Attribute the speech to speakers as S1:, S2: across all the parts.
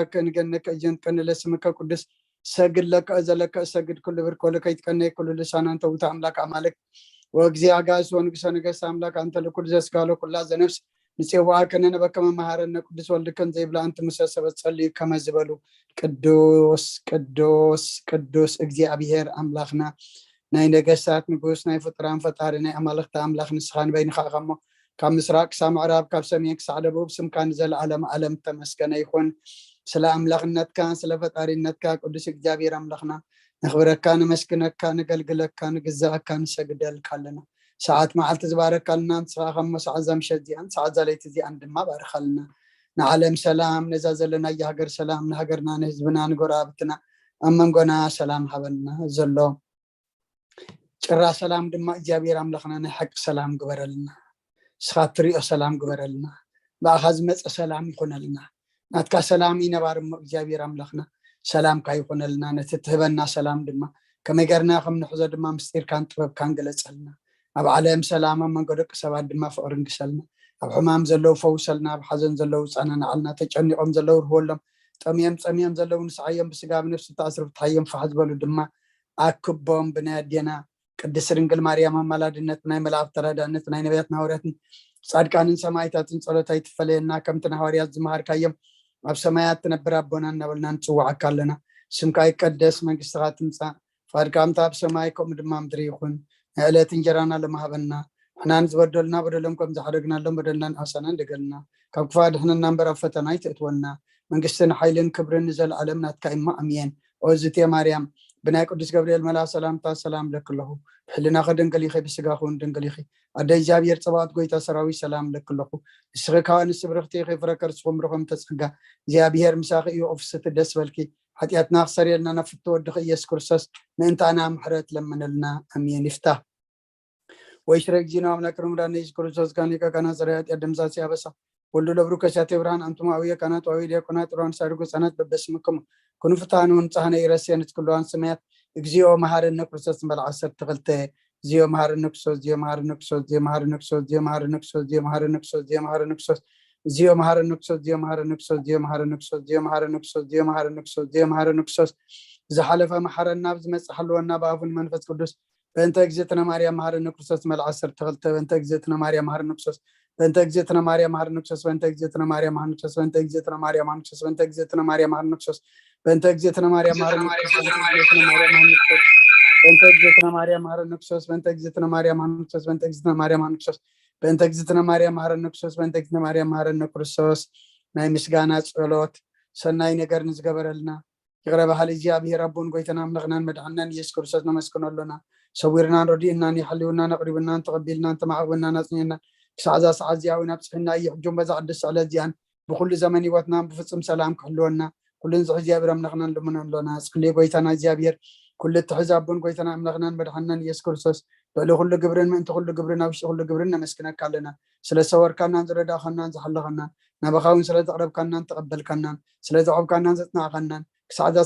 S1: كنجنك أجن كن لسمك قدس سجد لك أزلك سجد كل بركولك يتكني كل لسان أنت وتعملك عملك وأجزي عجاز ونقص نقص عملك أنت لكل جس قالوا كل هذا نفس نسيوا كنا بكم مهارنا قدس ولكن زي بلا أنت مساسبة تصلي كما زبلوا قدوس قدوس قدوس أجزي أبيهر أملاخنا ناي نجسات نقص ناي فطران فطارنا أملاخ تأملاخ نسخان بين خاغمو كم مسراك سام عرب كم سميك سعد أبو بسم كان زل علم تمسكن يكون سلام لغنت كان سلفت أرينت كان قدس إجابير أملاخنا نخبرك كان مسكنك كان قلقلك كان جزاك كان سجدل كلنا ساعات ما علت زبارك كلنا نسخة خمس عزم شديان ساعات زليت زي عند ما بارخلنا نعلم سلام نزازل لنا يهجر سلام نهجرنا نهزبنا نقرابتنا أما نقولنا سلام حبلنا زلوا شرا سلام دم إجابير أملاخنا نحق سلام قبرلنا سخاطري سلام قبرلنا بأخذ مس سلام يكون لنا نتك سلامي نبار إجابير أملاخنا سلام كاي يكون لنا نتتهبنا سلام دم كما قرنا خم نحزر دم مستير كان طبب كان جلس لنا أب عليهم سلام من قدك سواد دم فقرن قسلنا أب حمام زلوا فوسلنا أب حزن زلوا سأنا نعلنا تجني أم زلوا رهولم تميم زلوا نسعيم بسقاب نفس تأثر تحيم فحزبلوا دم أكبهم بنادينا قدس رنجل مريم ملادنتنا ملعب تردانتنا نبيتنا وراتنا صادقان سمايتاتن صلوتاي تفلينا كم تنهاريات زمهار كايم اب سمايات تنبر ابونا نبلنا نصوعك لنا سمكاي قدس منغستات تنصا فاركام تاب سمايكم دمام دريخون علات انجرانا لمهبنا احنا نزبدلنا بدلمكم زحرقنا لهم بدلنا حسنا دقلنا كفاد احنا نمبر فتناي تتونا منغستنا حيلن كبرن نزل علمنا تكايم امين اوزتي مريم بناي قدس جبريل ملا سلام لك له حلنا خدن قليخي بسقاخون دنقليخي أدي جابير صبات قويتا سراوي سلام لك لكو إسغكان السبرختي خفركر سخم رقم تسخقا جابير مساخي يوفست الدس والكي حتى أتناخسر لنا نفتو الدخي يسكرسس ننت أنا محرت لمن لنا أمين يفتح ويشرك جينا ومنكرم راني يسكرسس كانيكا كان سريات يدم ساسي أبسا ولو لبروك شاتي بران أنتم أويا كانت وعيديا كانت ران سارقو سنات ببسمكم كنو فتانون تهاني يرسيان تكلوان سميات إكزيو مهار النكرسس بالعصر تغلتي زيو مهار نكسوس زيو مهار نكسوس زيو مهار نكسوس زيو مهار نكسوس زيو مهار نكسوس زيو مهار نكسوس زيو مهار نكسوس زيو مهار نكسوس زيو مهار نكسوس زيو مهار نكسوس زيو مهار نكسوس زيو مهار نكسوس زحلف محر النابز مسحلو النباف المنفس قدس بنت اجزتنا مريم مهار نكسوس مال عصر تغلت بنت اجزتنا مريم مهار نكسوس بنت اجزتنا مريم مهار نكسوس بنت اجزتنا مريم مهار نكسوس بنت اجزتنا مريم مهار نكسوس بنت اجزتنا مريم مهار نكسوس بنت اجزتنا مريم مهار نكسوس بنت اجزتنا مريم مهار نكسوس بنت اجزتنا مريم مهار نكسوس بنت اجزتنا مريم مهار نكسوس بنت اجزتنا مريم مهار نكسوس بنت اجزتنا مريم مهار نكسوس ناي مسغانا ጸሎት ሰናይ ነገር ንዝገበረልና ይቅረብ ሀልጂ አብሔር አቦን ጎይተና አምላኽናን መድኃኒናን ኢየሱስ ክርስቶስ ነመስክነሎና ሰዊርናን ረዲእናን ይሐልዩናን አቅሪብናን ተቀቢልናን ተማዕበናን አጽኒናን ክሳዕዛ ሰዓት ዚያዊን ኣብፅሕና ይሕጆም በዛ ቅዱስ ስዕለት ዚያን ብኩሉ ዘመን ህይወትናን ብፍፅም ሰላም ክሕልወና ኩሉን ዝሕ እግዚኣብሔር ኣምላኽናን ልምነሎና ጽልይ ጎይታና እግዚኣብሔር كل التحزابون قويتنا أملاخنا بدحنا يسكر سوس بلو كل جبرن من كل جبرن أو كل جبرن مسكنا كلنا سلا سوار كنا نزر داخلنا زحلقنا نبخاون سلا تقرب كنا تقبل كنا سلا تعب كنا زتنا كنا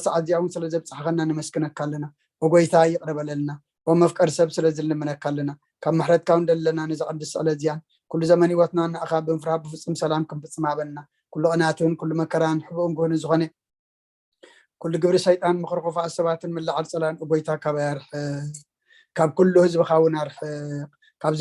S1: سعد يوم سلا جبت حقنا نمسكنا كلنا وقويتا يقرب لنا ومفكر سب سلا زل من كلنا كم محرد كون دلنا نزعد السلا زيان كل زمن وطنا أخاب بنفرح بفصم سلام كم بسمع بنا كل أناتون كل مكران حبهم جون زغني كل جبر شيطان مخرقوا في السبات من العرض سلام وبيتها كبير كاب كله هزب خاونا رح كاب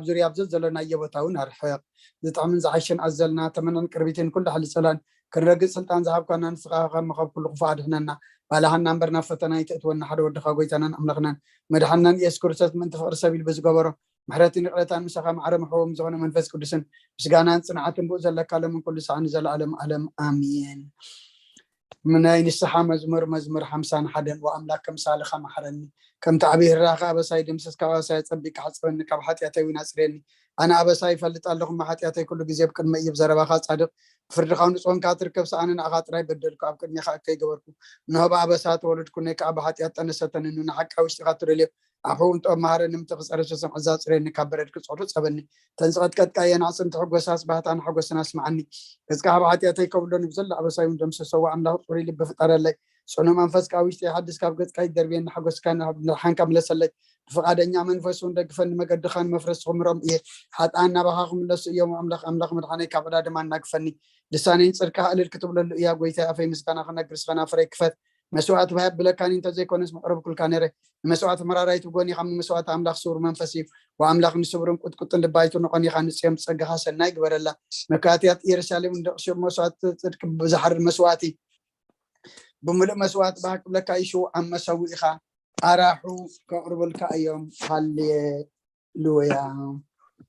S1: زوري أبزل زلنا يبوتاون رح زتعمل زعيشن أزلنا تمنى كربيتين كل حل سلام كرجل سلطان ذهب كنا نسقى مخاب كل قفاد هنا بالهن نمبرنا فتنا يتأتون حد ودخا قويتنا أملغنا مدحنا يسكر سات من تفقر سبيل بزقبره محرتين قلتان مسخا معرم حوم زغنا منفس كدسن بسقانا صنعات بوزل لك من كل ساعة نزل علم آمين من أين الصحة مزمر حمسان حدا وأملاك كم سالخة محرني كم تعبيه الراقة أبساي دمسس كواساي تصبك حسبني كبحات ياتي وناسريني أنا أبساي فلت اللهم محات ياتي كل جزيب كل ما يبزر بخاص صادق فرقان صون كاتر كبس أنا أخاط راي بدلك أبكر يخا كي جوركو نهب أبسات ولد كنك أبحات ياتنا ستن إنه نحك أو اشتغاتر لي عفون تأمر إن متخسر شو سمع زاد سرين كبرت كسرت سبني تنسقط كت كأي ناس تحق وساس بهت أنا حق وسناس معني بس كعب عاتي أتي قبلون بزل عبس أيوم دمس سوا عم له طري اللي بفترة لي سونو منفس كاويش حدث كاب قد كاي دربين حق وسكان نحن كمل سلك فقاد إني منفسون دق فن مقد خان مفرس خمرم إيه حتى أنا بخاخم لس يوم أملاخ مدحني كابدا دمان نقفني لسانين صركها قليل كتب له يا قويتا أفي مسكنا خنا قرص خنا فريق فت مسوات بهب بلا كان انت زي كونس مقرب كل كانره مسوات مرارايت غوني خم مسوات املاخ سور منفسي واملاخ نسبرن قط لبايتو نقني خان سيم صغها سناي غبرلا مكاتيات يرسالم ندقش مسوات صدق بزحر مسواتي بملء مسوات باك بلا كايشو ام مسوي خا اراحو كقرب الكايوم خلي لويا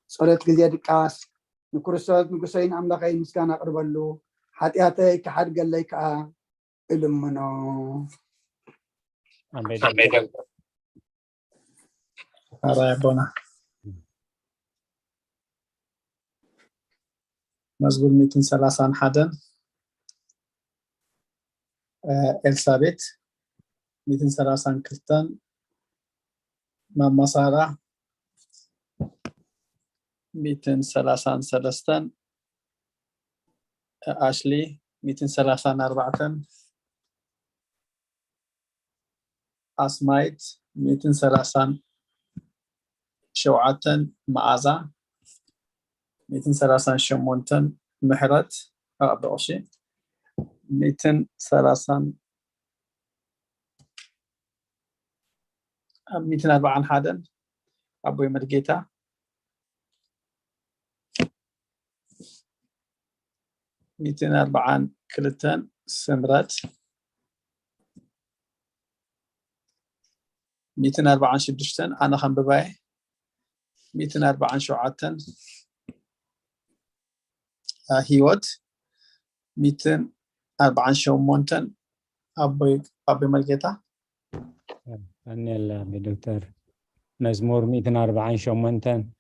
S1: صلاه غزي دقاس نكرسات نكسين املاخي مسكان اقربلو حتياتي كحد قال لك إلمنا
S2: رابنا مزبوط 230 حدا إلسابيت 230 كرتان ماما سارة 233 أشلي 234 أسمايت 230 شوعتن معازة 230 شمونتن محرت بقشي 230 240 حدا أبوي مرقيتا 240 كلتن سمرت 240 شدشتن أنا خم بباي 240 شوعتن هيوت 240 شومونتن أبوي مرقيتا
S3: أنا بدكتور مزمور 240 شومنتن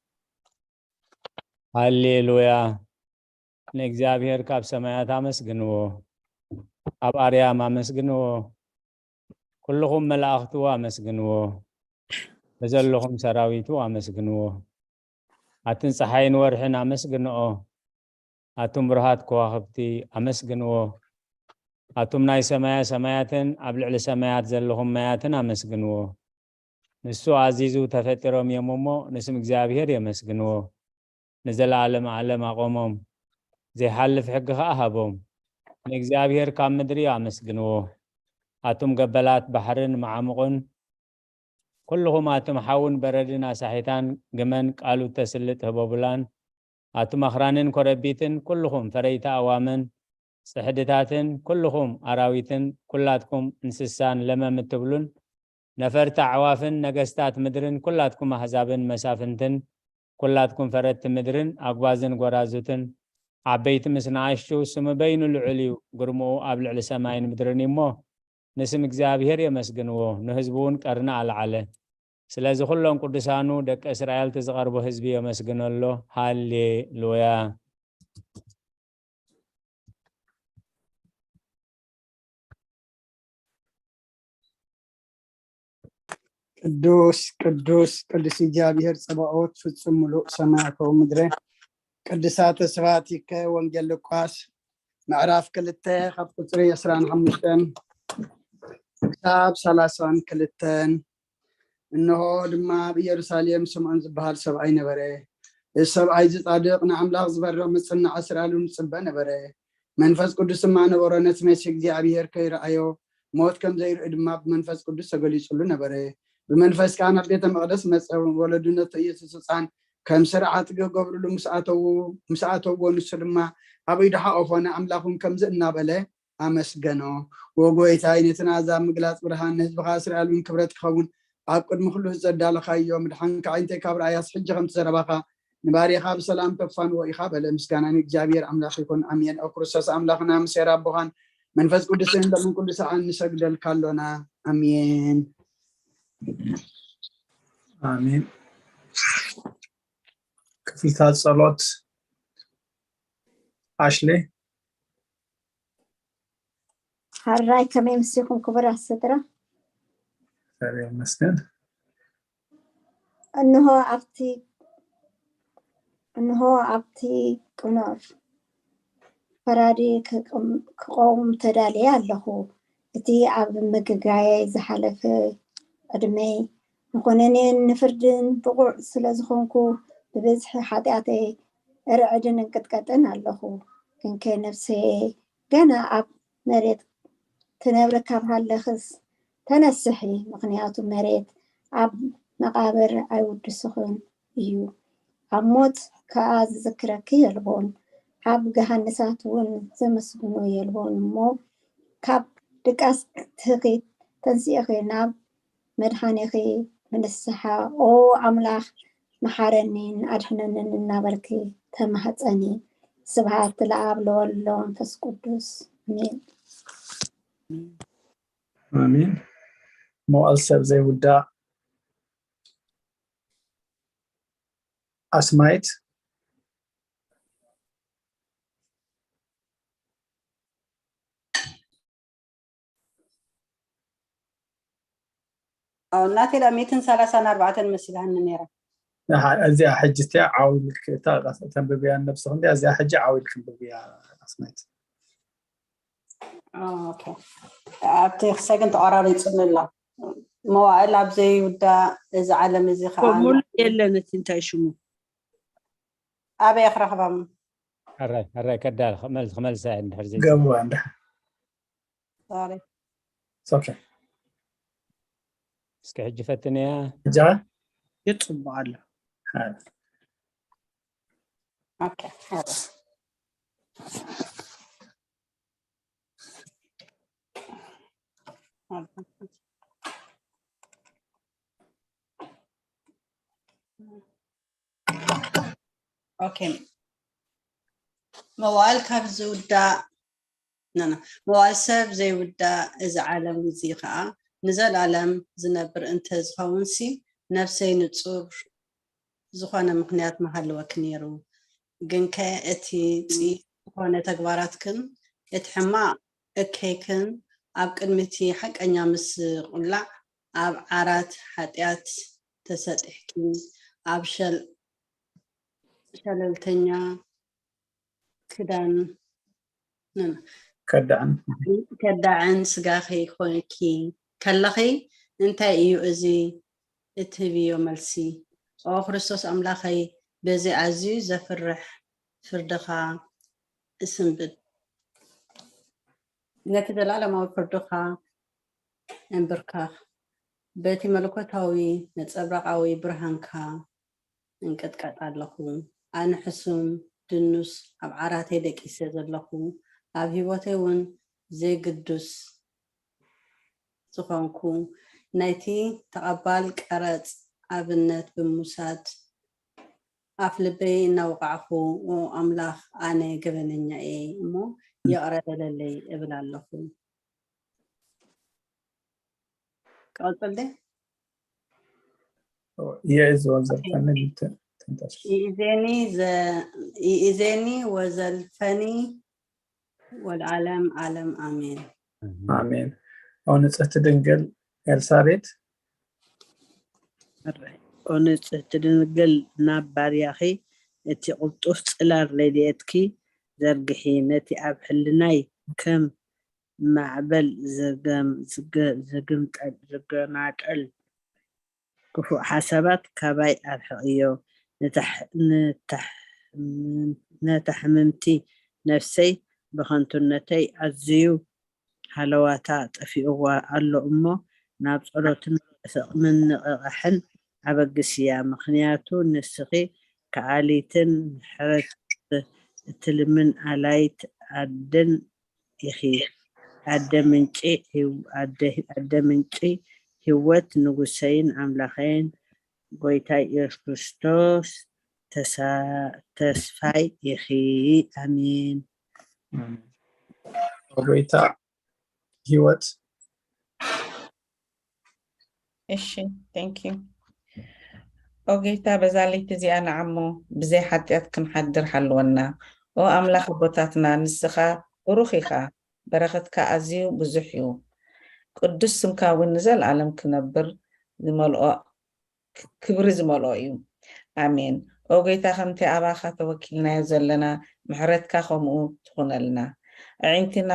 S3: هاليلويا نእግዚአብሔር ካብ ሰማያት አመስግንዎ ኣብ ኣርያም አመስግንዎ ኩልኩም መላእክቱ አመስግንዎ በዘለኩም ሰራዊቱ አመስግንዎ አትን ፀሐይን ወርሕን አመስግንኦ አቱም ብርሃት ከዋክብቲ አመስግንዎ አቱም ናይ ሰማያትን ኣብ ልዕሊ ሰማያት ዘለኩም ማያትን አመስግንዎ ንሱ አዚዙ ተፈጥሮም የሞሞ ንስም እግዚአብሔር የመስግንዎ ንዘላለም ዓለም አቆሞም ዘይሓልፍ ሕጊ ሃቦም ንእግዚአብሔር ካብ ምድሪ አመስግንዎ አቱም ገበላት ባሕርን ማዓምቁን ኩልኩም አቱም ሓውን በረድን አሳሒታን ግመን ቃሉ ተስልጥ ህበቡላን አቱም ኣኽራንን ኮረቢትን ኩልኩም ፈረይታ ኣዋምን ጽሕድታትን ኩልኩም አራዊትን ኩላትኩም እንስሳን ለመም ትብሉን ነፈርታ ኣዕዋፍን ነገስታት ምድርን ኩላትኩም አሕዛብን መሳፍንትን ኩላትኩም ፈረት ምድርን ኣጓዝን ጎራዙትን ዓበይቲ ምስ ንኣሽቱ ስሙ በይኑ ልዑል እዩ ግርምኡ ኣብ ልዕሊ ሰማይን ምድርን እሞ ንስም እግዚአብሔር የመስግንዎ ንህዝቡ እውን ቀርና ኣልዓለ ስለዚ ኩሎም ቅዱሳኑ ደቂ እስራኤል ዝቐርቡ ህዝቢ የመስግነሎ ሃሌሉያ
S1: ቅዱስ ቅዱስ ቅዱስ እግዚአብሔር ጽባኦት ፍጹም ሙሉእ ሰማያዊ ምድረ ቅዱሳት ስብሐቲከ ወንጌል ሉቃስ ምዕራፍ 2 ካብ ቁጽሪ 15 ክሳብ 32 እነሆ ድማ በኢየሩሳሌም ስምዖን ዝበሃል ሰብኣይ ነበረ السبعي زادق نعملاق زبر مصنع اسرائيل صبا نبره منفس قدس ما نبره نسمش እግዚአብሔር ከይራአዮ ሞት ከም ዘይርድማ በመንፈስ ቅዱስ ተገሊጹሉ ነበረ በመንፈስ ካና ቤተ መቅደስ መጸው ወለዱነት ኢየሱስ ሕፃን ከም ስርዓት ገገብሩሉ ምስአተው ወንስልማ አበይድሃ ኦፎነ አምላኩም ከምዝ እናበለ አመስገኖ ወጎይታ አይነትና ዛ ምግላጽ ብርሃን ህዝብ እስራኤልን ክብረት ይኸውን አቅድም ሁሉ ዘዳለኻዮ ምድሃን ከአይንተ ካብራ ያስሕጅ ከም ተዘረባኻ نباريخ بسلام تفان وإخابة لمسكانان إجابير أملاخ يكون أمين أو كرساس أملاخنا مسيرا بوغان منفذ قدسين لمن كل ساعة نسجد الكالونا أمين
S2: آمين كفلتات صلاة عشلي
S4: هالراي كم يمسيكم كبرى السترة
S2: فريق مسكن
S4: እንሆ ኣብቲ ቅኖር ፈራዲ ክቆም ተዳልየ ኣለኹ እቲ ኣብ ምግጋየ ዝሓለፈ ዕድመይ ንኮነኔን ንፍርድን ብቑዕ ስለ ዝኾንኩ ብብዝሒ ሓጢኣተይ ርዕድን እንቅጥቀጥን ኣለኹ ክንከ ነፍሰየ ገና ኣብ መሬት ትነብር ካብ ሃለኽስ ተነስሒ ምክንያቱ መሬት ኣብ መቃብር ኣይውድስኽን እዩ ኣብ ሞት ከዓ ዝዝክረኪ የልቦን ኣብ ገሃንሳት እውን ዘመስግኖ የልቦን እሞ ካብ ድቃስ ትኺት ተንሲእኺ ናብ መድሓኒኺ ምንስሓ ኦ ኣምላኽ መሓረኒን ኣድሕነንን እናበልኪ ተማህፀኒ ስብሃት ለኣብ ለወሎ መንፈስ ቅዱስ አሜን
S2: አሜን መዋዕል ሰብ ዘይውዳእ ኣስማይት
S5: ናተይ ዳ 134 መስላን ነራ
S2: እዚኣ ሕጅት ዓውል ክታ ተንብብያ ነብስ ክንዲ እዚኣ ሕጅ ዓውል ክንብብያ ኣስማይት
S5: ኦኬ ኣብቲ ሰገን ተቀራሪ ይጽምላ መዋዕል ኣብ ዘይውዳእ እዚ ዓለም እዚ ከዓ
S6: ሙሉ የለን እቲ እንታይ ሽሙ
S5: ኣበይ ኣኽረኽባም
S3: هراي كدال خمل ساعة نحرز
S2: قبل عنده
S5: sorry
S2: اوكي
S3: اسكي حج فتني
S2: جا
S6: يتصب على
S2: هذا
S5: اوكي هذا اوكي موال كاب زودا نانا موال سب زي ودا إذا عالم وزيقة نزل عالم زنبر أنت زخونسي نفسي نتصور زخانة مقنيات محل وكنيرو جنك أتي تي زخانة تجباراتكن اتحمى اكيكن أب كلمتي حق أن يامس قلع أب عرات حتيات تسدحكين أب شللتنيا كدان كدعن سقاخي خويكي كاللخي انتا ايو ازي اتهبيو ملسي او خريستوس املاخي بزي عزيو زفرح فردخا اسنبد نتي دلالة ما فردخا انبركا بيتي ملكوتاوي نتصبرقاوي برهانكا انكتكات علىخو أنا حسوم دنوس أب عراتي دك يسيزلخو أب هيواتي ون زي قدوس سخانكو نايتي تقبال كارات أبنت بموساد أفلبي نوقعخو وأملاخ أنا قبنينيا إيه مو يقرأ للي إبلا اللخو قلت لي؟
S2: يعز وزرفني
S5: إيزيني وزلفني والعالم عالم آمين
S2: آمين ونصحت دنقل إلسابيت
S6: ونصحت دنقل نابار ياخي اتي قلطوف تسلار ليديتكي زرقحي نتي أبحلناي كم معبل زقماتل كفو حسابات كباي الحقيو نتحممتي نفسي بخنتنتي أزيو حلواتات في أغوى ألو أمو نابصلوتن من أحن عبقسيا مخنياتو نسخي كعاليتن حرت تلمن علايت عدن يخي عدمنشي هوت نغسين عملاخين قويتاي إيش كريستوس تسفاي يخي آمين
S2: قويتا هوت
S7: إيشي thank you أوجيتا بزالي تزي أنا عمو بزي حتيات كنحضر حلونا وأملاخ بوتاتنا نسخة وروخيخة برغتك أزيو بزحيو قدس سمكاوين نزل عالم كنبر لملقاء ክብሪ ዝመልኦ እዩ ኣሜን ኦ ጌታ ከምቲ ኣባኻ ተወኪልናዮ ዘለና ምሕረትካ ከምኡ ትኹነልና ኣዒንቲና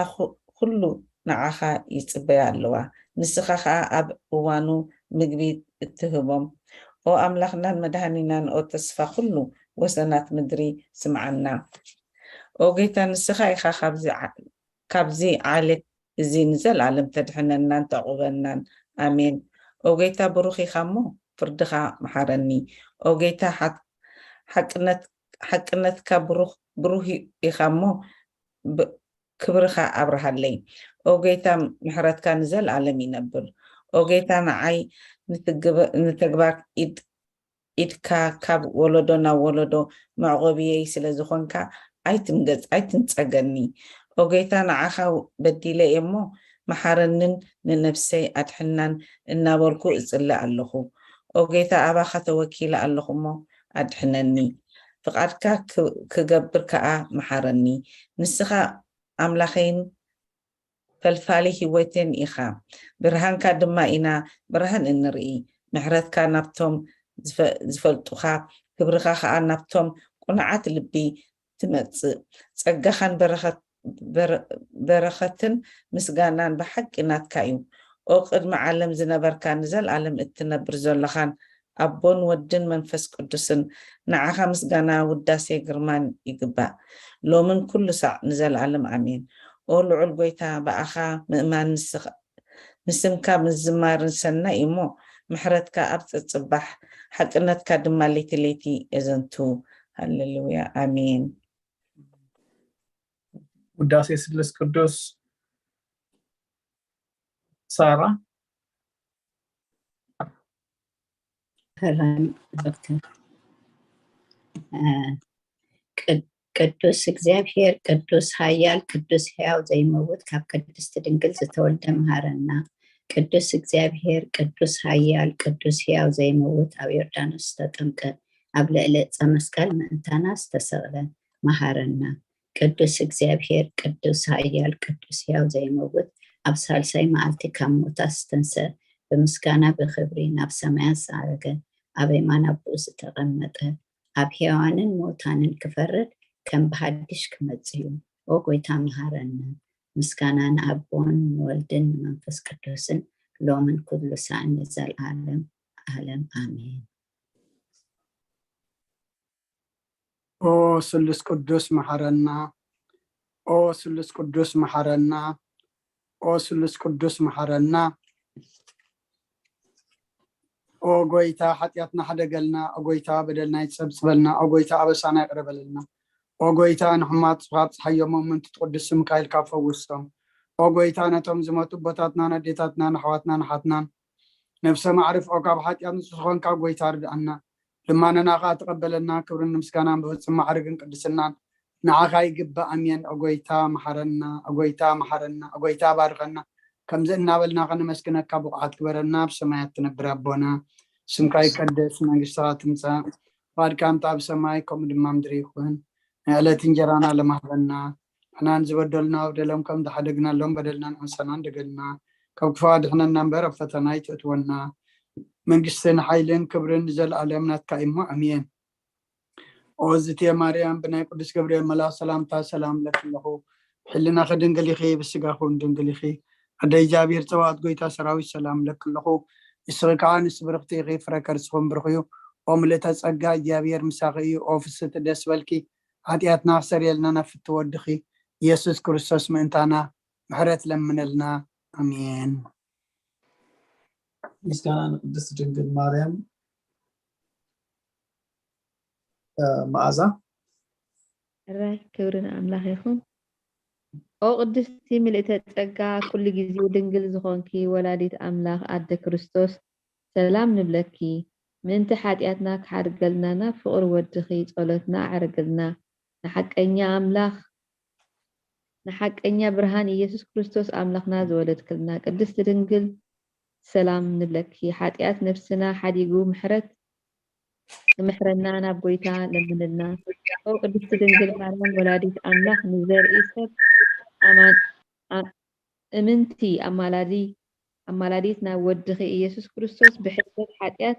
S7: ኩሉ ንዓኻ ይፅበያ ኣለዋ ንስኻ ከዓ ኣብ እዋኑ ምግቢ እትህቦም ኦ ኣምላኽናን መድሃኒናን ኦ ተስፋ ኩሉ ወሰናት ምድሪ ስምዓና ኦ ጌታ ንስኻ ኢኻ ካብዚ ዓሌት እዚ ንዘለዓለም ተድሕነናን ተዕቁበናን ኣሜን ኦ ጌታ ብሩኽ ኢኻ እሞ ፍርድኻ መሓረኒ ኦ ጌታ ሓቅነትካ ብሩህ ኢኻ እሞ ክብርኻ ኣብርሃለይ ኦ ጌታ ምሕረትካ ንዘለዓለም ይነብር ኦ ጌታ ንዓይ ንተግባር ኢድካ ካብ ወለዶ ናብ ወለዶ መዕቆብየይ ስለ ዝኾንካ ኣይትንፀገኒ ኦ ጌታ ንዓኻ በዲለ እሞ መሓረንን ንነፍሰይ ኣድሕናን እናበልኩ እፅልእ ኣለኹ ኦ ጌታ ኣባኻ ተወኪለ ኣለኹ እሞ ኣድሕነኒ ፍቓድካ ክገብር ከዓ መሓረኒ ንስኻ ኣምላኸይን ፈልፋሊ ሂወትን ኢኻ ብርሃንካ ድማ ኢና ብርሃን እንርኢ ምሕረትካ ናብቶም ዝፈልጡኻ ክብርኻ ከዓ ናብቶም ቁንዓት ልቢ ትመፅእ ፀጋኻን በረኸትን ምስጋናን ብሓቂ ናትካ እዩ ኦ ቅድሚ ዓለም ዝነበርካ ንዘለዓለም እትነብር ዘለኻን ኣቦን ወድን መንፈስ ቅዱስን ንዓኻ ምስጋና ውዳሴ ግርማን ይግባእ ሎምን ኩሉ ሳዕ ንዘለዓለም ኣሜን ኦ ልዑል ጎይታ ብኣኻ ምእማን ንስምካ ምዝማርን ሰናይ እሞ ምሕረትካ ኣብ ፅባሕ ሓቅነትካ ድማ ለይቲ ለይቲ የዘንቱ ሃሌሉያ ኣሜን
S2: ውዳሴ ስሉስ ቅዱስ ሳራ
S6: ቅዱስ እግዚአብሔር ቅዱስ ኃያል ቅዱስ ሕያው ዘይመውት ካብ ቅድስት ድንግል ዝተወልደ መሃረና ቅዱስ እግዚአብሔር ቅዱስ ኃያል ቅዱስ ሕያው ዘይመውት ኣብ ዮርዳኖስ ተጠምቀ ኣብ ልዕሊ ዕፀ መስቀል ምእንታና ዝተሰቕለ መሃረና ቅዱስ እግዚአብሔር ቅዱስ ኃያል ቅዱስ ሕያው ዘይመውት ኣብ ሳልሳይ መዓልቲ ካብ ሞታት ዝተንስአ ብምስጋና ብክብሪ ናብ ሰማያት ዝዓረገ ኣብ የማን ኣቦኡ ዝተቐመጠ ኣብ ሕያዋንን ሞታንን ክፈርድ ከም ብሓድሽ ክመጽእ እዩ ኦ ጎይታ መሃረና ምስጋና ንኣቦን ንወልድን ንመንፈስ ቅዱስን ሎምን ኩሉ ሳዕ ንዘለዓለም ዓለም ኣሜን
S1: ኦ ስሉስ ቅዱስ መሐረና ኦ ስሉስ ቅዱስ መሐረና ኦ ስሉስ ቅዱስ መሐረና ኦ ጎይታ ኃጢአትና ሓደገልና ኦ ጎይታ በደልና ይጸብጽበልና ኦ ጎይታ ኣበሳና ይቅረበልና ኦ ጎይታ ንሕማት ስብሓት ሓዮሞም ምንቲ ትቅዱስ ስምካ ኢልካ ፈውሶም ኦ ጎይታ ነቶም ዝመቱ ቦታትና ነዴታትና ንኣሕዋትና ንሓትናን ነብሰ ማዕርፍ ኦ ካብ ሓጢአት ንጹህ ዝኾንካ ጎይታ ርድአና ልማነና ኸ ተቐበለና ክብርን ምስጋናን ብፍጹም ማዕርግን ቅድስናን ንዓኻ ይግባእ ኣሜን ኦ ጎይታ መሐረና ኦ ጎይታ መሐረና ኦ ጎይታ ባርኸና ከምዚ እናበልና ከነመስግነካ ብቕዓት ክበረና ብሰማያት ትነብር ኣቦና ስምካ ይቀደስ መንግስትኻ ትምጻእ ፈቃድካ እምታ ኣብ ሰማይ ከምኡ ድማ ምድሪ ይኹን ዕለት እንጀራና ለማህበና ንሕና ዝበደልና በደሎም ከም ዝሓደግናሎም በደልና ንዕንሰና እንደገልና ካብ ክፉእ ድሕነና እምበር ኣብ ፈተና ይተእትወና መንግስትን ሓይልን ክብርን ዘለዓለም ናትካ እሞ ኣሜን ኦ እግዝእትየ ማርያም ብናይ ቅዱስ ገብርኤል መልኣክ ሰላምታ ሰላም ለክለኹ ሕልና ከድንግል ኢኺ ብስጋኹን ድንግል ኢኺ ኣደይ እግዚአብሔር ፀባኦት ጎይታ ሰራዊት ሰላም ለክለኹ እስኺ ከዓ ንስ ብርክቲ ኢኺ ፍረ ከርስኹም ብርኽ እዩ ኦ ምልእተ ፀጋ እግዚአብሔር ምሳኺ እዩ ኦ ፍስቲ ደስ በልኪ ኃጢአትና ክሰርየልና ናፍቲ ወድኺ ኢየሱስ ክርስቶስ ምእንታና ምሕረት ለምነልና ኣሜን
S2: ምስጋና ንቅድስት ድንግል ማርያም መዓዛ
S8: ራይ ክብርን ኣምላኽ ይኹን ኦ ቅድስቲ ምልእተ ፀጋ ኩሉ ግዜ ድንግል ዝኾንኪ ወላዲት ኣምላኽ ኣደ ክርስቶስ ሰላም ንብለኪ ምእንቲ ሓጢአትና ክሓድገልና ናብ ፍቅሪ ወድኺ ጸሎትና ኣዕርግልና ንሓቀኛ ኣምላኽ ንሓቀኛ ብርሃን ኢየሱስ ክርስቶስ ኣምላኽና ዝወለድክልና ቅድስቲ ድንግል ሰላም ንብለኪ ሓጢአት ነፍስና ሓዲጉ ምሕረት ንምሕረና ናብ ጎይታ ለምንልና ኦ ቅድስቲ ድንግል ማርያም ወላዲት ኣምላኽ ንዘርኢ ሰብ እምንቲ ኣማላዲት ናብ ወድኺ ኢየሱስ ክርስቶስ ብሕፅበት ሓጢአት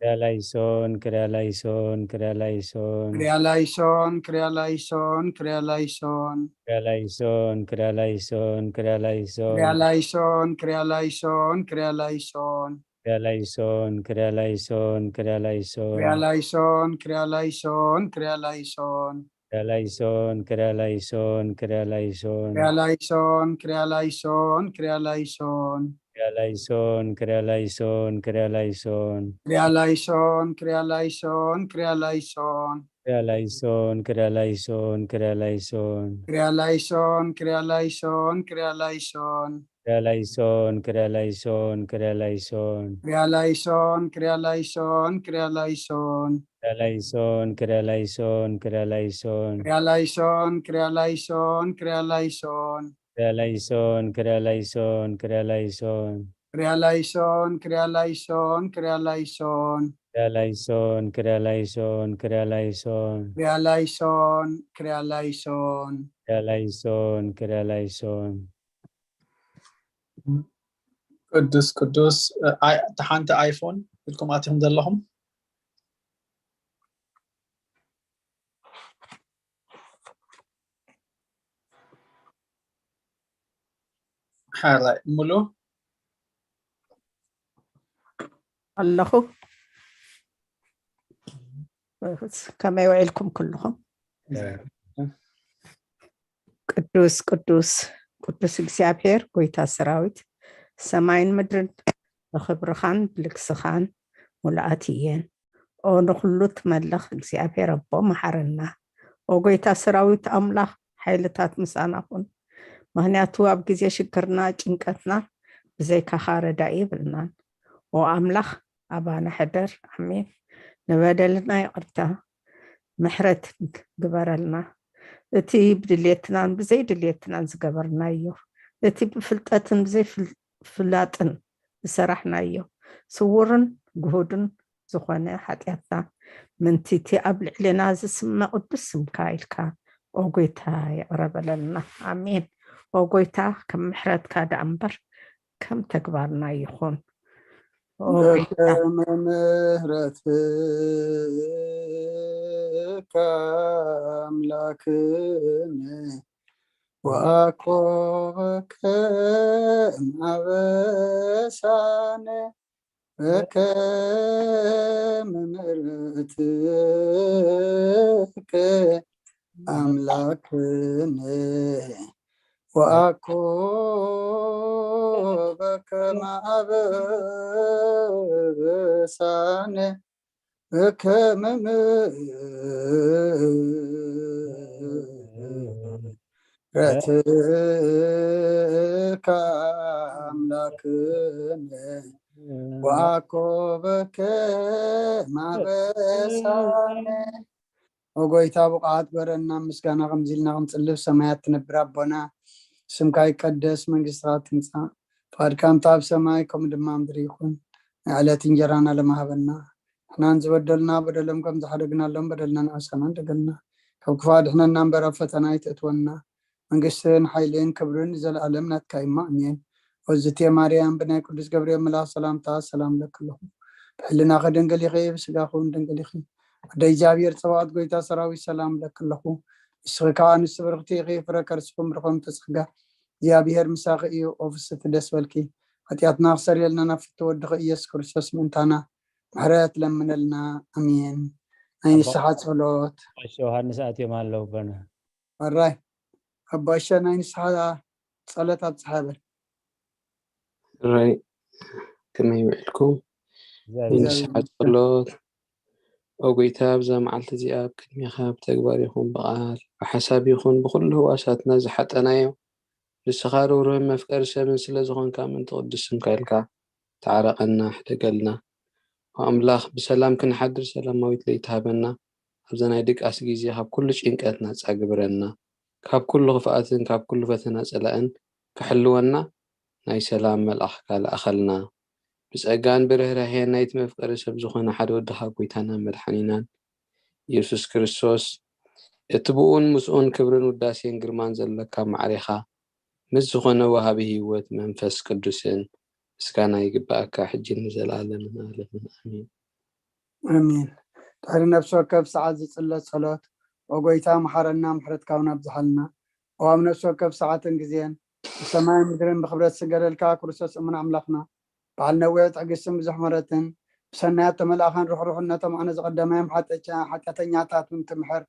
S3: Krialaison, krialaison, krialaison.
S1: Krialaison, krialaison, krialaison.
S3: Krialaison, krialaison, krialaison.
S1: Krialaison, krialaison, krialaison.
S3: Krialaison, krialaison, krialaison.
S1: Krialaison, krialaison, krialaison.
S3: Krialaison, krialaison, krialaison.
S1: Krialaison, krialaison, krialaison.
S3: Krialaison, krialaison, krialaison.
S1: Krialaison, krialaison, krialaison.
S3: Krialaison, krialaison, krialaison.
S1: Krialaison, krialaison, krialaison.
S3: Krialaison, krialaison, krialaison.
S1: Krialaison, krialaison, krialaison.
S3: Krialaison, krialaison, krialaison.
S1: Krialaison, krialaison, krialaison.
S3: Krialaison, krialaison, krialaison.
S1: Krialaison, krialaison, krialaison.
S3: Krialaison, krialaison, krialaison.
S1: Krialaison, krialaison.
S3: Krialaison, krialaison.
S2: ቅዱስ ሓንቲ ኣይፎን ኢልኩም ኣትዮም ዘለኹም ሓራይ ሙሉ
S9: ኣለኹ ከመይ ውዒልኩም ኩልኹም ቅዱስ ቅዱስ ቅዱስ እግዚአብሔር ጎይታ ሰራዊት ሰማይን ምድርን ብክብርኻን ብልግስኻን ሙሉኣት እየን ኦ ንኩሉ ትመልኽ እግዚአብሔር ኣቦ መሓረና ኦ ጎይታ ሰራዊት ኣምላኽ ሓይልታት ምሳና ኩን ምክንያቱ ኣብ ግዜ ሽግርና ጭንቀትና ብዘይካኻ ረዳኢ ይብልናን ኦ ኣምላኽ ኣባና ሕደር ኣሜን ንበደልና ይቅርታ ምሕረት ግበረልና እቲ ብድሌትናን ብዘይ ድሌትናን ዝገበርናዮ እቲ ብፍልጠትን ብዘይ ፍላጥን ዝሰራሕናዮ ስውርን ጉሁድን ዝኾነ ሓጢኣትና ምንቲቲ ኣብ ልዕልና ዝስመ ቅዱስ ስምካ ኢልካ ኦ ጎይታ ይቅረበለልና ኣሜን ኦ ጎይታ ከም ምሕረትካ ዳ እምበር ከም ተግባርና ይኹን
S1: ምሕረትከ አምላክነ ወአኮበከ ማበሳነ በከመ ምሕረትከ አምላክነ ወአኮበከ ማበሳነ በከመ ምሕረትከ አምላክነ ወአኮበከ ማበሳነ ወጎይታ ብቃት በረና ምስጋና ከምዚልና ከምፅልብ ሰማያት ትነብር ኣቦና ስምካ ይቀደስ መንግስትካ ትምፃእ ፍቃድካ ኣብ ሰማይ ከምኡ ድማ ምድሪ ይኹን ዕለት እንጀራና ለማሃበና ንሕናን ዝበደልና በደሎም ከም ዝሓደግናሎም በደልና ንኣሳና እንደገልና ካብ ክፉ ኣድሕነና እምበር ኣብ ፈተና ይተእትወና መንግስትን ሓይልን ክብርን ዘለኣለም ናትካ ኢማ ኣሜን ወዝቴ ማርያም ብናይ ቅዱስ ገብርኤል መልኣክ ሰላምታ ሰላም ለክለኹ ብሕልና ከደንገል ይኸ ብስጋኹን ደንገል ይኸ ወደ እግዚአብሔር ፀባዖት ጎይታ ሰራዊት ሰላም ለክለኹ ንስኻ ንስ ብርክቲ ይኸ ፍረ ከርስኩም ርኾም ተፅጋ እግዚአብሔር ምሳኺ እዩ ኦፍስት ደስ በልኪ ኃጢአትና ክሰርየልና ናፍቲ ወድኸ ኢየሱስ ክርስቶስ ምንታና ምሕረት ለምነልና ኣሜን ናይ ንስሓ ጸሎት
S3: ቀሺ ዮሃንስ ኣትዮም ኣለዉ በነ
S1: ወራይ ኣባሻ ናይ ንስሓ ጸሎት ኣብፅሓበል
S10: ራይ ከመይ ውዕልኩም ንስሓ ጸሎት ወጎይታ ብዛ መዓልቲ እዚኣ ቅድሚኻ ብተግባር ይኹን ብቃል ብሓሳብ ይኹን ብኩሉ ህዋሳትና ዝሓጠናዮ ንስኻ ርህሩህ መፍቀሪ ሰብን ስለ ዝኾንካ ምንቲ ቅዱስ ስምካ ኢልካ ተዓረቐና ሕደገልና ኣምላኽ ብሰላም ክንሓድር ሰላማዊት ለይትሃበና ኣብዛ ናይ ድቃስ ግዜ ካብ ኩሉ ጭንቀት ነፃ ግብረና ካብ ኩሉ ክፍኣትን ካብ ኩሉ ፈተና ፀላእን ክሕልወና ናይ ሰላም መልኣኽ ካልኣኸልና ብፀጋን ብርህራሄን ናይቲ መፍቀሪ ሰብ ዝኾነ ሓደ ወድኻ ጎይታና መድሓኒናን ኢየሱስ ክርስቶስ እቲ ብኡን ምስኡን ክብርን ውዳሴን ግርማን ዘለካ ማዕሪኻ ምስ ዝኾነ ወሃቢ ህይወት መንፈስ ቅዱስን ምስጋና ይግባእካ ሕጂ ንዘላለምን ኣለምን ኣሜን
S1: امين تحري نفسه كف ساعات زصلة صلاة وقويتا محرنا محرت كاونا بزحلنا وام نفسه كف ساعات انجزين السماء مدرين بخبرات سجل الكا كرسوس من عملاقنا بعد نويت عقسم بزحمرتن بسنات ملاخان روح النتم انا زقدمهم حتى تنياتات من تمحر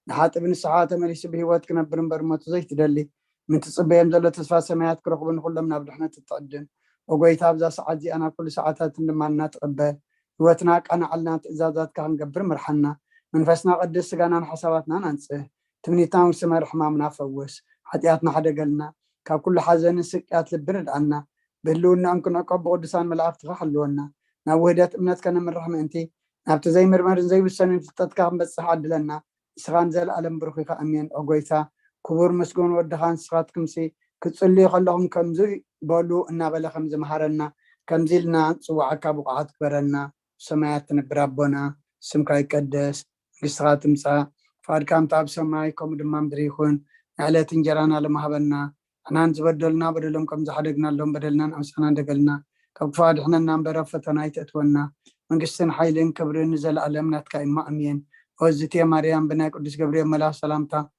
S1: نحات ابن الساعات مليس بهوات كنبرن برمت زي تدلي من تصبيهم زلة تصفى سمايات كرقبن كل من عبد تتقدم وقويتا بزا ساعات زي انا كل ساعات لما نتقبل هوتناك أنا علنا إزازات كان قبر مرحنا من فسنا قدس سجانا حساباتنا ننسى تمنيتنا وسما رحمامنا فوس حتياتنا حدا قلنا ككل حزن سكات البرد عنا بلونا أنكم أقب قدسان ملعب تخلونا نوهدات أمنات كان من رحمة أنتي نبت زي مرمر زي بالسنة تتكام بس حد لنا سخان زل ألم بروخيك أمين أقويتا كبور مسكون ودخان سخاتكم سي كتصلي خلهم كمزي بولو إنا بلا خمز مهارنا كمزيلنا صوعك بقعات كبرنا سمايات نبرابنا سمكا يقدس قصات مسا فاركام تاب سمايكم دمام دريخون علات انجرانا لمهبنا احنا نزبدلنا بدلهم كم زحدقنا لهم بدلنا نمسانا دقلنا كبفاد احنا نامبرا فتنا يتأتونا من قصن حيلين كبرين نزل علمنا تكاين ما أمين وزتي يا مريم بنا قدس جبريل ملا سلامتا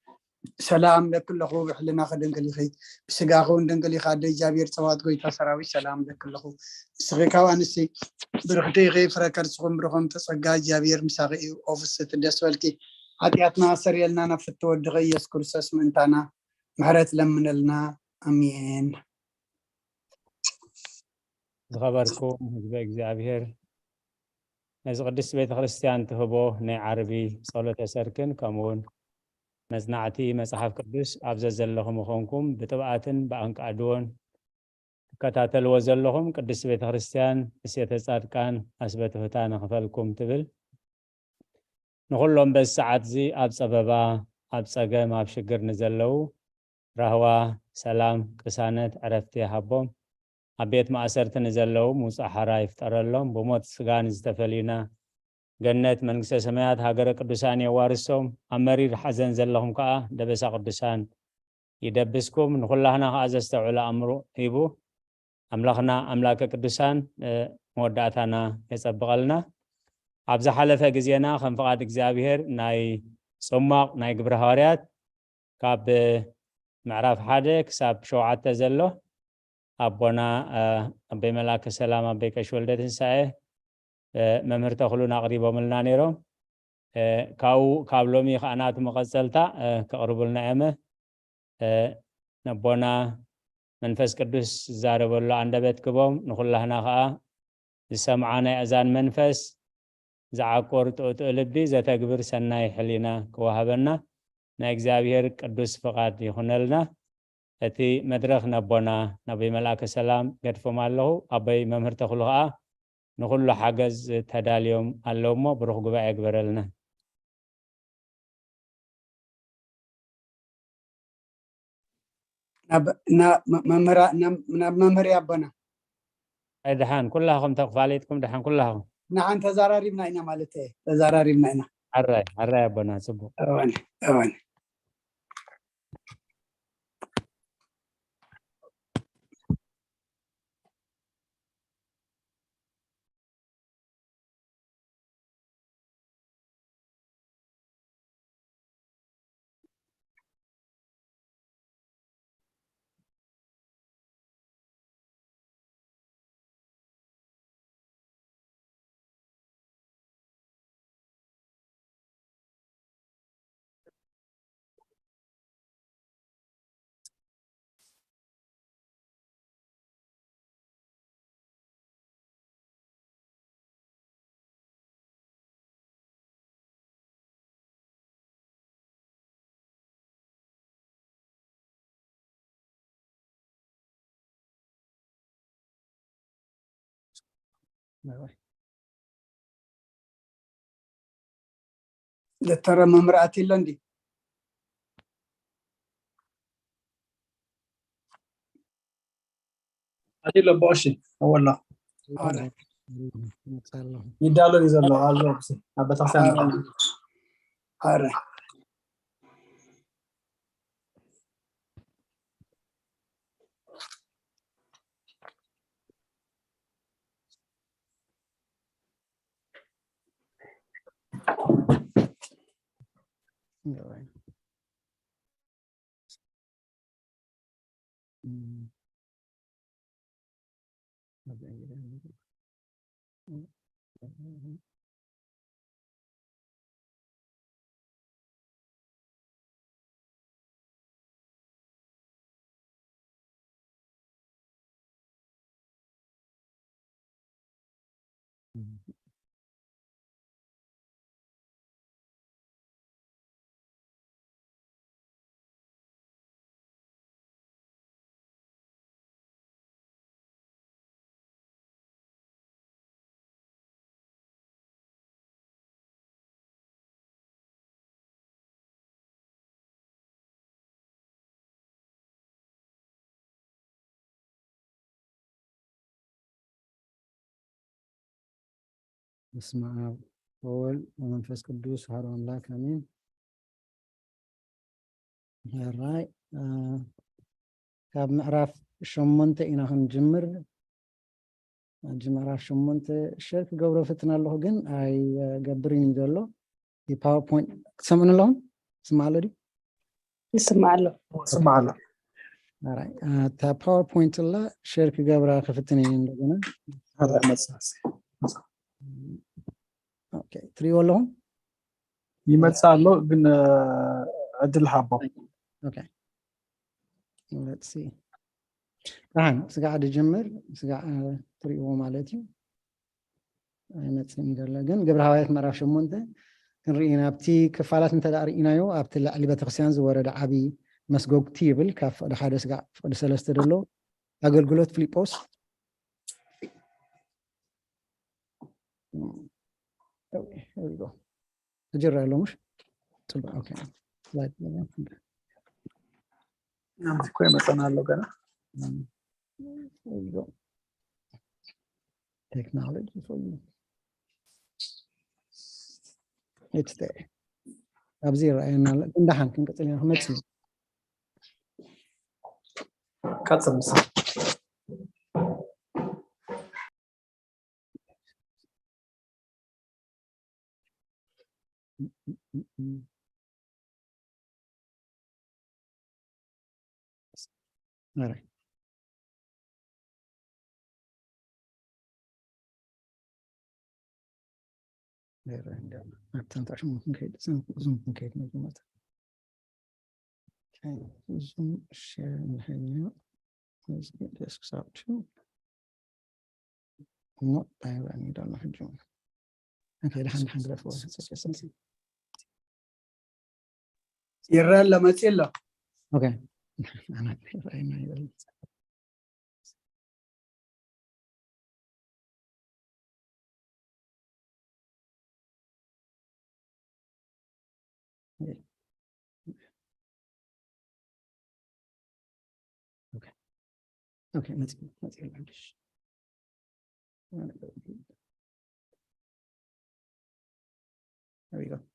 S1: سلام لكل أخو بحلنا خدن قليخي بسقاخون دن قليخ عدي جابير صوات قويتا سراوي سلام لكل أخو سغيكا وانسي برختي غي فركر سخم برخم تسقا جابير مساقي أوفس تدس والكي عطياتنا سريالنا نفت ودغي يسكر ساس منتانا محرت لمن لنا أمين
S3: ዝኸበርኩም ህዝቢ እግዚኣብሔር ነዚ ቅድስቲ ቤተ ክርስቲያን ትህቦ ናይ ዓርቢ ጸሎተ ሰርክን ከምኡውን መጽናዕቲ መጽሓፍ ቅዱስ ኣብዘ ዘለኹም ምኾንኩም ብጥብኣትን ብኣንቃድዎን ትከታተልዎ ዘለኹም ቅድስቲ ቤተ ክርስቲያን እሴተ ጻድቃን ኣስበትህታ ንኽፈልኩም ትብል ንኹሎም በዚ ሰዓት እዚ ኣብ ፀበባ ኣብ ፀገም ኣብ ሽግር ንዘለዉ ራህዋ ሰላም ቅሳነት ዕረፍቲ ሃቦም ኣብ ቤት ማእሰርቲ ንዘለዉ ምውፃእ ሓራ ይፍጠረሎም ብሞት ስጋን ዝተፈሊና ገነት መንግስተ ሰማያት ሃገረ ቅዱሳን የዋርሶም ኣብ መሪር ሓዘን ዘለኹም ከዓ ደበሳ ቅዱሳን ይደብስኩም ንኩላህና ከዓ ዘስተውዕለ ኣእምሮ ሂቡ ኣምላኽና ኣምላከ ቅዱሳን መወዳእታና የፀብቐልና ኣብ ዝሓለፈ ግዜና ከም ፍቓድ እግዚኣብሔር ናይ ጽማቕ ናይ ግብረ ሐዋርያት ካብ ምዕራፍ 1 ክሳብ 7 ዘሎ ኣቦና ኣበይ መላከ ሰላም ኣበይ ቀሺ ወልደ ትንሳኤ መምህር ተኽሉን ኣቕሪቦምልና ነይሮም ካብኡ ካብ ሎሚ ከዓ ናቱ መቐፀልታ ከቕርቡልና እየመ ነቦና መንፈስ ቅዱስ ዝዛረበሉ አንደበት ክቦም ንኩላህና ከዓ ዝሰምዓ ናይ እዛን መንፈስ ዝዓቆር ጥዑጥዕ ልቢ ዘተግብር ሰናይ ሕሊና ክወሃበና ናይ እግዚኣብሔር ቅዱስ ፍቓድ ይኹነልና እቲ መድረኽ ነቦና ናበይ መልአከ ሰላም ገድፎም ኣለኹ ኣበይ መምህር ተኽሉ ከዓ ንኩሉ ሓገዝ ተዳልዮም ኣለዉ እሞ ብሩኽ ጉባኤ ግበረልና
S1: መምህር ኣቦና
S3: ድሓን ኩላኹም ተኽፋሊትኩም ድሓን ኩላኹም
S1: ንሓን ተዘራሪብና ኢና ማለት ተዘራሪብና ኢና
S3: ዓራይ ኣቦና ፅቡቅ
S1: እወን دكتور ممرأة اللندي
S2: أتيلا بوشي والله يدالو يزلو عالو بسي أبتحسن
S1: هاري
S11: በስመ አብ ወወልድ ወመንፈስ ቅዱስ አሐዱ አምላክ አሜን። ራይ ካብ ምዕራፍ 8 ኢና ክንጅምር ምዕራፍ 8 ሸር ክገብሮ ፍትና ኣለኹ ግን ኣይገብርን እዩ ዘሎ ፓወርፖይንት ክሰምዑን ኣለኹም ስማዕ ኣሎ ድዩ
S2: ይስማዕ ኣሎ
S11: ራይ እታ ፓወርፖይንት ላ ሸር ክገብራ ክፍትን እየ እንደገና ኦኬ ትሪኦ ኣለኹም
S2: ይመጽእ ኣሎ ግን ዕድል ሃቦ
S11: ኦኬ let's see ስጋዕ ድጅምር ስጋዕ ትሪእዎ ማለት እዩ ኣይመፅን ይደሎ ግን ግብረ ሐዋርያት ምዕራፍ 8 ክንርኢ ናብቲ ክፋላት እንተዳ ርኢናዮ ኣብቲ ላዕሊ ቤተክርስትያን ዝወረደ ዓብይ መስጎግቲ ይብል ካብ ፍቅዲ ሓደ ስጋዕ ፍቅዲ 3 ደሎ ኣገልግሎት ፊልጶስ here we go تجرى له مش طلع اوكي سلايد
S2: نعم كوي مثلا له كده
S11: here we go technology for you it's there ابزي راينا اندحن كنقصل هنا متسي
S2: كاتسمس
S11: all right there and أتنتعش ممكن كيد ممكن كيد مجموعة okay zoom share الحين let's get this up too not there I need الله الجون okay الحين حنقرأ فوق
S1: يرى لما تيلا
S11: اوكي انا راينا اوكي اوكي ما تيلا معلش there we go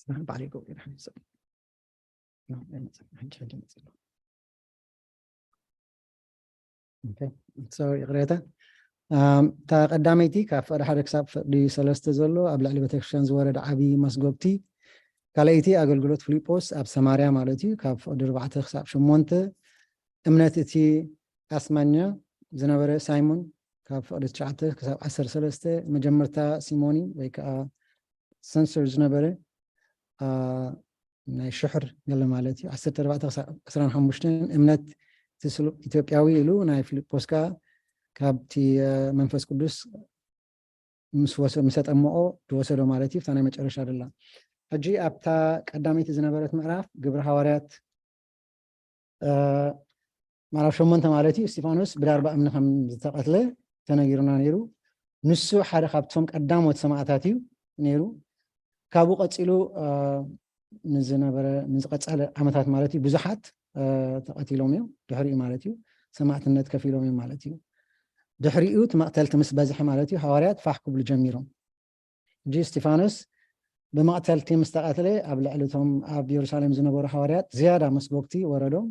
S11: سهل عليكم كده حنسوي نعم حاجة اوكي سوري قريتها تا قداميتي كاف حدا كساب دي سلسته زلو اب لاعلي بتكشن زورد عبي مسغوبتي كاليتي اغلغلوت فيليጶس اب سماريا مالتي كاف دربعته خساب 8 امنتتي اسمانيا زنبره سايمون كاف 9 كساب 13 مجمرتا سيموني ويكا سنسور زنبره ናይ ሽሕር ገለ ማለት እዩ 14-25 እምነት ኢትዮጵያዊ ኢሉ ናይ ፊልጶስ ካብቲ መንፈስ ቅዱስ ምስ ተጠምቆ ዝወሰዶ ማለት እዩ ናይ መጨረሻ ደላ ሕጂ ኣብታ ቀዳሚት ዝነበረት ምዕራፍ ግብረ ሐዋርያት ምዕራፍ 8 ማለት እዩ እስጢፋኖስ ብዳርባ እምኒ ከም ዝተቀትለ ተነጊሩና ነይሩ ንሱ ሓደ ካብቶም ቀዳሞት ሰማዕታት እዩ ነይሩ ካብኡ ቀፂሉ ንዝነበረ ንዝቀፀለ ዓመታት ማለት እዩ ብዙሓት ተቀቲሎም እዮም ድሕሪኡ ማለት እዩ ሰማዕትነት ከፊሎም እዮም ማለት እዩ ድሕሪኡ መቅተልቲ ምስ በዝሐ ማለት እዩ ሐዋርያት ፋሕ ክብሉ ጀሚሮም እጂ እስጢፋኖስ ብመቕተልቲ ምስ ተቐተለ ኣብ ልዕሊቶም ኣብ ኢየሩሳሌም ዝነበሩ ሓዋርያት ዝያዳ መስጎግቲ ወረዶም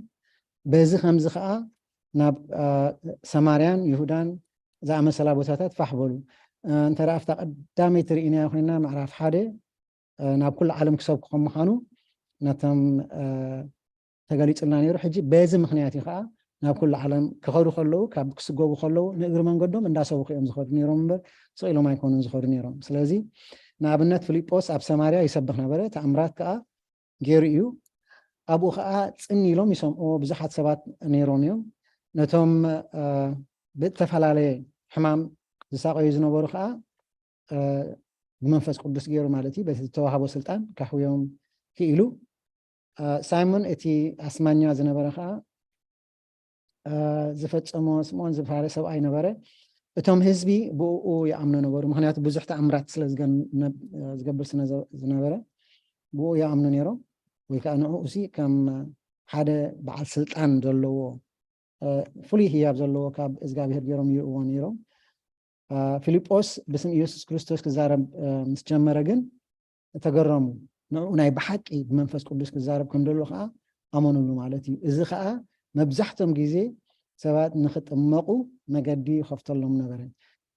S11: በዚ ከምዚ ከዓ ናብ ሰማርያን ይሁዳን ዝኣመሰላ ቦታታት ፋሕ በሉ እንተ ደኣ ኣብታ ቀዳመይቲ ርኢናዮ ኮይና ምዕራፍ 1 ናብ ኩሉ ዓለም ክሰብኩ ከም ምዃኑ ነቶም ተገሊፅልና ነይሩ ሕጂ በዚ ምክንያት እዩ ከዓ ናብ ኩሉ ዓለም ክኸዱ ከለዉ ካብ ክስገቡ ከለዉ ንእግሪ መንገዶም እንዳሰብኩ እዮም ዝኸዱ ነይሮም እምበር ስኢሎም ኣይኮኑን ዝኸዱ ነይሮም ስለዚ ንኣብነት ፊልጶስ ኣብ ሰማርያ ይሰብኽ ነበረ ተኣምራት ከዓ ገይሩ እዩ ኣብኡ ከዓ ፅኒ ኢሎም ይሰምዑ ብዙሓት ሰባት ነይሮም እዮም ነቶም ብዝተፈላለየ ሕማም ዝሳቀዩ ዝነበሩ ከዓ ብመንፈስ ቅዱስ ገይሩ ማለት እዩ በቲ ዝተዋሃቦ ስልጣን ካሕውዮም ክኢሉ ሳይሞን እቲ ኣስማኛ ዝነበረ ከዓ ዝፈፀሞ ስምዖን ዝበሃለ ሰብኣይ ነበረ እቶም ህዝቢ ብኡ ይኣምኑ ነበሩ ምክንያቱ ብዙሕ ተኣምራት ስለ ዝገብር ዝነበረ ብኡ ይኣምኑ ነይሮም ወይ ከዓ ንዕኡ ከም ሓደ በዓል ስልጣን ዘለዎ ፍሉይ ህያብ ዘለዎ ካብ እግዚኣብሔር ገይሮም ይእዎ ነይሮም ፊልጶስ ብስም ኢየሱስ ክርስቶስ ክዛረብ ምስ ጀመረ ግን ተገረሙ ንዕኡ ናይ ብሓቂ ብመንፈስ ቅዱስ ክዛረብ ከም ደሎ ከዓ ኣመኑሉ ማለት እዩ እዚ ከዓ መብዛሕትኦም ግዜ ሰባት ንክጥመቁ መገዲ ከፍተሎም ነበረ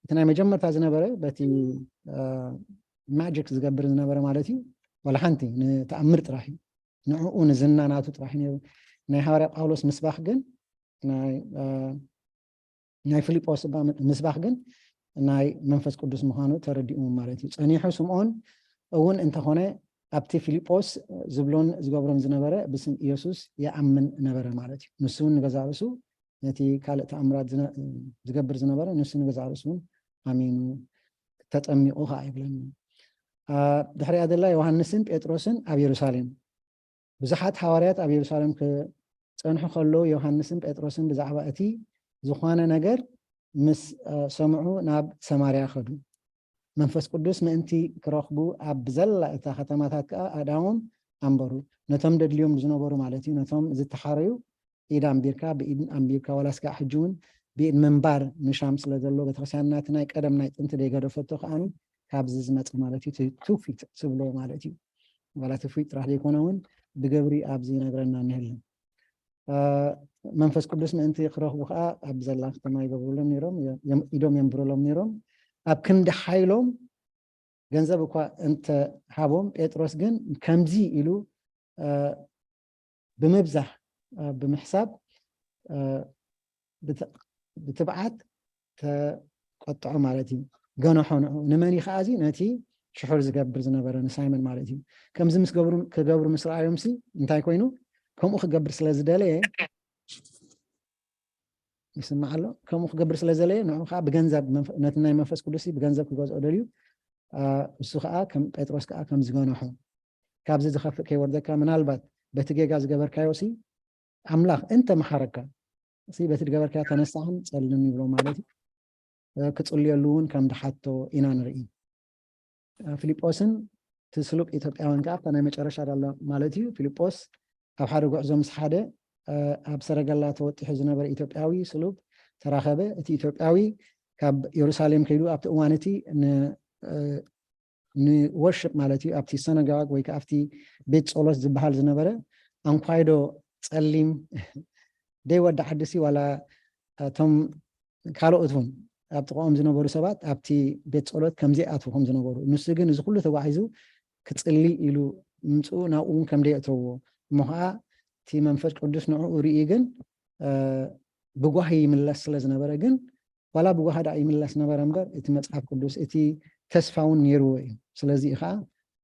S11: እቲ ናይ መጀመርታ ዝነበረ በቲ ማጂክ ዝገብር ዝነበረ ማለት እዩ ወላ ሓንቲ ንተኣምር ጥራሕ እዩ ንዕኡ ንዝና ናቱ ጥራሕ ነይሩ ናይ ሃዋርያ ጳውሎስ ምስባኽ ግን ናይ ፊልጶስ ምስባኽ ግን ናይ መንፈስ ቅዱስ ምዃኑ ተረዲኡ ማለት እዩ ፀኒሑ ስምዖን እውን እንተኾነ ኣብቲ ፊልጶስ ዝብሎን ዝገብሮም ዝነበረ ብስም ኢየሱስ ይኣምን ነበረ ማለት እዩ ንሱ እውን ንገዛ ርእሱ ነቲ ካልእ ተኣምራት ዝገብር ዝነበረ ንሱ ንገዛ ርእሱ እውን ኣሚኑ ተጠሚቑ ከዓ ይብለኒ ድሕሪኣ ዘላ ዮሃንስን ጴጥሮስን ኣብ ኢየሩሳሌም ብዙሓት ሓዋርያት ኣብ ኢየሩሳሌም ክፀንሑ ከለዉ ዮሃንስን ጴጥሮስን ብዛዕባ እቲ ዝኾነ ነገር ምስ ሰምዑ ናብ ሰማርያ ኸዱ መንፈስ ቅዱስ ምእንቲ ክረኽቡ ኣብ ዘላ እታ ከተማታት ከዓ ኣዳዎም ኣንበሩ ነቶም ደድልዮም ዝነበሩ ማለት እዩ ነቶም ዝተሓረዩ ኢድ ኣንቢርካ ብኢድ ኣንቢርካ ወላስካ ሕጂ እውን ብኢድ ምንባር ምሻም ስለ ዘሎ ቤተክርስትያንና ናይ ቀደም ናይ ጥንቲ ደይገደፈቶ ከዓኒ ካብዚ ዝመፅ ማለት እዩ ትውፊት ዝብሎ ማለት እዩ ዋላ ትውፊት ጥራሕ ዘይኮነ እውን ብገብሪ ኣብዚ ነግረና እንህልን መንፈስ ቅዱስ ምእንቲ ክረኽቡ ከዓ ኣብ ዘላ ከተማ ይገብሩሎም ነይሮም ኢዶም የንብረሎም ነይሮም ኣብ ክንዲ ሓይሎም ገንዘብ እኳ እንተ ሃቦም ጴጥሮስ ግን ከምዚ ኢሉ ብምብዛሕ ብምሕሳብ ብትብዓት ተቆጥዖ ማለት እዩ ገነሖ ንመን ከዓ እዚ ነቲ ሽሑር ዝገብር ዝነበረ ንሳይመን ማለት እዩ ከምዚ ምስ ክገብሩ ምስ ረኣዮም እንታይ ኮይኑ ከምኡ ክገብር ስለ ዝደለየ ይስማዕ ኣሎ ከምኡ ክገብር ስለ ዘለየ ንዑ ከዓ ብገንዘብ ነቲ ናይ መንፈስ ቅዱስ ብገንዘብ ክገዝኦ ደልዩ እሱ ከዓ ከም ጴጥሮስ ከዓ ከም ዝገነሖ ካብዚ ዝኸፍእ ከይወርደካ ምናልባት በቲ ጌጋ ዝገበርካዮ ኣምላኽ እንተ መሓረካ በቲ ዝገበርካዮ ተነሳሕን ፀልን ይብሎ ማለት እዩ ክፅልየሉ እውን ከም ድሓቶ ኢና ንርኢ ፊልጶስን ትስሉጥ ኢትዮጵያውያን ከዓ ናይ መጨረሻ ዳሎ ማለት እዩ ፊልጶስ ኣብ ሓደ ጉዕዞ ምስ ሓደ ኣብ ሰረገላ ተወጢሑ ዝነበረ ኢትዮጵያዊ ስሉብ ተራኸበ እቲ ኢትዮጵያዊ ካብ ኢየሩሳሌም ከይዱ ኣብቲ እዋን እቲ ንወርሽፕ ማለት እዩ ኣብቲ ሰነጋግ ወይ ከዓ ኣብቲ ቤት ጸሎት ዝበሃል ዝነበረ ኣንኳይዶ ፀሊም ደይወዲ ሓድሲ ዋላ እቶም ካልኦት እውን ኣብ ጥቕኦም ዝነበሩ ሰባት ኣብቲ ቤት ጸሎት ከምዚ ኣትዉ ከም ዝነበሩ ንሱ ግን እዚ ኩሉ ተጓሒዙ ክፅሊ ኢሉ ምምፅኡ ናብኡ እውን ከም ደየእተውዎ እሞ ከዓ እቲ መንፈስ ቅዱስ ንዕኡ ርኢ ግን ብጓሂ ይምለስ ስለ ዝነበረ ግን ዋላ ብጓሂ ዳ ይምለስ ነበረ እምበር እቲ መፅሓፍ ቅዱስ እቲ ተስፋ እውን ነይርዎ እዩ ስለዚ ከዓ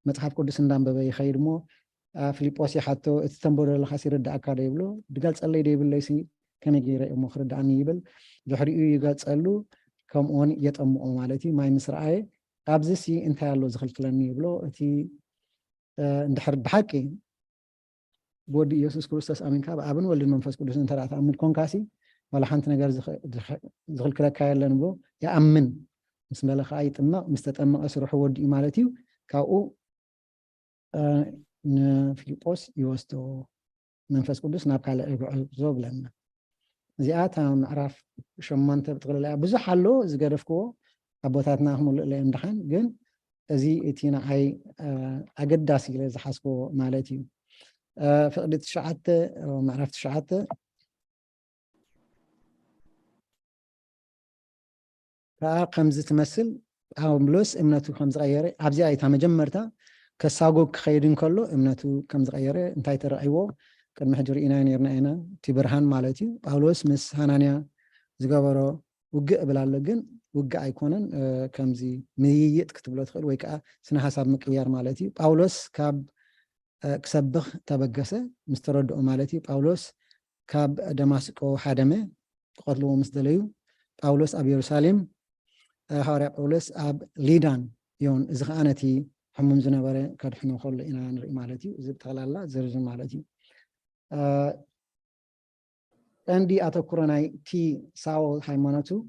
S11: መፅሓፍ ቅዱስ እንዳንበበ ይኸይድ ሞ ፊልጶስ ይሓቶ እቲ ተንበዶ ዘለካ ይርዳእካ ዶ ይብሎ ድገልፀለይ ዶ ይብለይ ከመይ ገይረ እሞ ክርዳእኒ ይብል ድሕሪኡ ይገልፀሉ ከምኡውን የጠምቆ ማለት እዩ ማይ ምስ ረኣየ ኣብዚ እንታይ ኣሎ ዝኽልክለኒ ይብሎ እቲ እንድሕር ብሓቂ ብወዲ ኢየሱስ ክርስቶስ ኣሚንካ ብኣብን ወልድን መንፈስ ቅዱስ እንተ ደኣ ተኣምን ኮንካሲ ዋላ ሓንቲ ነገር ዝኽልክለካ የለን ብሎ ይኣምን ምስ በለ ከዓ ይጥመቕ ምስ ተጠመቐ ስርሑ ወዲኡ ማለት እዩ ካብኡ ንፊልጶስ ይወስዶ መንፈስ ቅዱስ ናብ ካልእ ጉዕዞ ብለና እዚኣ እታ ምዕራፍ 8 ብጥቕልላ ብዙሕ ኣሎ ዝገደፍክዎ ኣቦታትና ክምልእ ለዮም ድሓን ግን أزي إتينا عي أجد داسي لازم حسبه مالتي فقدت شعات ما عرفت شعات فقمز تمثل أو ملوس إمناتو خمس غيره عبزي أي تام جمرتا كساقو خيرين كله إمناتو خمس غيره انتي ترأيوه قد محجر إنا نيرنا إنا تبرهان مالتي باولوس مس هانانيا زغبرو وقع بلالجن وقع أيكونن كمزي ميت كتب له تخيل ويكا سنة حساب مقيار مالتي باولوس كاب كسبخ تبقسه مسترد مالتي باولوس كاب دماسكو حادمه قتلو مسدليو باولوس أب يروساليم حواري باولوس أب ليدان يون إذا خانتي حموم زنبرة كرحنا خل إنا نري مالتي زبط على الله زرجن مالتي عندي أتذكرناي تي ساول هايماناتو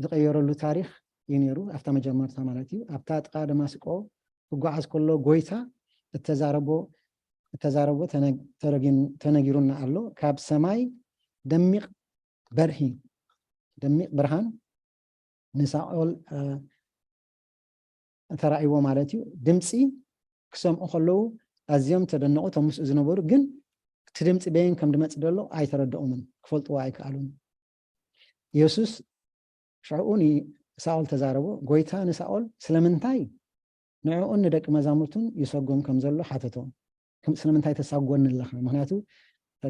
S11: ذكيروا له تاريخ ينيرو أفتح مجمع ثمانية أبتات قادم ماسكو وقعد كله قويتا التزاربو تنجرون على كاب سماي دميق برهان نساول ترى أيوة مالتي دمسي كسم أخلو أزيم تدنقو تمس إزنبور جن تدمت بين كم دمت دلو أي تردو من كفلت واي كالون يسوس شعوني ساول تزاربو قويتا نساول سلمنتاي نعون ندك مزامرتون يسوقون كم زلو حاتتون كم سلمنتاي تساقون الله مهناتو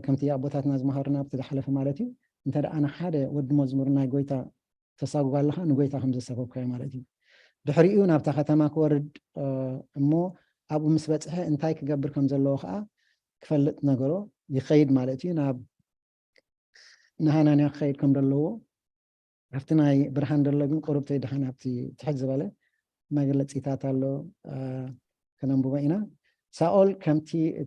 S11: كم تيا بوتات ناز مهارنا بتدحلف مالتي انت أنا حدا ود مزمرنا قويتا تساقوا الله نقويتا خمسة سبب كاي مالتي دحريون أبتا ختماك ورد أمو أبو مسبتها انتاي كقبر كم زلو خا كفلت نقرو يخيد مالتي ناب نهانا نخيد كم دلو عرفتنا برهان دلو قرب تي دحنا بتي تحجز باله ما قلت إتاتا له كلام بوينا سأول كم تي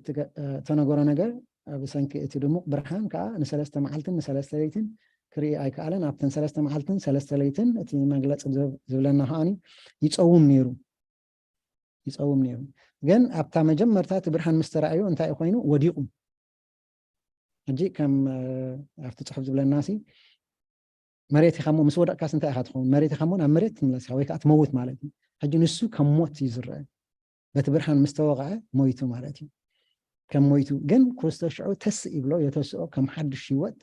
S11: تنقرا نقر بسنك تدمق برهان كا نسلست ليتن كري أي كألن أبتن سلست ليتن تي ما قلت زبلنا هاني يتصوم نيرو جن أبتا مجمرتا برهان مسترعيو انتا إخوينو وديقم أجي كم عرفت تصحب زبل الناسي مريت خمو مسودة كاس انتا أخذون مريت خمون مريت ملاسي هويك أتموت مالتي حجي نسو كم موت يزرع بتبرهان مستوقع مويتو مالتي كم مويتو جن كوستو شعو تسئ بلو يتسئو كم حد الشيوات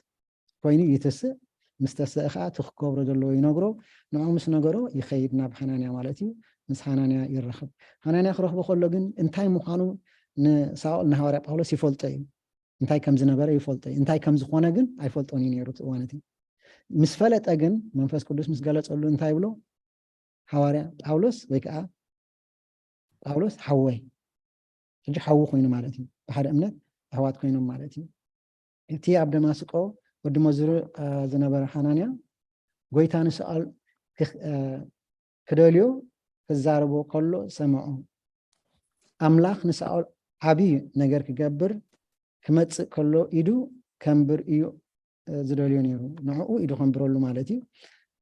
S11: كويني يتسئ مستسئخا تخكوب رجلو ينقرو نوعو مس نقرو يخيدنا بحنانيا مالتي مس حنانيا يرخب حنانيا خروح بخلو جن انتاي مخانو نساول نهاري باولوس يفولتي انتاي كم زنبرة يفولتي انتاي كم زخوانا جن اي فولتوني نيرو وانتي مسفلت أجن منفس قدوس مسجلت قالوا انتاي بلو حواري باولوس ويكا باولوس حوي تجي حوو خوينو مالتي بحد أمنت حوات خوينو مالتي تي عبد ماسكو ود مزرو زنبر حنانيا قويتان سؤال كدوليو فزاربو كله سمعوا أملاخ نسأل عبي نجار كجبر كمت كله إيدو كمبر إيو زدوليو نيرو نعو إيدو كمبرولو مالتي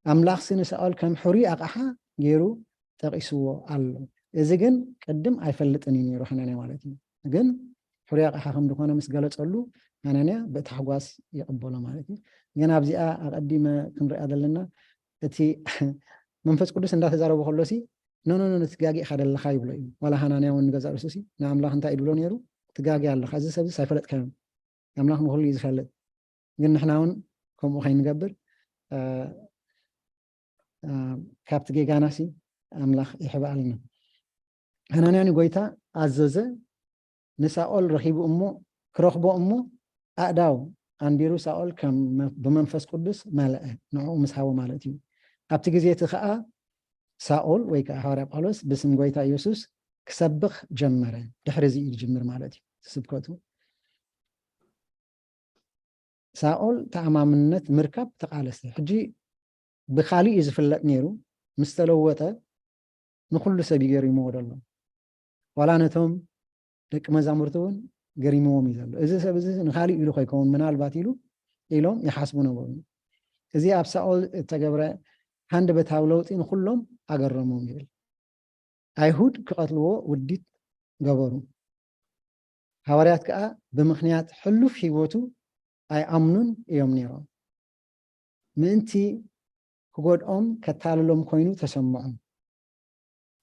S11: أملاخ سنسأل كم حري أقحا يرو تقيسوا الله إذا جن قدم أيفلتني نيرو حنانيا مالتي جن حري أقحا خم دكانة مسجلت قالوا حنانيا بتحقواس يقبله مالتي جن أبزي أقدم كمري أدلنا تي منفس قدوس عند تزارو بخلصي نو نتجاجي خد الله خايب له ولا حنانيا ونجزا رسوسي نعم الله أنت إدولون يرو تجاجي الله خازي سبز سيفلت كلام أملاخ مخلي يزخلت جن نحن هون كم وخين نجبر كابت جيجاناسي أملاخ يحب علينا هنا يعني قويتا عززة نسأل رهيب أمه كرخبو أمه أداو عنديرو سأل كم بمنفس قدس ملأ نوع مسحوا مالتي أبتجي زي تخاء سأل ويك حواري باولوس باسم قويتا يوسوس كسبخ جمرة دحرزي الجمر مالتي تسبكوتو سأل تعمامنت مركب تقالسه حجي بخالي يزفلت نيرو مستلوته نخل سبي قريمو الله ولا نتهم لك مزامرتون قريمو ميزل إذا سبز نخالي يلو خيكون من الباتيلو إلهم يحاسبونه بهم إذا أبسأل تجبره هند بتاولوتي نخلهم أقرمو ميزل أيهود كقتلوا وديت جبروا حواريات كأ بمخنيات حلو في وتو أي أمنون يوم نيران منتي كقول كتاللهم كوينو تسمعون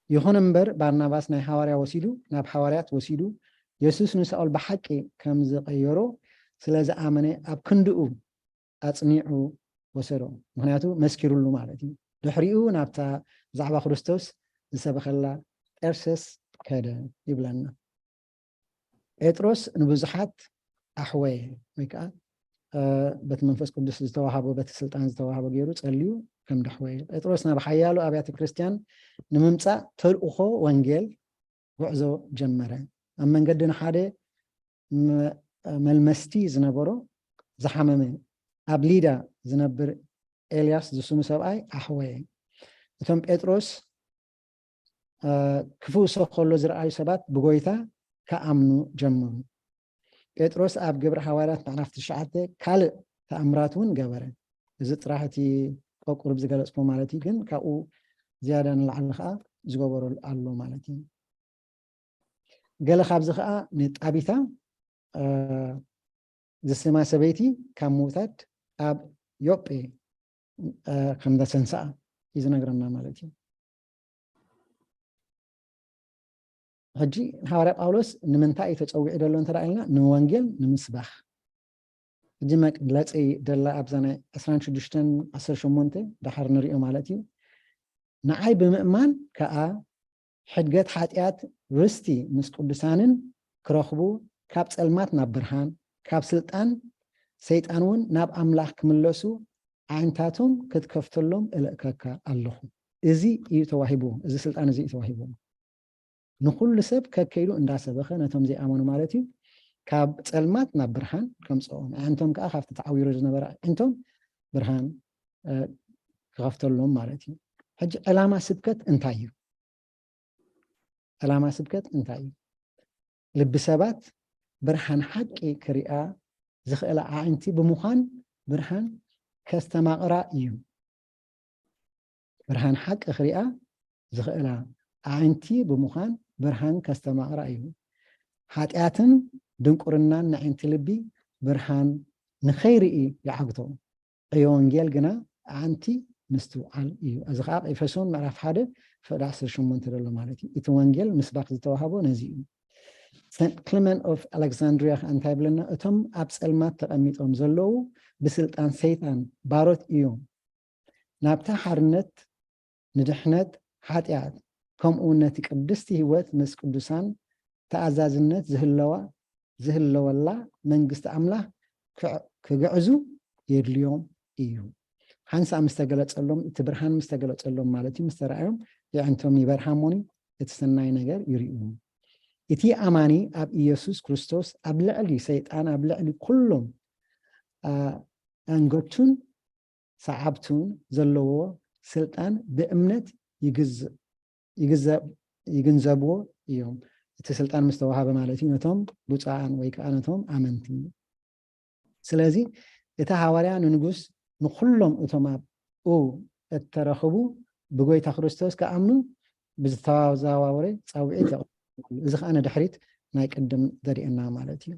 S11: يخون امبر بارناباس ناي حواريا وسيدو ناب حواريات وسيدو يسوس نسأل بحقي كمز غيرو سلازا آمني أب كندقو أتصنيعو وسرو مهنياتو مسكرو له مالتي دحريو نابتا زعبا خريستوس زسبخ الله إرسس كده يبلنا بطرس نبزحات أحوي ويكا بت منفس قدس زتوهابو بت سلطان زتوهابو غيرو ጸልዩ كم دحوي بطرسنا بحيالو أبيات كريستيان نممصا تلقخو وانجيل ጉዕዞ ጀመረ ኣብ መንገድን ሓደ መልመስቲ ዝነበሮ ዝሓመመ ኣብ ሊዳ ዝነብር ኤልያስ ዝስሙ ሰብኣይ ኣሕወየ እቶም ጴጥሮስ ክፉእ ሰው ከሎ ዝረኣዩ ሰባት ብጎይታ ከኣምኑ ጀመሩ ጴጥሮስ ኣብ ግብሪ ሓዋርያት ምዕራፍ 9 ካልእ ተኣምራት እውን ገበረ እዚ ጥራሕ እቲ ቆቁር ዝገለፅኩ ማለት እዩ ግን ካብኡ ዝያዳ ንላዕሊ ከዓ ዝገበሮ ኣሎ ማለት እዩ ገለ ካብዚ ከዓ ንጣቢታ ዝስማ ሰበይቲ ካብ ምውታድ ኣብ ዮጴ ከም ዘሰንሰኣ እዩ ዝነግረና ማለት እዩ ሕጂ ሓዋርያ ጳውሎስ ንምንታይ እዩ ተፀዊዑ ዘሎ እንተዳኢልና ንወንጌል ንምስባኽ ሕጂ መግለፂ ደላ ኣብዛ ናይ 26-18 ዳሓር ንሪኦ ማለት እዩ ንዓይ ብምእማን ከዓ ሕድገት ሓጢኣት ርስቲ ምስ ቅዱሳንን ክረኽቡ ካብ ፀልማት ናብ ብርሃን ካብ ስልጣን ሰይጣን እውን ናብ ኣምላኽ ክምለሱ ዓይነታቶም ክትከፍተሎም እልእከካ ኣለኹ እዚ እዩ ተዋሂቡ እዚ ስልጣን እዚ እዩ ተዋሂቡ ንኩሉ ሰብ ከከይዱ እንዳሰበኸ ነቶም ዘይኣመኑ ማለት እዩ ካብ ፀልማት ናብ ብርሃን ከምፅኦም ዓይነቶም ከዓ ካብቲ ተዓዊሩ ዝነበረ ዓይነቶም ብርሃን ክኸፍተሎም ማለት እዩ ሕጂ ዕላማ ስብከት እንታይ እዩ ዕላማ ስብከት እንታይ እዩ ልቢ ሰባት ብርሃን ሓቂ ክሪኣ ዝኽእላ ኣዒንቲ ብምዃን ብርሃን ከስተማቕራ እዩ ብርሃን ሓቂ ክሪኣ ዝኽእላ ኣዒንቲ ብምዃን ብርሃን ከስተማቕራ እዩ ሓጢኣትን ድንቁርናን ንዓይንቲ ልቢ ብርሃን ንኸይርኢ ይዓግቶ ዕዮ ወንጌል ግና ኣንቲ ምስትውዓል እዩ እዚ ከዓ ኤፌሶን ምዕራፍ 1 ፍቅዲ 18 ደሎ ማለት እዩ እቲ ወንጌል ምስባክ ዝተዋሃቦ ነዚ እዩ ሰንት ክሊመንት ኦፍ ኣሌክሳንድሪያ እንታይ ብለና እቶም ኣብ ፀልማት ተቐሚጦም ዘለዉ ብስልጣን ሰይጣን ባሮት እዮም ናብታ ሓርነት ንድሕነት ሓጢኣት ከምኡ ነቲ ቅድስቲ ህይወት ምስ ቅዱሳን ተኣዛዝነት ዝህለወላ መንግስቲ ኣምላኽ ክግዕዙ የድልዮም እዩ ሓንሳ ምስ ተገለፀሎም እቲ ብርሃን ምስ ተገለፀሎም ማለት እዩ ምስ ተረኣዮም ይዕንቶም ይበርሃሞኒ እቲ ሰናይ ነገር ይርኡ እቲ ኣማኒ ኣብ ኢየሱስ ክርስቶስ ኣብ ልዕሊ ሰይጣን ኣብ ልዕሊ ኩሎም አንገቱን ሰዓብቱን ዘለዎ ስልጣን ብእምነት ይግንዘብዎ እዮም እቲ ስልጣን ምስ ተዋሃበ ማለት እዩ ነቶም ብፁዓን ወይ ከዓ ነቶም ኣመንቲ ስለዚ እቲ ሓዋርያ ንንጉስ ንኩሎም እቶም ኣብኡ እተረኽቡ ብጎይታ ክርስቶስ ከኣምኑ ብዝተዘዋወረ ፃውዒት የቕርቡ እዚ ከዓ ንድሕሪት ናይ ቅድም ዘሪአና ማለት እዩ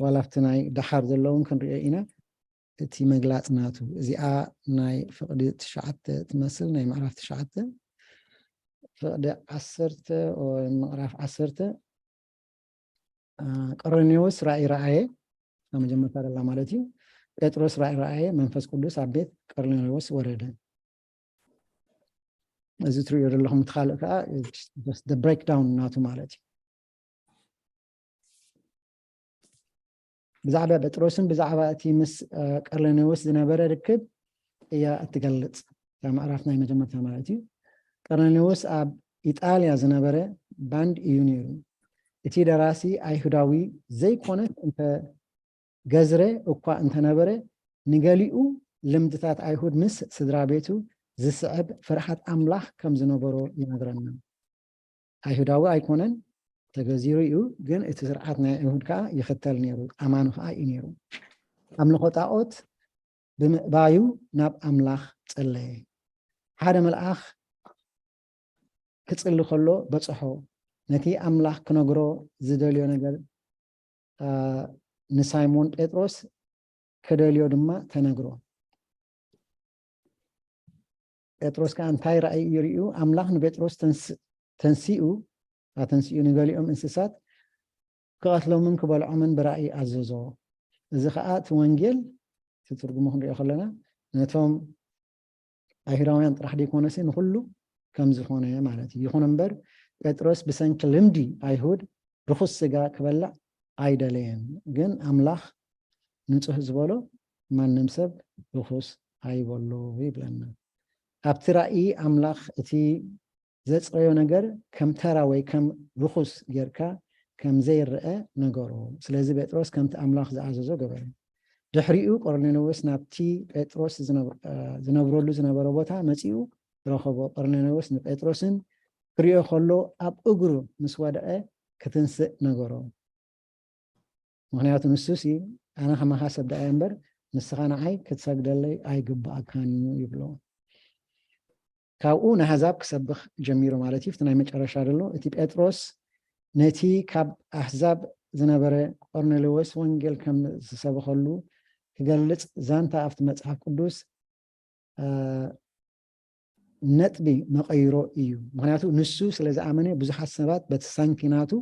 S11: ዋላ ኣብቲ ናይ ዳሓር ዘለውን ክንሪኦ ኢና እቲ መግላፅ ናቱ እዚኣ ናይ ፍቅዲ 9 ትመስል ናይ ምዕራፍ 9 ፍቅዲ 10 ምዕራፍ 10 ቆሮኔዎስ ራእይ ረአየ ኣብ መጀመርታ ደላ ማለት እዩ ጴጥሮስ ራእይ ረአየ መንፈስ ቅዱስ ኣብ ቤት ቆርኔሌዎስ ወረደ እዚ ትሪኦ ዘለኹም ትኻልእ ከዓ the breakdown ናቱ ማለት እዩ ብዛዕባ ጴጥሮስን ብዛዕባ እቲ ምስ ቆርኔሌዎስ ዝነበረ ርክብ እያ እትገልፅ ምዕራፍ ናይ መጀመርታ ማለት እዩ ቆርኔሌዎስ ኣብ ኢጣልያ ዝነበረ ባንድ እዩ ነይሩ እቲ ደራሲ ኣይሁዳዊ ዘይኮነት እንተ ገዝረ እኳ እንተነበረ ንገሊኡ ልምድታት ኣይሁድ ምስ ስድራ ቤቱ ዝስዕብ ፍርሃት ኣምላኽ ከም ዝነበሮ ይነግረና ኣይሁዳዊ ኣይኮነን ተገዚሩ እዩ ግን እቲ ስርዓት ናይ ኣይሁድ ከዓ ይኽተል ነይሩ ኣማኑ ከዓ እዩ ነይሩ ኣምልኾ ጣዖት ብምእባዩ ናብ ኣምላኽ ጸለየ ሓደ መልኣኽ ክጽሊ ከሎ በፅሖ ነቲ ኣምላኽ ክነግሮ ዝደልዮ ነገር ንሳይሞን ጴጥሮስ ክደልዮ ድማ ተነግሮ ጴጥሮስ ከዓ እንታይ ራእይ ይርዩ ኣምላኽ ንጴጥሮስ ተንሲኡ ንገሊኦም እንስሳት ክቐትሎምን ክበልዖምን ብራእይ ኣዘዞ እዚ ከዓ እቲ ወንጌል ትርጉሙ ክንሪኦ ከለና ነቶም ኣይሁዳውያን ጥራሕ ደይኮነስ ንኩሉ ከም ዝኾነ ማለት እዩ ይኹን እምበር ጴጥሮስ ብሰንኪ ልምዲ ኣይሁድ ርኩስ ስጋ ክበልዕ ኣይደለየን ግን ኣምላኽ ንጹህ ዝበሎ ማንም ሰብ ርኩስ ኣይበሎ ይብለና ኣብቲ ራእይ ኣምላኽ እቲ ዘፅረዮ ነገር ከም ተራ ወይ ከም ርኩስ ጌርካ ከም ዘይርአ ነገሮ ስለዚ ጴጥሮስ ከምቲ ኣምላኽ ዝኣዘዞ ገበረ ድሕሪኡ ቆርኔሌዎስ ናብቲ ጴጥሮስ ዝነብረሉ ዝነበረ ቦታ መፂኡ ረኸቦ ቆርኔሌዎስ ንጴጥሮስን ክሪኦ ከሎ ኣብ እግሩ ምስ ወደቀ ክትንስእ ነገሮ ምክንያቱ ንሱሲ ኣነ ከማኻ ሰብ ዳኣ እምበር ንስኻ ንዓይ ክትሰግደለይ ኣይግባእካን ይብሎ ካብኡ ንኣሕዛብ ክሰብኽ ጀሚሩ ማለት እዩ እቲ ናይ መጨረሻ ደሎ እቲ ጴጥሮስ ነቲ ካብ ኣሕዛብ ዝነበረ ቆርኔሌዎስ ወንጌል ከም ዝሰበኸሉ ክገልፅ ዛንታ ኣብቲ መፅሓፍ ቅዱስ ነጥቢ መቐይሮ እዩ ምክንያቱ ንሱ ስለ ዝኣመነ ብዙሓት ሰባት በቲ ሳንቲናቱ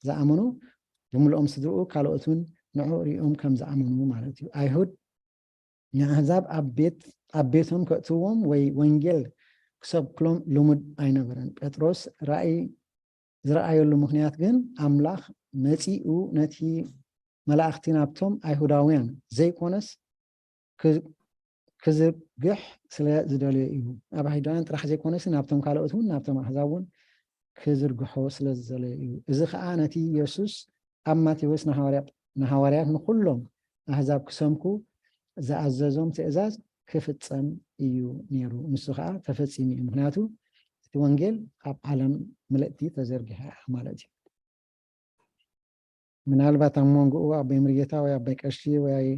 S11: ዝኣመኑ ብምልኦም ስድርኡ ካልኦትን ንዑ ሪኦም ከም ዝኣመኑ ማለት እዩ ኣይሁድ ንኣሕዛብ ኣብ ቤቶም ከእትዎም ወይ ወንጌል ክሰብክሎም ልሙድ ኣይነበረን ጴጥሮስ ራእይ ዝረኣየሉ ምክንያት ግን ኣምላኽ መፂኡ ነቲ መላእኽቲ ናብቶም ኣይሁዳውያን ዘይኮነስ ክዝርግሕ ስለ ዝደልዮ እዩ ኣብ ኣይሁዳውያን ጥራሕ ዘይኮነስ ናብቶም ካልኦት እውን ናብቶም ኣሕዛብ እውን ክዝርግሖ ስለ ዝደልዮ እዩ እዚ ከዓ ነቲ ኢየሱስ ኣብ ማቴዎስ ንሃዋርያት ንኩሎም ኣሕዛብ ክሰምኩ ዝኣዘዞም ትእዛዝ ክፍፀም እዩ ነይሩ ንሱ ከዓ ተፈፂሙ እዩ ምክንያቱ እቲ ወንጌል ኣብ ዓለም ምልእቲ ተዘርጊሐ ማለት እዩ ምናልባት ኣብ መንጎኡ ኣቦይ ምርጌታ ወይ ኣቦይ ቀሺ ወይ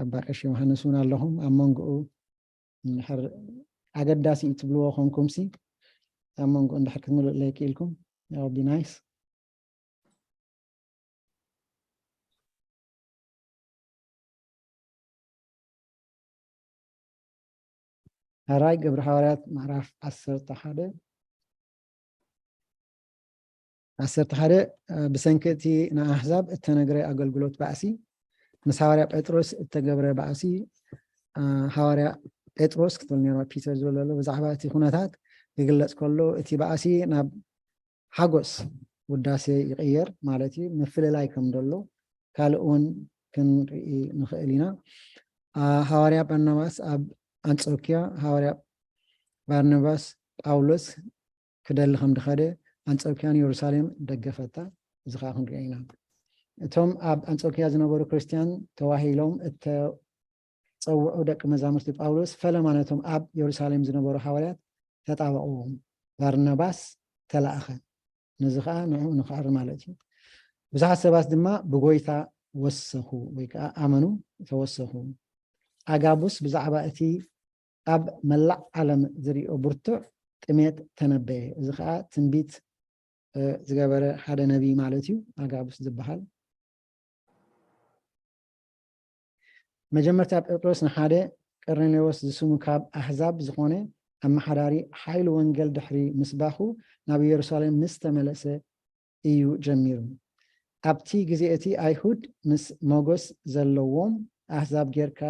S11: ኣባ ቀሺ ዮሃንስ እውን ኣለኹም ኣብ መንጎኡ ኣገዳሲ ትብልዎ ኮንኩምሲ ኣብ መንጎኡ እንድሕር ክትምልእ ለይክኢልኩም ያው ቢ ናይስ ሃራይ ግብረ ሐዋርያት ምዕራፍ 11 ብሰንኪ እቲ ንኣሕዛብ እተነግረ ኣገልግሎት ባእሲ ምስ ሃዋርያ ጴጥሮስ እተገብረ ባእሲ ሃዋርያ ጴጥሮስ ክትብል ነይሩ ፒተር ዝብል ዘሎ ብዛዕባ እቲ ኩነታት ይግለፅ ከሎ እቲ ባእሲ ናብ ሓጎስ ውዳሴ ይቕየር ማለት እዩ ምፍልላይ ከም ደሎ ካልእ እውን ክንርኢ ንኽእል ኢና ሃዋርያ ባርናባስ ኣብ አንጾኪያ ሃዋርያ ባርናባስ ጳውሎስ ክደሊ ከም ድኸደ አንጾኪያን ኢየሩሳሌም ደገፈታ እዚ ከዓ ክንሪኦ ኢና እቶም ኣብ አንጾኪያ ዝነበሩ ክርስቲያን ተዋሂሎም እተፀውዑ ደቂ መዛሙርቲ ጳውሎስ ፈለማ ነቶም ኣብ ኢየሩሳሌም ዝነበሩ ሃዋርያት ተጣበቕዎም ባርናባስ ተላእኸ ነዚ ከዓ ንዑ ንኽዕሪ ማለት እዩ ብዙሓት ሰባት ድማ ብጎይታ ወሰኹ ወይ ከዓ ኣመኑ ተወሰኹ ኣጋቡስ ብዛዕባ እቲ ኣብ መላእ ዓለም ዝሪኦ ብርቱዕ ጥሜት ተነበየ እዚ ከዓ ትንቢት ዝገበረ ሓደ ነቢይ ማለት እዩ ኣጋቡስ ዝበሃል መጀመርታ ጴጥሮስ ንሓደ ቆርኔሌዎስ ዝስሙ ካብ ኣሕዛብ ዝኾነ ኣመሓዳሪ ሓይሊ ወንጌል ድሕሪ ምስባኹ ናብ ኢየሩሳሌም ምስ ተመለሰ እዩ ጀሚሩ ኣብቲ ግዜ እቲ ኣይሁድ ምስ ሞገስ ዘለዎም ኣሕዛብ ጌርካ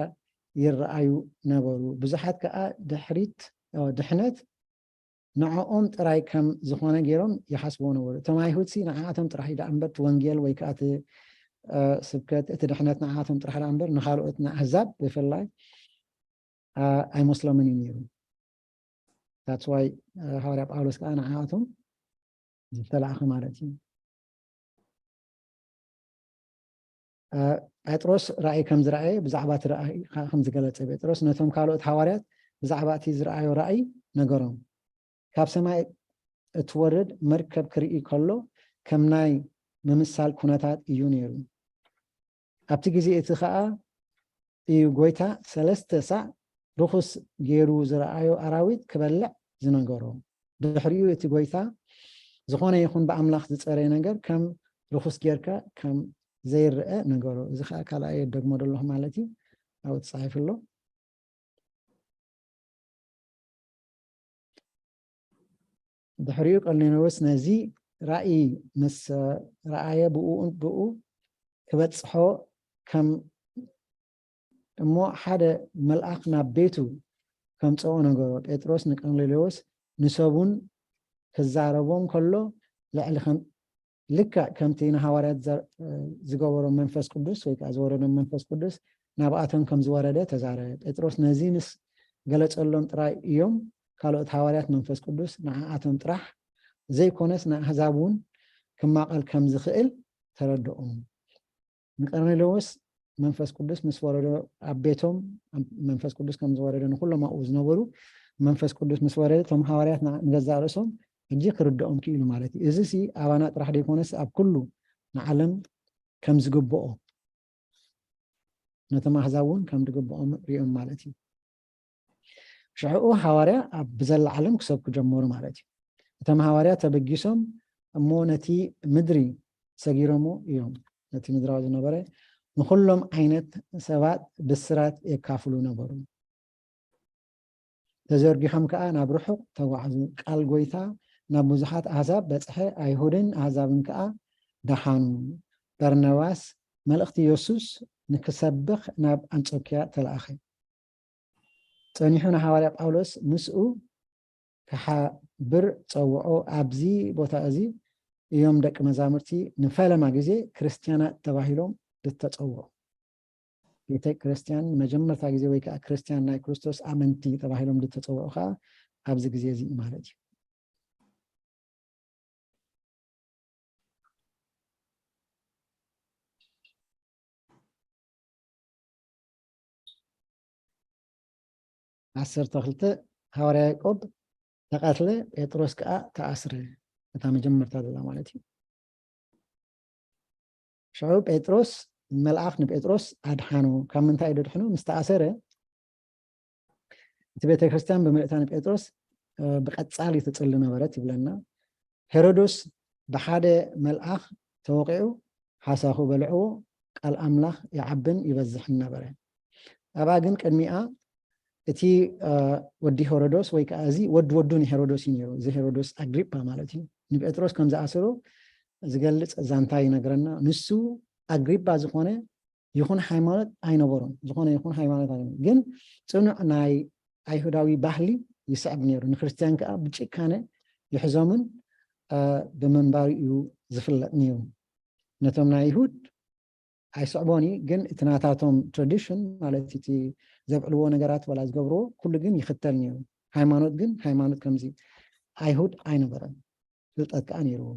S11: ይረኣዩ ነበሩ ብዙሓት ከዓ ድሕነት ንዕኦም ጥራይ ከም ዝኾነ ገይሮም ይሓስብዎ ነበሩ እቶም ኣይሁድሲ ንዓቶም ጥራሕ ኢዳ እምበር ወንጌል ወይ ከዓ እቲ ስብከት እቲ ድሕነት ንዓቶም ጥራሕ ኢዳ እምበር ንካልኦት ንኣሕዛብ ብፍላይ ኣይመስሎምን እዩ ነይሩ that's why ሃዋርያ ጳውሎስ ከዓ ንዓቶም ዝተላእኸ ማለት እዩ ጴጥሮስ ራእይ ከም ዝረኣየ ብዛዕባ እቲ ራእይ ከም ዝገለፀ ጴጥሮስ ነቶም ካልኦት ሃዋርያት ብዛዕባ እቲ ዝረኣዮ ራእይ ነገሮም ካብ ሰማይ እትወርድ መርከብ ክርኢ ከሎ ከም ናይ ምምሳል ኩነታት እዩ ነይሩ ኣብቲ ግዜ እቲ ከዓ እዩ ጎይታ 3 ሳዕ ርኩስ ገይሩ ዝረኣዮ ኣራዊት ክበልዕ ዝነገሮ ድሕሪኡ እቲ ጎይታ ዝኾነ ይኹን ብኣምላኽ ዝፀረየ ነገር ከም ርኩስ ጌርካ ከም ዘይርአ ነገሮ እዚ ከዓ ካልኣይ ደግሞ ደለኹ ማለት እዩ ኣብኡ ተፃሒፉ ኣሎ ድሕሪኡ ቆርኔሌዎስ ነዚ ራእይ ምስ ረኣየ ብኡ ክበፅሖ ከም እሞ ሓደ መልኣክ ናብ ቤቱ ከምፅኦ ነገሮ ጴጥሮስ ንቆርኔሌዎስ ንሰቡን ክዛረቦም ከሎ ልዕሊ ልክዕ ከምቲ ንሃዋርያት ዝገበሮ መንፈስ ቅዱስ ወይ ከዓ ዝወረዶ መንፈስ ቅዱስ ናብኣቶም ከም ዝወረደ ተዛረበ። ጴጥሮስ ነዚ ምስ ገለፀሎም ጥራይ እዮም ካልኦት ሃዋርያት መንፈስ ቅዱስ ንዓኣቶም ጥራሕ ዘይኮነስ ንኣሕዛብ እውን ክማቐል ከም ዝኽእል ተረድኦም። ንቆርኔሌዎስ መንፈስ ቅዱስ ምስ ወረዶ ኣብ ቤቶም መንፈስ ቅዱስ ከም ዝወረደ ንኩሎም ኣብኡ ዝነበሩ መንፈስ ቅዱስ ምስ ወረደ እቶም ሃዋርያት ንገዛእ ርእሶም ሕጂ ክርድኦም ክኢሉ ማለት እዩ። እዚ ሲ ኣባና ጥራሕ ደይኮነስ ኣብ ኩሉ ንዓለም ከም ዝግብኦ ነቶም ኣሕዛብ እውን ከም ዝግብኦም ሪኦም ማለት እዩ። ሽዑኡ ሃዋርያ ኣብ ብዘላ ዓለም ክሰብኩ ጀመሩ ማለት እዩ። እቶም ሃዋርያ ተበጊሶም እሞ ነቲ ምድሪ ሰጊሮሞ እዮም። ነቲ ምድራዊ ዝነበረ ንኩሎም ዓይነት ሰባት ብስራት የካፍሉ ነበሩ። ተዘርጊሖም ከዓ ናብ ርሑቅ ተጓዓዙ። ቃል ጎይታ ናብ ብዙሓት ኣሕዛብ በፅሐ። ኣይሁድን ኣሕዛብን ከዓ ደሓኑ። በርናባስ መልእክቲ ኢየሱስ ንክሰብኽ ናብ አንጾኪያ ተለኣኸ። ፀኒሑ ንሃዋርያ ጳውሎስ ምስኡ ክሓብር ፀውዖ። ኣብዚ ቦታ እዚ እዮም ደቂ መዛሙርቲ ንፈለማ ግዜ ክርስቲያናት ተባሂሎም ዝተፀውዑ። ቤተ ክርስቲያን መጀመርታ ግዜ ወይ ከዓ ክርስቲያን ናይ ክርስቶስ ኣመንቲ ተባሂሎም ዝተፀውዑ ከዓ ኣብዚ ግዜ እዚ ማለት እዩ። ዓሰርተ ክልተ ሃዋርያ ያዕቆብ ተቀትለ፣ ጴጥሮስ ከዓ ተኣስረ። እታ መጀመርታ ዘላ ማለት እዩ። ሽዑ ጴጥሮስ መልኣክ ንጴጥሮስ ኣድሓኖ። ካብ ምንታይ ድድሕኑ? ምስ ተኣሰረ እቲ ቤተ ክርስቲያን ብምልእታን ጴጥሮስ ብቀፃሊ ትፅሊ ነበረት ይብለና። ሄሮዶስ ብሓደ መልኣክ ተወቂዑ ሓሳኹ በልዕዎ፣ ቃል ኣምላኽ ይዓብን ይበዝሕን ነበረ። ኣብኣ ግን ቅድሚኣ እቲ ወዲ ሄሮዶስ ወይ ከዓ እዚ ወዲ ንሄሮዶስ እዩ ነይሩ። እዚ ሄሮዶስ ኣግሪጳ ማለት እዩ። ንጴጥሮስ ከም ዝኣሰሮ ዝገልፅ ዛንታ ይነግረና። ንሱ ኣግሪጳ ዝኾነ ይኹን ሃይማኖት ኣይነበሮም። ዝኾነ ይኹን ሃይማኖት ኣይነበሮም፣ ግን ፅኑዕ ናይ ኣይሁዳዊ ባህሊ ይስዕብ ነይሩ። ንክርስቲያን ከዓ ብጭካነ ይሕዞምን ብምንባሩ እዩ ዝፍለጥ ነይሩ። ነቶም ናይ ይሁድ ኣይስዕቦን እዩ፣ ግን እቲ ናታቶም ትራዲሽን ማለት እቲ ዘብዕልዎ ነገራት ወላ ዝገብርዎ ኩሉ ግን ይኽተል ነይሩ። ሃይማኖት ግን ሃይማኖት ከምዚ ኣይሁድ ኣይነበረን። ፍልጠት ከዓ ነይርዎ።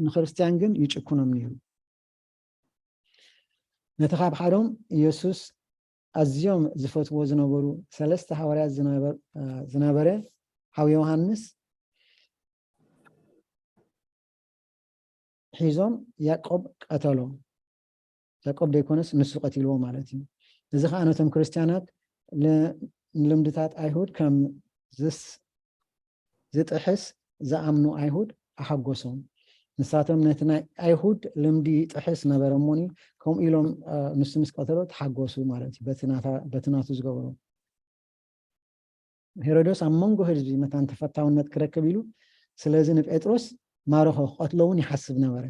S11: ንክርስቲያን ግን ይጭኩኖም ነይሩ። ነቲ ካብ ሓዶም ኢየሱስ ኣዝዮም ዝፈትዎ ዝነበሩ ሰለስተ ሃዋርያት ዝነበረ ሓዊ ዮሃንስ ሒዞም ያዕቆብ ቀተሎም። ያዕቆብ ደይኮነስ ንሱ ቀቲልዎ ማለት እዩ። እዚ ከዓ ነቶም ክርስቲያናት ንልምድታት ኣይሁድ ከም ዝጥሕስ ዝኣምኑ ኣይሁድ ኣሓጎሶም። ንሳቶም ነቲ ናይ ኣይሁድ ልምዲ ጥሕስ ነበረ እሞኒ ከምኡ ኢሎም ንሱ ምስ ቀተሎ ተሓጎሱ ማለት እዩ በቲ ናቱ ዝገበሮ። ሄሮዶስ ኣብ መንጎ ህዝቢ መታን ተፈታውነት ክረክብ ኢሉ ስለዚ ንጴጥሮስ ማረኾ ክቀትሎ እውን ይሓስብ ነበረ።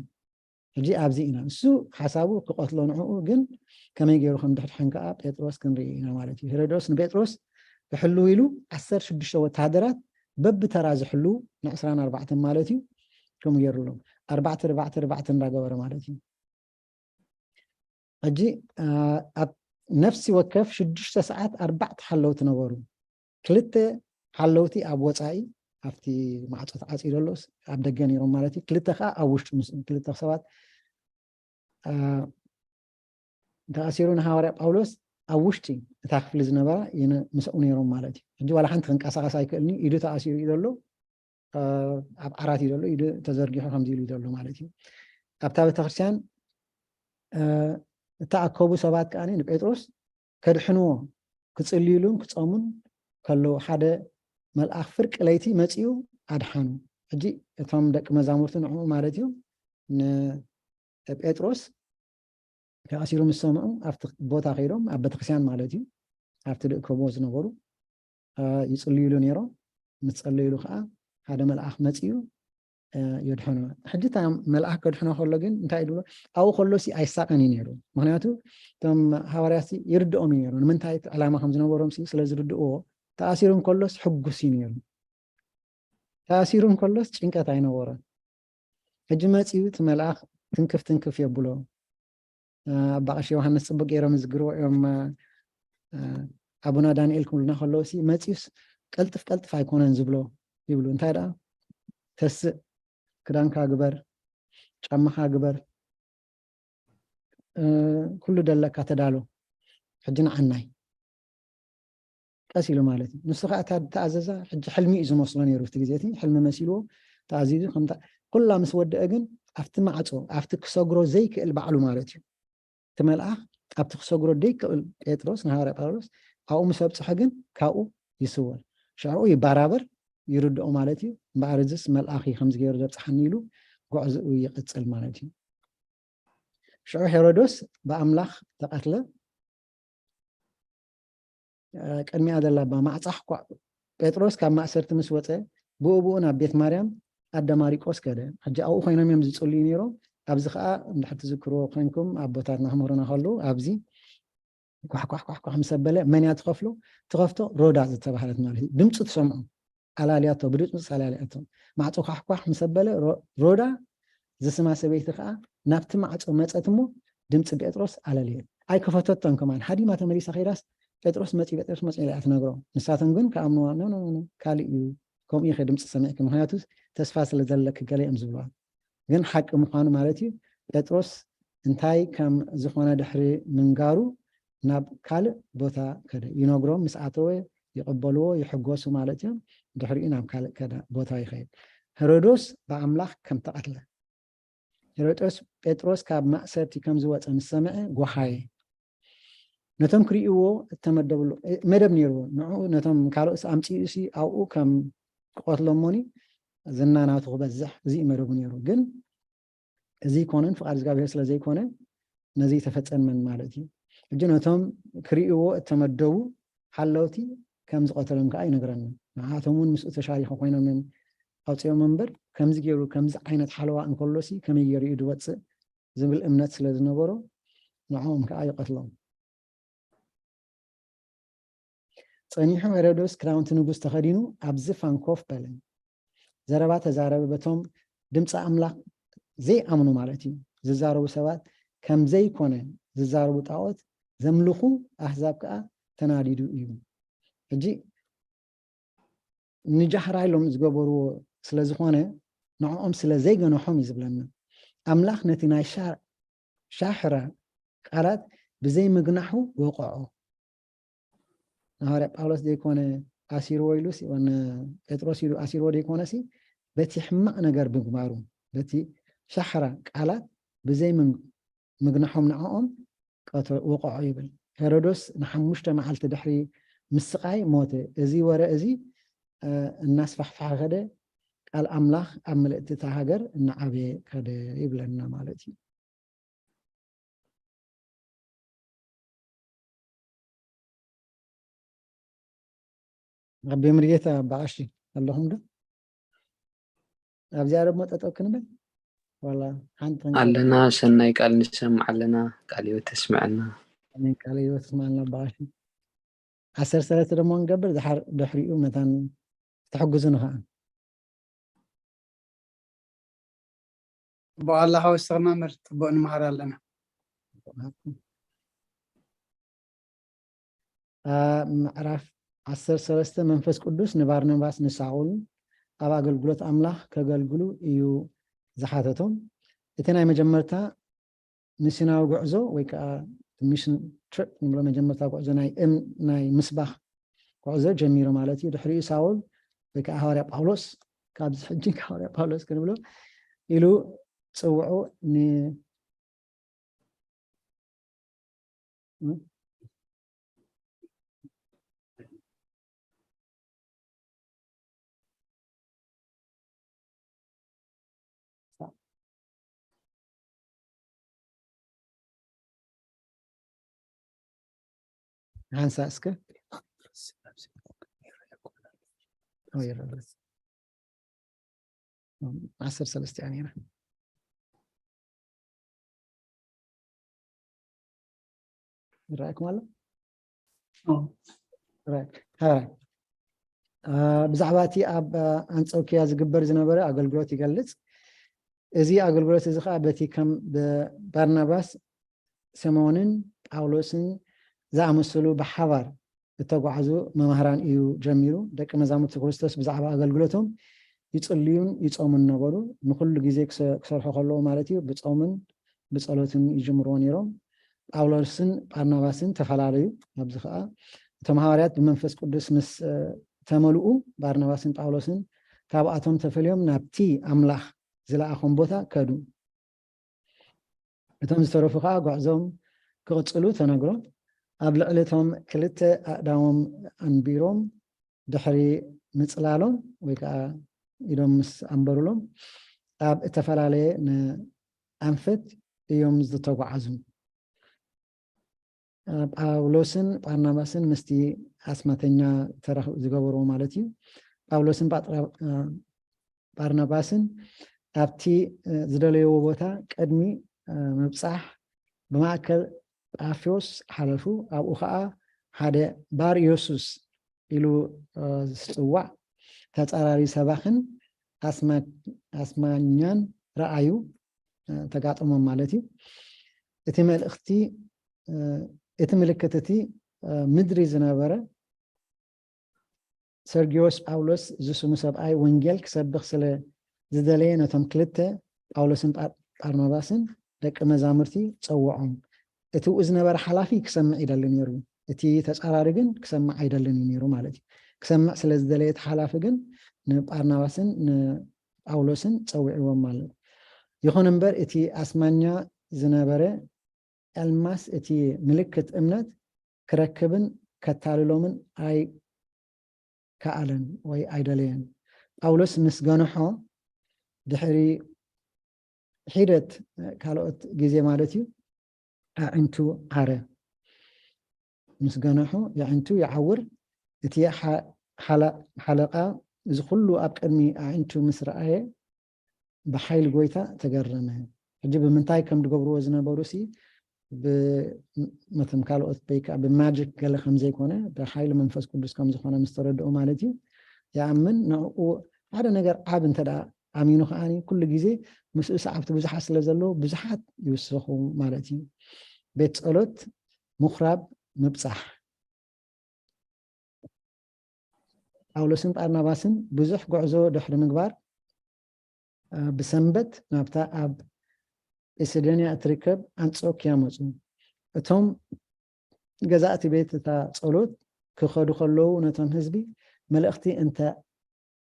S11: ሕጂ ኣብዚ ኢና እሱ ሓሳቡ ክቀትሎ ንዕኡ፣ ግን ከመይ ገይሩ ከም ድሕድሕን ከዓ ጴጥሮስ ክንርኢ ኢና ማለት እዩ። ሄሮዶስ ንጴጥሮስ ክሕልው ኢሉ 16 ወታደራት በብተራ ዝሕልው ን24 ማለት እዩ ከምኡ ገይሩሎም 4 እንዳገበረ ማለት እዩ። ሕጂ ኣብ ነፍሲ ወከፍ 6 ሰዓት 4 ሓለውቲ ነበሩ። 2 ሓለውቲ ኣብ ወፃኢ ኣብቲ ማዕፆ ተዓፂዱ ኣሎስ ኣብ ደገ ነይሮም ማለት እዩ። 2 ከዓ ኣብ ውሽጢ ምስ 2 ሰባት ተኣሲሩ ንሃዋርያ ጳውሎስ ኣብ ውሽጢ እታ ክፍሊ ዝነበራ ምስኡ ነይሮም ማለት እዩ። ሕጂ ዋላ ሓንቲ ክንቀሳቀስ ኣይክእልኒ፣ ኢዱ ተኣሲሩ እዩ ዘሎ፣ ኣብ ዓራት እዩ ዘሎ፣ ኢዱ ተዘርጊሑ ከምዚ ኢሉ ዘሎ ማለት እዩ። ኣብታ ቤተክርስትያን እተኣከቡ ሰባት ከዓ ንጴጥሮስ ከድሕንዎ ክፅልዩሉን ክፀሙን ከለዉ ሓደ መልኣክ ፍርቂ ለይቲ መፂኡ ኣድሓኑ። ሕጂ እቶም ደቂ መዛሙርቱ ንዕኡ ማለት እዩ ንጴጥሮስ ተኣሲሩ ምስ ሰምዑ ኣብቲ ቦታ ከይዶም ኣብ ቤተክርስትያን ማለት እዩ ኣብቲ ድእከቦ ዝነበሩ ይፅልዩሉ ነይሮም። متصليلو خا هذا ملأخ مصيو يدحنو حجتا ملأخ كدحنو خلو جن انتي دلو او خلو سي ايساقني نيرو معناتو تم حوارياسي يردؤم نيرو من تايت علامه خمس نبرهم سي سلاز ردؤو تأثيرهم كلس حقوسي نيرو تأثيرهم كلس ጭንቀት አይነወረ ሕጂ መጽዩ ትመልአኽ ትንክፍ የብሎ አባቀሽ ዮሐንስ ጽቡቅ ገይሮም ዝግርዎ እዮም አቡና ዳንኤል ኩልና ከለውሲ መጽዩስ ቀልጥፍ አይኮነን ዝብሎ ይብሉ እንታይ ዳ ተስእ ክዳንካ ግበር ጫማካ ግበር ኩሉ ደለካ ተዳሎ ሕጂ ንዓናይ ቀሲሉ ማለት እዩ ንሱ ከዓ ተኣዘዛ ሕጂ ሕልሚ እዩ ዝመስሎ ነይሩ እቲ ግዜቲ ሕልሚ መሲልዎ ተኣዚዙ ከምታ ኩላ ምስ ወደአ ግን ኣብቲ ማዕፆ ኣብቲ ክሰግሮ ዘይክእል ባዕሉ ማለት እዩ እቲ መልኣኽ ኣብቲ ክሰግሮ ደይክእል ጴጥሮስ ንሃዋርያ ጳውሎስ ኣብኡ ምስ ኣብፅሖ ግን ካብኡ ይስወር ሽዑ ይባራበር ይርድኦ ማለት እዩ እምበኣር እዝስ መልኣኺ ከምዚ ገይሩ ዘብፅሓኒ ኢሉ ጉዕዝኡ ይቅፅል ማለት እዩ ሽዑ ሄሮዶስ ብኣምላኽ ተቐትለ ቅድሚያ ዘላ ማዕፃሕ እኳ ጴጥሮስ ካብ ማእሰርቲ ምስ ወፀ ብኡብኡ ናብ ቤት ማርያም ኣደማሪቆስ ከደ ሕጂ ኣብኡ ኮይኖም እዮም ዝፅልዩ ነይሮም ኣብዚ ከዓ እንድሕር ትዝክርዎ ኮይንኩም ኣቦታትና ክምህሩና ከለዉ ኣብዚ ኳሕ ምስ ኣበለ መን እያ ትኸፍሎ ትኸፍቶ ሮዳ ዝተባሃለት ማለት እዩ ድምፂ ትሰምዑ ኣላልያቶ ብድምፂ ኣላልያቶ ማዕፆ ኳሕ ምስ ኣበለ ሮዳ ዝስማ ሰበይቲ ከዓ ናብቲ ማዕፆ መፀት እሞ ድምፂ ጴጥሮስ ኣላልየት ኣይከፈተቶን ከማን ሓዲማ ተመሊሳ ከይዳስ ጴጥሮስ መፂ ኢላ ትነግሮ ንሳቶም ግን ከኣምንዋ ኖ ካሊእ እዩ ከምኡ ኢኸ ድምፂ ሰሚዕክ ምክንያቱ ተስፋ ስለ ዘለክ ገለ እዮም ዝብልዋ ግን ሓቂ ምኳኑ ማለት እዩ ጴጥሮስ እንታይ ከም ዝኾነ ድሕሪ ምንጋሩ ናብ ካልእ ቦታ ከደ ይነግሮም ምስ ኣተወ ይቕበልዎ ይሕጎሱ ማለት እዮም ድሕሪኡ ናብ ካልእ ከደ ቦታ ይኸይድ ሄሮዶስ ብኣምላኽ ከም ተቐትለ ሄሮዶስ ጴጥሮስ ካብ ማእሰርቲ ከም ዝወፀ ምስ ሰምዐ ጓሓየ ነቶም ክሪእዎ እተመደብሉ መደብ ነይርዎ ንዕኡ ነቶም ካልኦስ ኣምፂኡ ሲ ኣብኡ ከም ክቆትሎሞኒ ዝናናቱ ክበዝሕ እዚ መደቡ ነይሩ ግን እዚ ይኮነን ፍቃድ እግዚኣብሔር ስለ ዘይኮነ ነዚ ተፈፀመን ማለት እዩ ሕጂ ነቶም ክሪእዎ እተመደቡ ሓለውቲ ከም ዝቆተሎም ከዓ ይነግረና ንዓቶም እውን ምስኡ ተሻሪኮ ኮይኖም እዮም ኣውፅኦም እምበር ከምዚ ገይሩ ከምዚ ዓይነት ሓለዋ እንከሎሲ ከመይ ገይሩ እዩ ድወፅእ ዝብል እምነት ስለ ዝነበሮ ንዕኦም ከዓ ይቀትሎም ፀኒሑ ሄሮዶስ ክዳውንቲ ንጉስ ተኸዲኑ ኣብ ዝፋን ኮፍ በለ ዘረባ ተዛረበ በቶም ድምፂ ኣምላኽ ዘይኣምኑ ማለት እዩ ዝዛረቡ ሰባት ከም ዘይኮነ ዝዛረቡ ጣዖት ዘምልኹ ኣሕዛብ ከዓ ተናዲዱ እዩ ሕጂ ንጃሕራ ኢሎም ዝገበርዎ ስለ ዝኾነ ንዕኦም ስለ ዘይገነሖም እዩ ዝብለና ኣምላኽ ነቲ ናይ ሻሕራ ቃላት ብዘይ ምግናሑ ወቆዖ ሃዋርያ ጳውሎስ ዘይኮነ ኣሲርዎ ኢሉስ ወነ ጴጥሮስ ኢሉ ኣሲርዎ ዘይኮነሲ በቲ ሕማቅ ነገር ምግባሩ በቲ ሻሕራ ቃላት ብዘይ ምግናሖም ንዕኦም ወቆዖ ይብል ሄሮዶስ ንሓሙሽተ መዓልቲ ድሕሪ ምስቃይ ሞተ እዚ ወረ እዚ እናስፋሕፋሕ ከደ ቃል ኣምላኽ ኣብ መልእክቲ እታ ሃገር እናዓበየ ከደ ይብለና ማለት እዩ ربي مريتا بعشي اللهم ده أبزي عرب مطأطأ كنبل والله
S10: علنا سناي قال نسمع لنا قال يتسمعنا
S11: من قال يتسمعنا بعشي عسر سنة رمون قبل دحريقو مثلا تحجزونها
S1: بو الله هو استغمامر تبون مهار لنا
S11: معرف عسر سلسته منفس قدوس نبارنباس نساول ኣብ ኣገልግሎት ኣምላኽ ከገልግሉ እዩ ዝሓተቶም እቲ ናይ መጀመርታ ሚስዮናዊ ጉዕዞ ወይ ከዓ ሚሽን ትሪፕ ንብሎ መጀመርታ ጉዕዞ ናይ ምስባኽ ጉዕዞ ጀሚሩ ማለት እዩ ድሕሪኡ ሳውል ወይ ከዓ ሃዋርያ ጳውሎስ ካብዚ ሕጂ ሃዋርያ ጳውሎስ ክንብሎ ኢሉ ፅውዑ هانسا اسكا يرى 10 3 يعني رأيكم ولا؟ رأيك هاي بزعباتي أب أنصوكيا زجبر زنبرة أقولقلوتي قلت إزي أقولقلوتي زخاء بتي كم ببرناباس سمونن أولوسن زعمسلو بحوار بتوقعزو ممهران إيو جميلو دك مزامت كريستوس بزعبا أقولقلوتهم يتصليون يتصومن نبرو نخل جزء كسر خلوا مالتي بتصومن بتصلوتن يجمرون يروم أولوسن برناباسن تفعلوا نبزخاء تمهارات بمنفس قدس مس تملؤوا بارنباسن ጳውሎስን ካብኣቶም ተፈልዮም ናብቲ ኣምላኽ ዝለኣኾም ቦታ ከዱ እቶም ዝተረፉ ከዓ ጉዕዞም ክቕፅሉ ተነግሮም ኣብ ልዕሊቶም ክልተ ኣእዳዎም ኣንቢሮም ድሕሪ ምፅላሎም ወይ ከዓ ኢዶም ምስ ኣንበሩሎም ኣብ እተፈላለየ ንኣንፈት እዮም ዝተጓዓዙ ጳውሎስን ባርናባስን ምስቲ ኣስማተኛ ዝገበሩ ማለት እዩ ጳውሎስን ባርናባስን ኣብቲ ዝደለይዎ ቦታ ቅድሚ ምብፃሕ ብማእከል ጳፊዮስ ሓለፉ ኣብኡ ከዓ ሓደ ባር ኢየሱስ ኢሉ ዝፅዋዕ ተፃራሪ ሰባኽን ኣስማኛን ረኣዩ ተጋጥሞም ማለት እዩ እቲ መልእኽቲ እቲ ምልክት እቲ ምድሪ ዝነበረ ሰርጊዮስ ጳውሎስ ዝስሙ ሰብኣይ ወንጌል ክሰብኽ ስለ ዝደለየ ነቶም ክልተ ጳውሎስን ባርናባስን ደቂ መዛሙርቲ ፀውዖም እቲ ኡ ዝነበረ ሓላፊ ክሰምዕ ይደሊ ነይሩ እቲ ተፃራሪ ግን ክሰምዕ ኣይደልን ነይሩ ማለት እዩ ክሰምዕ ስለ ዝደለየ እቲ ሓላፊ ግን ንባርናባስን ንጳውሎስን ፀዊዕዎም ማለት ይኹን እምበር እቲ ኣስማኛ ዝነበረ ኤልማስ እቲ ምልክት እምነት ክረክብን ከታልሎምን ኣይ ከኣለን ወይ ኣይደለየን ጳውሎስ ምስ ገንሖ ድሕሪ ሒደት ካልኦት ግዜ ማለት እዩ ኣዕንቱ ዓረ ምስ ገንሖ ኣዕንቱ ይዓውር እቲ ሓለቃ እዚ ኩሉ ኣብ ቅድሚ ኣዕንቱ ምስ ረኣየ ብሓይሊ ጎይታ ተገረመ ሕጂ ብምንታይ ከም ዝገብርዎ ዝነበሩ ሲ بمثل كالوت بيك بماجيك قال لهم زي كونه بحيل منفس قدس كم زخونه مسترد مالتي يأمن نو هذا نجار عاب انت دا امينو خاني كل جزء مسؤول صعبت بزحات لزلو بزحات يوسخو مالتي بيت قلت مخرب مبصح أولسن بارناباسن بزح قعزو دحر مقبار بسنبت نابتا اب إسدنيا أتركب أنصوكيا مزون أتوم جزأت بيت تا صلوت كخدو خلو نتم حزبي ملأختي أنت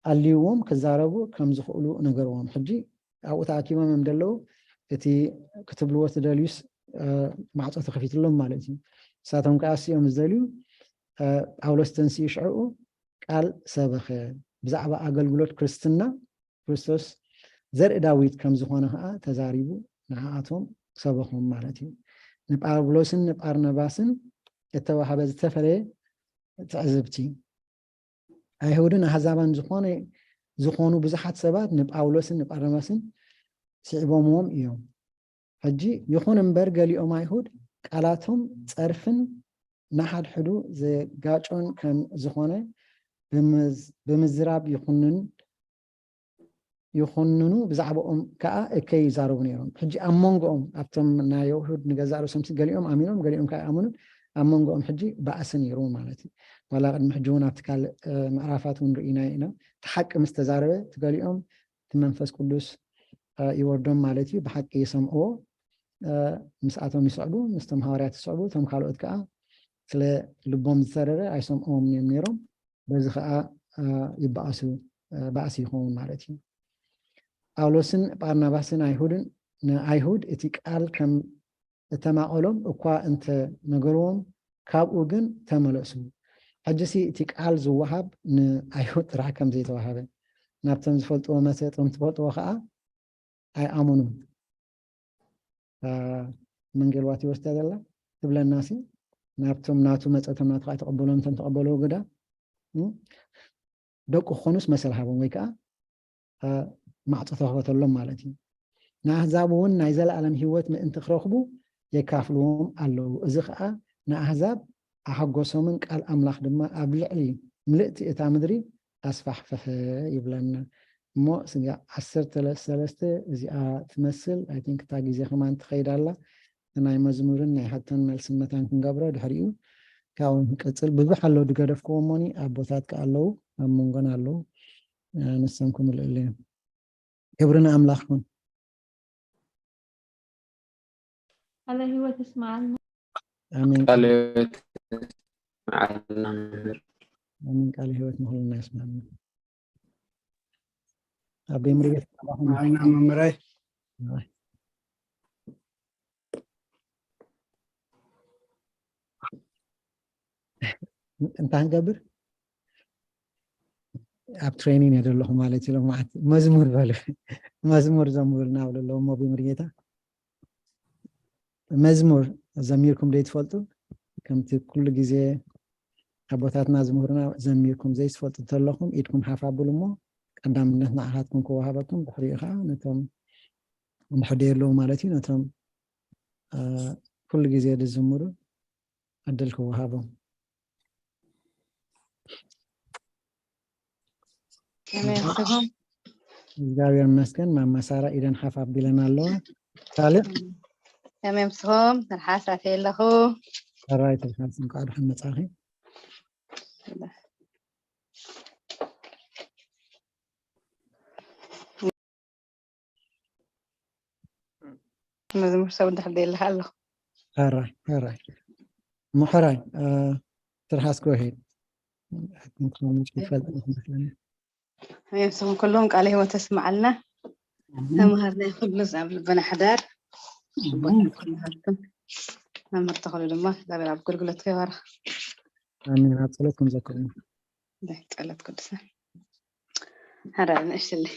S11: اليوم كزاربو كم زخولو نجروهم حجي أو تعكيما ممدلو تي كتب له وتدليس مع خفيت لهم مالتي ساتهم كاسي يوم الزليو أولس تنسي شعو قال سابخ بزعبا أقل قلوت كريستنا كريستوس زرق داويد كم زخونها تزاريبو نعاتهم سبخهم مالتي نبقى نبارنباسن التوحى بزتفري تعزبتي أيهودنا حزابان زخونو بزحات سبات نبارنباسن سعبومهم إيوم حجي يخون مبرقى ليوم أيهود قالاتهم تعرفن نحد حدو زي قاچون كم زخونه بمزراب يخوننو بزعبهم كأ كي زارون يوم حجي أمونقهم أبتم نايوهود نجزارو سمسي قاليهم أمينهم قاليهم كأ أمونن أمونقهم حجي بأسن يرون مالتي ولا قد محجونا تكال معرفاتهم رئينا هنا تحق مستزاربة تقاليهم تمنفس قدوس يوردون مالتي بحق يسمعوا مساعتهم يصعبوا مستمهارات يصعبوا تم خالوت كأ سلا لبهم زررة يسمعهم يميرهم بزخاء يبأسوا بأسيهم مالتي ጳውሎስን ባርናባስን አይሁድ እቲ ቃል ከም እተማቀሎም እኳ እንተ ነገርዎም ካብኡ ግን ተመለሱ ሕጂሲ እቲ ቃል ዝወሃብ ንአይሁድ ጥራሕ ከም ዘይተዋሃበ ናብቶም ዝፈልጥዎ መሰጦም ትፈልጥዎ ከዓ ኣይኣምኑን መንገልዋት ይወስዳ ዘላ ትብለናሲ ናብቶም ናቱ መፀቶም ናቱ ተቀበሎም ተቀበለው ግዳ دقو خونس مثل هابون ويكا معطى تخوتلهم مالتي نأحزابون نايزل عالم هيوت من انت خرخبو يكافلوهم ألو إذا نأحزاب أحقوسهم قال أملاخ دما أبلعلي ملئتي إتا مدري أصفح ففي يبلن مو سنجا عسرت سلسته زي تمثل I think تاقي زي خمان تخيد الله ناي مزمورن ناي حتى ملسمتان كنقبرو دحريو كاون كتل ببح اللو دقرفكو موني أبوثات كالو أمونغن اللو نسانكم اللي كبرنا أملاخكم
S8: على هو تسمعنا.
S11: آمين
S10: قال معنا
S11: آمين قال هو تمهل الناس معنا أبي مريض
S1: معنا ممراي
S11: أنت هنقبر أب ترينين هذا اللهم عليك لهم معت مزمور بالله مزمور زمورنا ولا اللهم أبي مريضة مزمور زميركم ديت فلتو كم كل جزء أبوتاتنا زمورنا زميركم زي فلتو تلهم إيدكم حافظوا لهم قدام نحن أحدكم كوهابتهم بحريقة نتم محدير لهم عليك نتم كل جزء الزمور أدل كوهابهم
S12: كمان
S11: እግዚአብሔር ይመስገን ማማሳራ ኢደን ሓፍ አቢለን ኣለዋ ካልእ
S12: كمان سهم الحاسة في له
S11: ሰራዊት ልሓስን ቃዱ ሕመፃኺ
S12: مزمور سو دحدي له له
S11: هراي محراي ترحاس go ahead
S12: كمان سهم كلهم قال هو تسمع لنا أمهرنا كل زعم لبنا حدار شبكنا كل هالكم أمهر تخلوا لما لا بلعب قلقلة خيارة
S11: آمين هتصلتكم ذكرنا
S12: ده تقلت قدسة هذا إيش اللي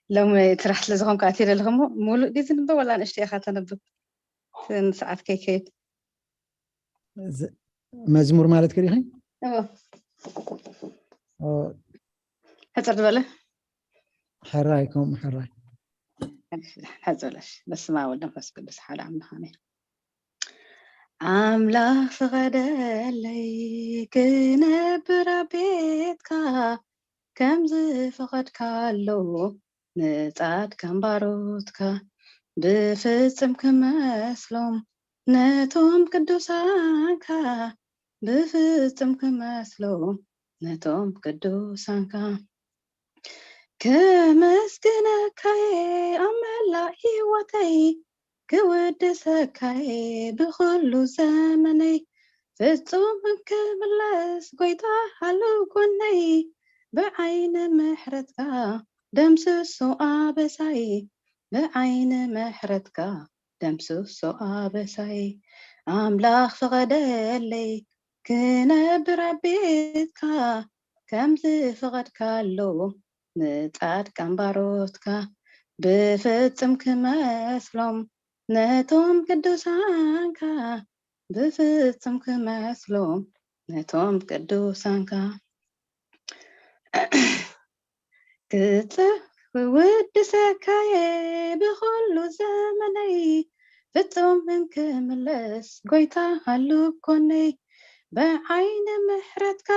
S12: لو ما ترحت لزغم كاتير الغمو مولو دي زنبه ولا نشتي أخاتنا نبو ساعات كيكيت
S11: مزمور مالت كريخي
S12: هترد بله
S11: حرايكم حراي
S12: هزولش بس ما ولنا بس قدس حال عم هاني أملاك فغدالي كنبر بيتك كم زفقد كالو نتعد كم باروتك بفصم كمسلوم نتوم قدوسانك بفصم كمسلوم نتوم قدوسانك كمسكنك أملا هيوتي كودسك بخلو زمني فتصوم كملس قيتا حلو كوني بعين محرتك دمسسو آبساي بعين محرتك دمسسو آبساي أملاك فغدالي كنبر بيتك كم زفقد كالو نتعد كمباروتك بفتصم كمسلوم نتوم قدوسانك بفتصم كمسلوم نتوم قدوسانك كتف ودسك بخلو زمني فتصم من كملس قويتا هلو كوني بعين محرتك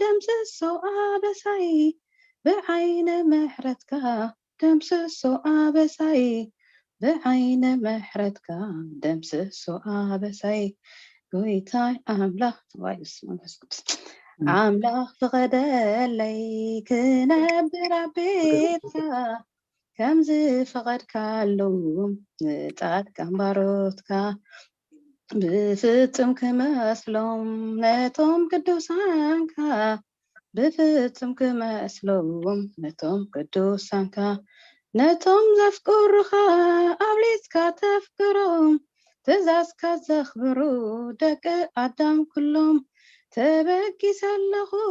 S12: دمسسو آبساي بعين محرتك دمسسو آبساي بعين محرتك دمسسو آبساي قويتاي أملاك أملاك فغدالي كنبر بيتك كم زفقد كالوم نتعد كمباروتك بفتصم كمسلوم نتوم قدوسانك بفتصم كمسلوم نتوم قدوسانك نتوم زفقرخ أبليسك تفكرهم تزاسك زخبرو دك عدم كلهم تبكي سلخو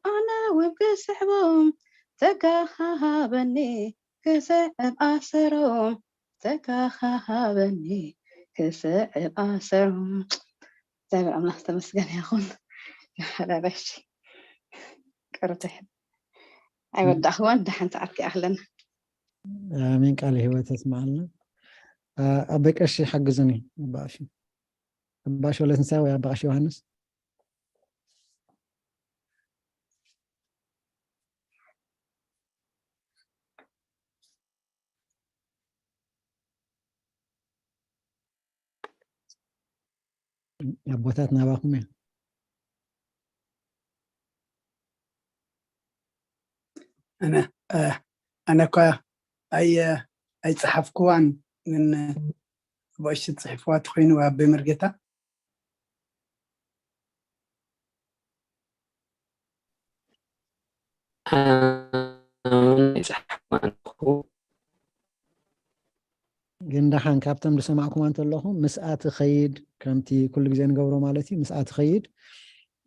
S12: أنا وبكس حبهم تكاها بني كسعب أسرهم تكاها بني كسعب أسرهم زي الله تمسكن يا أخون يا حلا بشي كرتح أيوة أخوان دحين تعرفي أهلا
S11: آمين قال هو تسمع لنا أبيك أشي حجزني باشي ولا نساوي يا باشي يوحنس يا بوتاتنا باكم
S1: أنا كا أي صحف كوان من باش صحفوات خوين وابي مرقتا
S11: جندا كابتن بسمعكم أنت اللهم مسأت خيد كمتي كل جزء نقبره مالتي مسأت خيد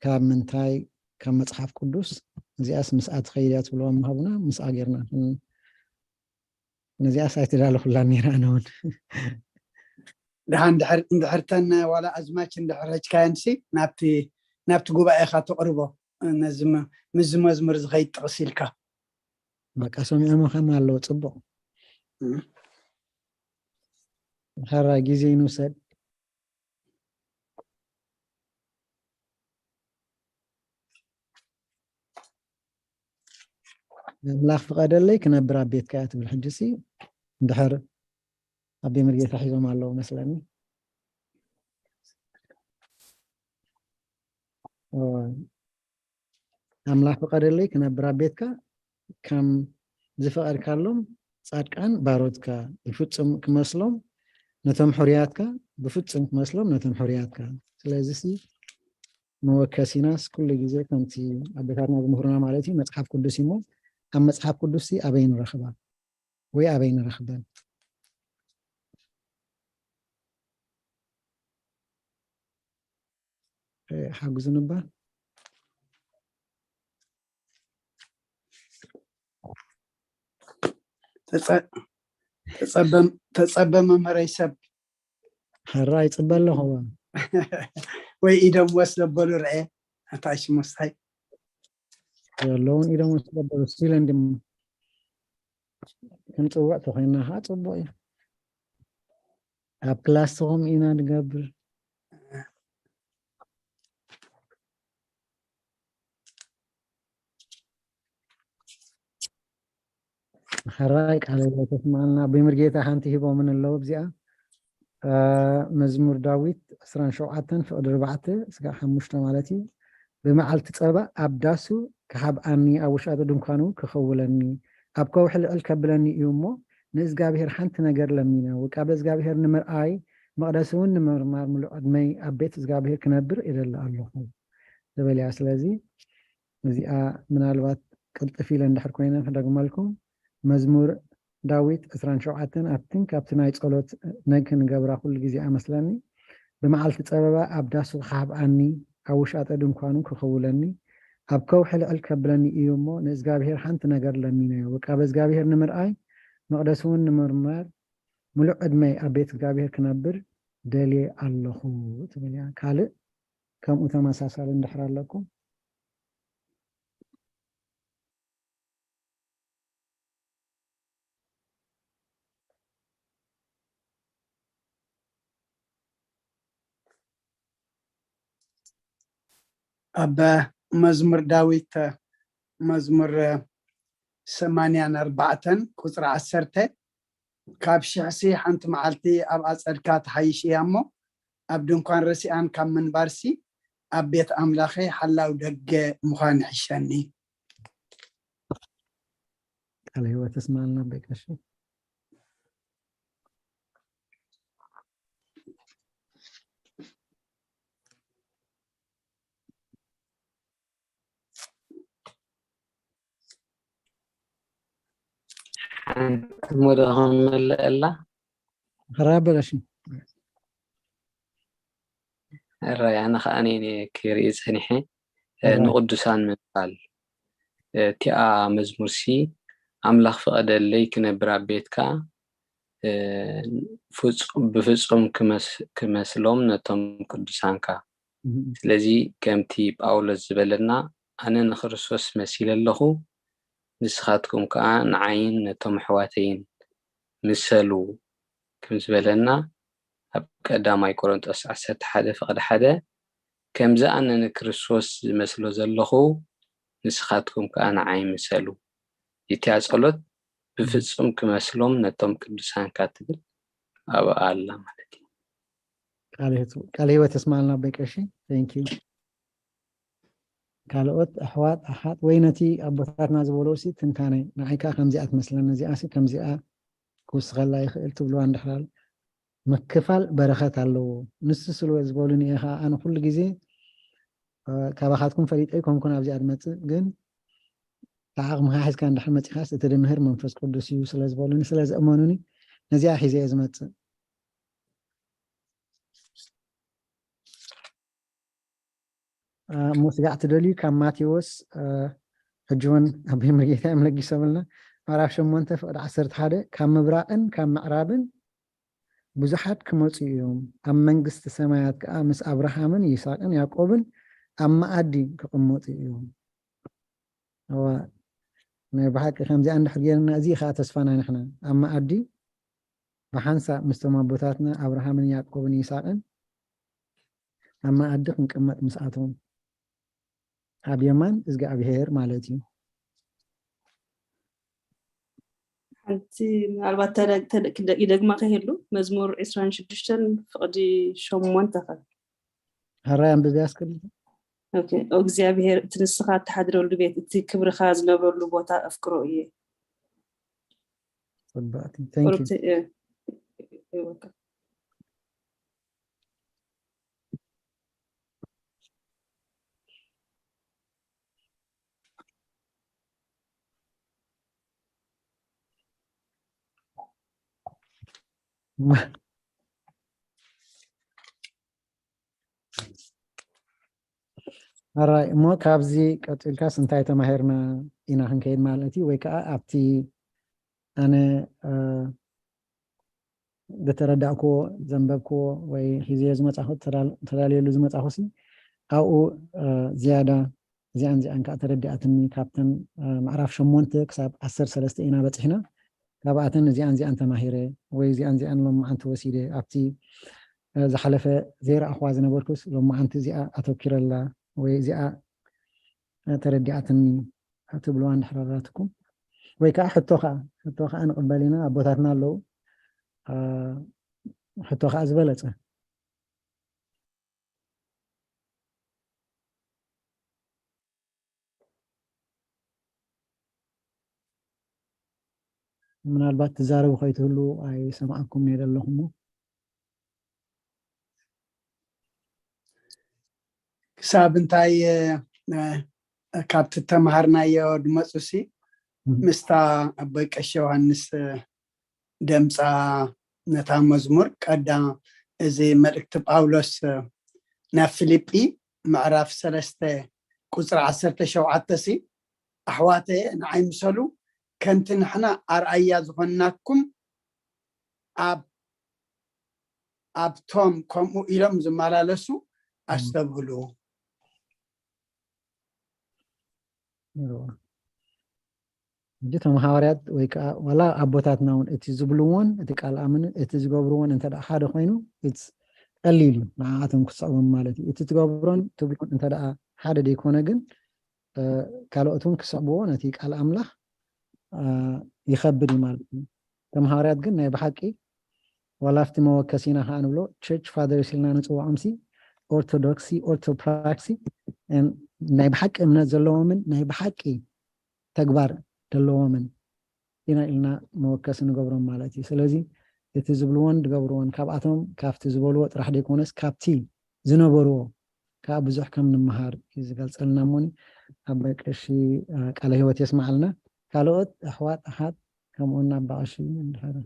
S11: كاب من تاي كم مصحف قدوس زي أس مسأت خيدات ولا مهبنا مسأجرنا نزي أس أتدال كلها نيرانون
S1: دحان دحرتن ولا أزمات دحرج كانسي نابتي قوبا إخا تقربه نزم مزمر زغيت تغسيلك
S11: بقى سمي أما خما لو تصبح هرا جيزي نوسد ملاخ فقاد لي كنبر بيت كاتب الحجسي دحر أبي مرقيت حيزو مالو مثلا أملاح فقاد لي كنبر بيتك كم زفقر كارلوم صادقان باروتك يفصم كمسلوم نتم حرياتك بفصم كمسلوم نتم حرياتك سلازي موكسيناس كل جزء كنتي أبيتارنا بمهرنا مالتي مصحف قدسي مو أم مصحف قدسي أبين رخبان وي أبين رخبان حاجز نبا
S1: تتصبم مريسب
S11: حرا يتصبل له هو
S1: وي إيدم وسلبلو رعي أتعيش مستحي
S11: يلون إذا مستقبل السيلن دم كنت وقت خينا هات صبوي أبلاستهم إنا نقبل حرايك على تسمعنا بمرجيتا حانتي هبو من اللوب زيا مزمور داويت أسران شوعتن في أدر بعته سقا حمشتا مالتي بمعال تتصابا أبداسو كحب أني أوش هذا دمكانو كخولني أبقى حل الكبلني يومو نزقابهر حنت نجر لمينا وكابز قابهر نمر آي مقدسون نمر مارملو أدمي أبيت زقابهر كنبر إلى الله زبالي أسلازي زي من الوقت قلت في لندحر كوينا فدقم لكم مزمور داويت أسران شوعتن أبتن كابتناي تصولت نكن قبرا كل جزء أمسلني بمعال تتصابا أبداسو خاب أني أوش أتدم كانوا كخولني أبكو حل الكبلني يومو نزقابهر حنت نجر لمينا وكابز قابهر نمر آي مقدسون نمر مار ملو أدمي أبيت قابهر كنبر دلي الله تبنيا كالي كم أتماسا ندحر لكم
S1: أبا مزمر داويت مزمر 84 قصر 10 كاب شخصي حنت معلتي أب أصدكات حيش يامو أب دنكان رسيان كم من بارسي أب بيت أملاخي حلاو دق مخان حشاني
S11: على هو تسمع لنا بكشي
S10: مرهم الله
S11: خراب غشي
S10: الرأي أنا خانيني كيري سنحي نقدسان من قال تيا مزمرسي أملاخ فقد اللي كنبرا بيتكا بفصم كمسلوم نتم قدسانكا لذي كمتي بأول الزبلنا أنا نخرسوس مسيل اللهو نسخاتكم كأن عين نتم حواتين مثلو كم زبلنا قداماي كورنثوس 11 فقد حدا كم زأن كريستوس مثلو زلخو نسخاتكم كأن عين مثلو يتيا صلوت بفصم كمثلهم نتم قدسان كاتب أبا الله مالتي
S11: قال هو تسمع لنا بكشي ثانك يو ካልኦት ኣሕዋት ኣሓት ወይ ነቲ ኣቦታትና ዝበልዎ ሲ ትንታነይ ንዓይካ ከምዚኣ ትመስለኒ እዚኣ ሲ ከምዚኣ ክውስኸላ ይኽእል ትብልዋ እንድሕር ምክፋል በረኸት ኣለዎ ንሱ ስለ ዝበሉኒ ኢኻ ኣነ ኩሉ ግዜ ካባኻትኩም ፈሊጠ ከምኩን ኣብዚኣ ድመፅእ ግን ዓቕምካ ሒዝካ እንድሕር መፂኻስ እቲ ድምህር መንፈስ ቅዱስ እዩ ስለ ዝበሉኒ ስለ ዝእመኑኒ ነዚኣ ሒዘ እየ ዝመፅእ مسجع تدلي كم ماتيوس حجون أبي مريتا أملقي سبلنا معرف شو منت فقد عصرت حدا كم مبرأن كم معرابن بزحت كموت يوم أم منجست سمايات كأمس أبراهام يساقن يعقوبن أما أدي كقموت يوم هو نبحث خمسة عند حجينا زي خاتس فانا نحن أما أدي بحنسى مستمبوتاتنا أبراهام يعقوبن يساقن أما أدي كمت مساعتهم ኣብ የማን እግዚአብሔር ማለት እዩ
S13: ሓንቲ ምናልባት ይደግማ ከሄሉ መዝሙር 26 ፍቅዲ 8 ኸ
S11: ሃራይ አንብቤ ያስከል
S13: ኦኬ እግዚአብሔር ትንስኻ ተሓድረሉ ቤት እቲ ክብርኻ ዝነበረሉ ቦታ አፍቅሮ እየ
S11: ጽባቲ ታንክ ዩ هراي مو كابزي قتلكاس انتاي تماهرنا إنا هنكيد مالتي ويكا أبتي أنا دترداكو زنبكو وي هزي زمت أخو ترالي لزمت أخوسي أو زيادة زيان كأتردأتني كابتن معرف شمونتك كساب 10 إنا بتحنا كابعتن زيان تماهيري وي زيان لما أنت وسيدي أبتي زحلفة زير أخوازنا بركوس لما أنت زيا أتوكر الله وي زيا تردعتني هتبلوان حراراتكم ويكا حتوخا أنا قبلنا أبوتاتنا لو حتوخا أزبلت من البات تزارب خيتهلو أي سمعكم نير اللهم
S1: كساب انتاي كابت تمهرنا يو دمسوسي مستا أبيك أشوانس دمسا نتا مزمور كدا زي ملكتب أولوس نا فيليبي معرف سلسته قصر 10 أحواتي نعيم سلو كنت نحنا أرأيا زغناكم أب توم كومو إلم زمالالسو أستبغلو جيت محاورات ويكا ولا أبوتاتنا اتي زبلوون اتي قال امن اتي زغبرون انت دا حدا خوينو اتس قليل معاتهم كصعبون مالتي اتي تغبرون تبلون انت دا حدا ديكونا جن كالوتون كصعبون اتي قال املاح يخبري مالتي تمهارات جن ناي بحقي ولا افتي موكسينا خان بلو تشيرش فادر سيلنا نصو امسي orthodoxy orthopraxy and ناي بحق امنا زلومن ناي بحقي تكبر دلومن إنا موكس نقبرون مالتي سلازي يتزبلون دقبرون كابعتهم كافت زبلوا راح ديكونس كابتي زنبرو كابزح كم من مهار إذا قال سألنا موني أبيك شيء قال هو تسمع لنا قالوا أحوات أحد كم قلنا بعشي من هذا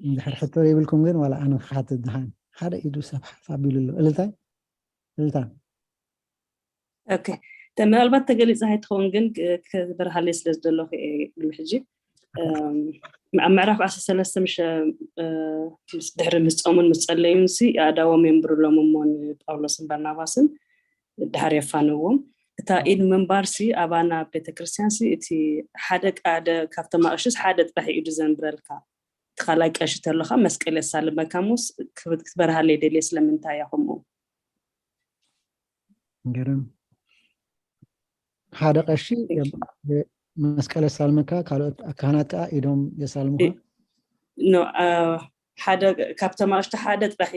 S1: دحر حتى يبلكم جن ولا أنا خات الدهان هذا يدو سبح فابيل له إلتا
S13: اوكي ምናልባት ተገሊፅ ኣይትኸውን ግን ክበረሃለይ ስለ ዝደለኹ ብልሕጂ ኣብ ምዕራፍ 13 ምስ ድሕሪ ምስ ፆሙን ምስ ጸለዩን ኣእዳዎም የንብሩሎም እሞን ጳውሎስን በርናባስን ድሓር የፋንዎም እታ ኢድ ምንባር ኣባና ቤተክርስትያን እቲ ሓደ ቃደ ካብቶም ኣቅሽስ ሓደ ጥራሕ ኢዱ ዘንብረልካ ተኻላይ ቀሺ ተለኻ መስቀል የሳልመካ ሙስ ክትበረሃለይ ደልየ ስለምንታይ ያኹም
S11: ገርም ሓደ ቀሺ መስቀል የሳልመካ ካልኦት ካህናት ከዓ ኢዶም የሳልሙካ
S13: ሓደ ካብቶም ኣቅሽቲ ሓደ ጥራሕ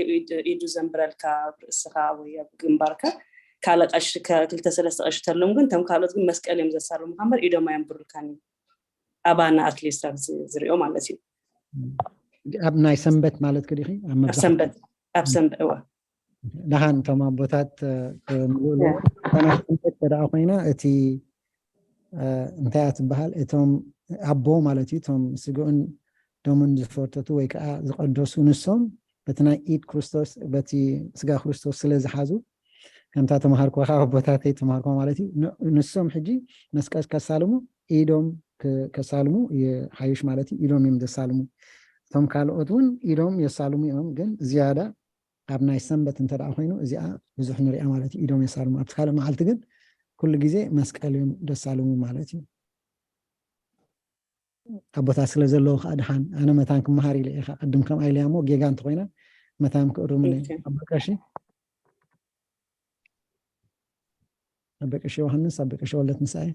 S13: ኢዱ ዘንብረልካ ርእስኻ ወይ ኣብ ግንባርካ ካልእ ቀሺ ክልተ ሰለስተ ቀሺ ተሎም ግን እቶም ካልኦት ግን መስቀል እዮም ዘሳልሙካ እምበር ኢዶም ኣየንብሩልካን ኣባና ኣትሊስት ኣብ ዝሪኦ ማለት እዩ
S11: ኣብ ናይ ሰንበት ማለት ክዲኺ
S13: ኣብ ሰንበት
S11: ደሃን እቶም ኣቦታት ምሉእ ሰንበት ተደኣ ኮይና እቲ እንታይ ትበሃል እቶም ኣቦ ማለት እዩ እቶም ስግኡን ደሙን ዝፈርተቱ ወይ ከዓ ዝቀደሱ ንሶም በቲ ናይ ኢድ ክርስቶስ በቲ ስጋ ክርስቶስ ስለ ዝሓዙ ከምታ ተማሃርኮ ኣቦታተይ ተማሃርኮ ማለት እዩ ንሶም ሕጂ መስቀል ከሳልሙ ኢዶም ከሳልሙ ሓይሽ ማለት እዩ ኢዶም እዮም ዘሳልሙ እቶም ካልኦት እውን ኢዶም የሳልሙ እዮም ግን ዝያዳ ኣብ ናይ ሰንበት እንተደኣ ኮይኑ እዚኣ ብዙሕ ንሪኣ ማለት እዩ ኢዶም የሳልሙ ኣብቲ ካልእ መዓልቲ ግን ኩሉ ግዜ መስቀል እዮም ደሳልሙ ማለት እዩ ኣቦታት ስለ ዘለዎ ከዓ ድሓን ኣነ መታን ክመሃር ኢለ ኢኻ ቅድም ከም ኣይልያ እሞ ጌጋ እንተኮይና መታን ክእርሙኒ ኣበቀሺ ዮሃንስ ኣበቀሺ ወለት ንስኣይ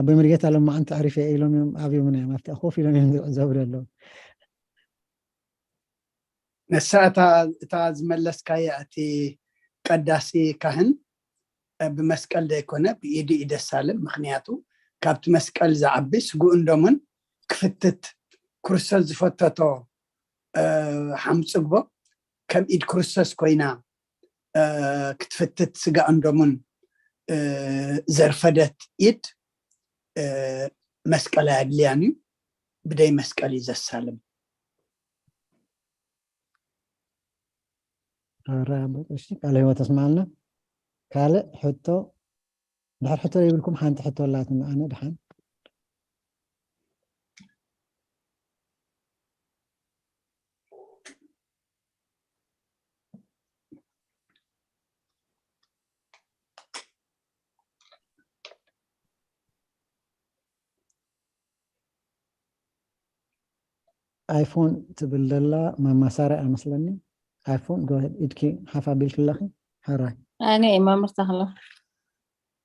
S11: ኣበይ ምርጌታ ለማ ኣንተ ኣሪፈ ኢሎም እዮም ኣብዮም እዮም ኣብቲ ኮፍ ኢሎም እዮም ዝዕዘቡ ኣለዉ
S1: ነሳ እታ ዝመለስካየ እቲ ቀዳሲ ካህን ብመስቀል ዘይኮነ ብኢዱ ይደሳልም ምክንያቱ ካብቲ መስቀል ዝዓቢ ስጉኡን ደሙን ክፍትት ክርስቶስ ዝፈተቶ ሓምፅግቦ ከም ኢድ ክርስቶስ ኮይና ክትፍትት ስጋኡን ደሙን ዘርፈደት ኢድ መስቀል ኣድልያን እዩ ብደይ መስቀል እዩ ዘሳልም
S11: እሺ ካልእ ህይወት ተስማዕልና ካልእ ሕቶ ድሓር ሕቶ ይብልኩም ሓንቲ ሕቶ ኣላት ኣነ ድሓን ኣይፎን ትብል ዘላ መማሳርያ መስለኒ ኣይፎን ጎሄድ ኢድኪ ሓፍ ኣቢልክ ኣለኺ ሓራይ
S14: ኣነ መምህር ተኽሎ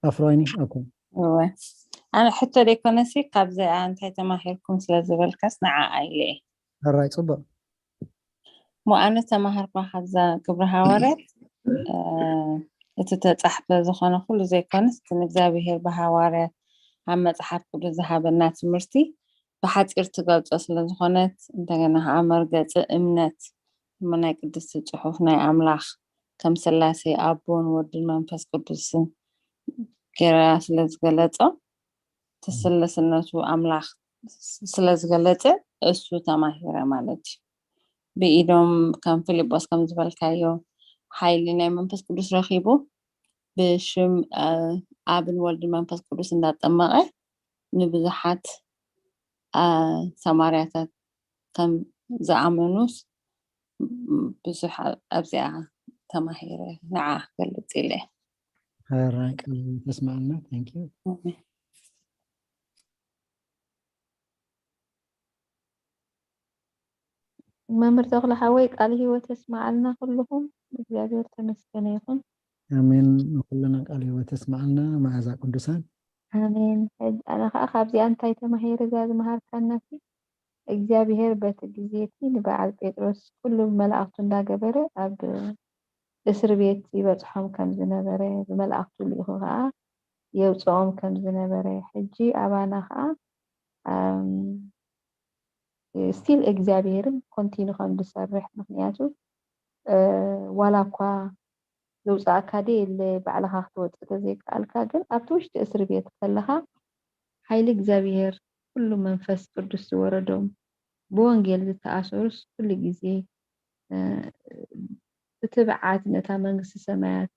S11: ኣፍሮይኒ ኦኬ
S14: ኣነ ሕቶ ደይኮነሲ ካብዚ እንታይ ተማሂርኩም ስለ ዝበልካስ ንዓኣ ኢለ
S11: ሓራይ ፅቡቅ
S14: ሞ ኣነ ተማሃርኩ ካብዛ ግብረ ሃዋርያት እቲ ተፃሕፈ ዝኾነ ኩሉ ዘይኮነስ እቲ ንእግዚኣብሄር ብሃዋርያት ኣብ መፅሓፍ ቅዱስ ዝሃበና ትምህርቲ ብሓፂር ትገልፆ ስለዝኾነት እንደገና ከዓ መርገፂ እምነት ናይ ቅድስቲ ፅሑፍ ናይ ኣምላኽ ከም ስላሴ ኣቦን ወድን መንፈስ ቅዱስን ጌራ ስለዝገለፆ ተስለስነቱ ኣምላኽ ስለዝገለፀ እሱ ተማሂረ ማለት እዩ ብኢዶም ከም ፊልጶስ ከም ዝበልካዮ ሓይሊ ናይ መንፈስ ቅዱስ ረኺቡ ብሽም ኣብን ወልድን መንፈስ ቅዱስ እንዳጠመቐ ንብዙሓት ሰማርያታት ከም ዝኣመኑስ ብዙሕ ኣብዚኣ ተማሂረ ንዓ ክገልፅ ኢለ
S11: ሓራይ ተስማዕና ታንኪዩ
S8: መምህር ተኽለ ሓወይ ቃል ህይወት ተስማዓልና ኩልኩም እግዚአብሔር ተመስገነ ይኹን
S11: ኣሜን ኩልና ቃል ህይወት ተስማዓልና መዓዛ ቅዱሳን
S8: ኣሜን ኣነ ከዓ ካብዚኣ እንታይ ተማሂረ እዛ ዝመሃርካናሲ እግዚአብሔር በቲ ግዜቲ ንበዓል ጴጥሮስ ኩሉ መላእክቱ እንዳገበረ ኣብ እስር ቤት ይበፅሖም ከም ዝነበረ ብመላእክቱ ልኢኹ ከዓ የውፅኦም ከም ዝነበረ ሕጂ ኣባና ከዓ ስቲል እግዚአብሔርም ኮንቲኑ ከም ዝሰርሕ ምክንያቱ ዋላ እኳ ዘውፃእካ ደየለ ባዕልኻ ክትወፅእ ተዘይከኣልካ ግን ኣብቲ ውሽጢ እስር ቤት ከለኻ ሓይሊ እግዚአብሔር ኩሉ መንፈስ ቅዱስ ዝወረዶም ብወንጌል ዝተኣሰሩስ ኩሉ ግዜ ብትብዓት ነታ መንግስቲ ሰማያት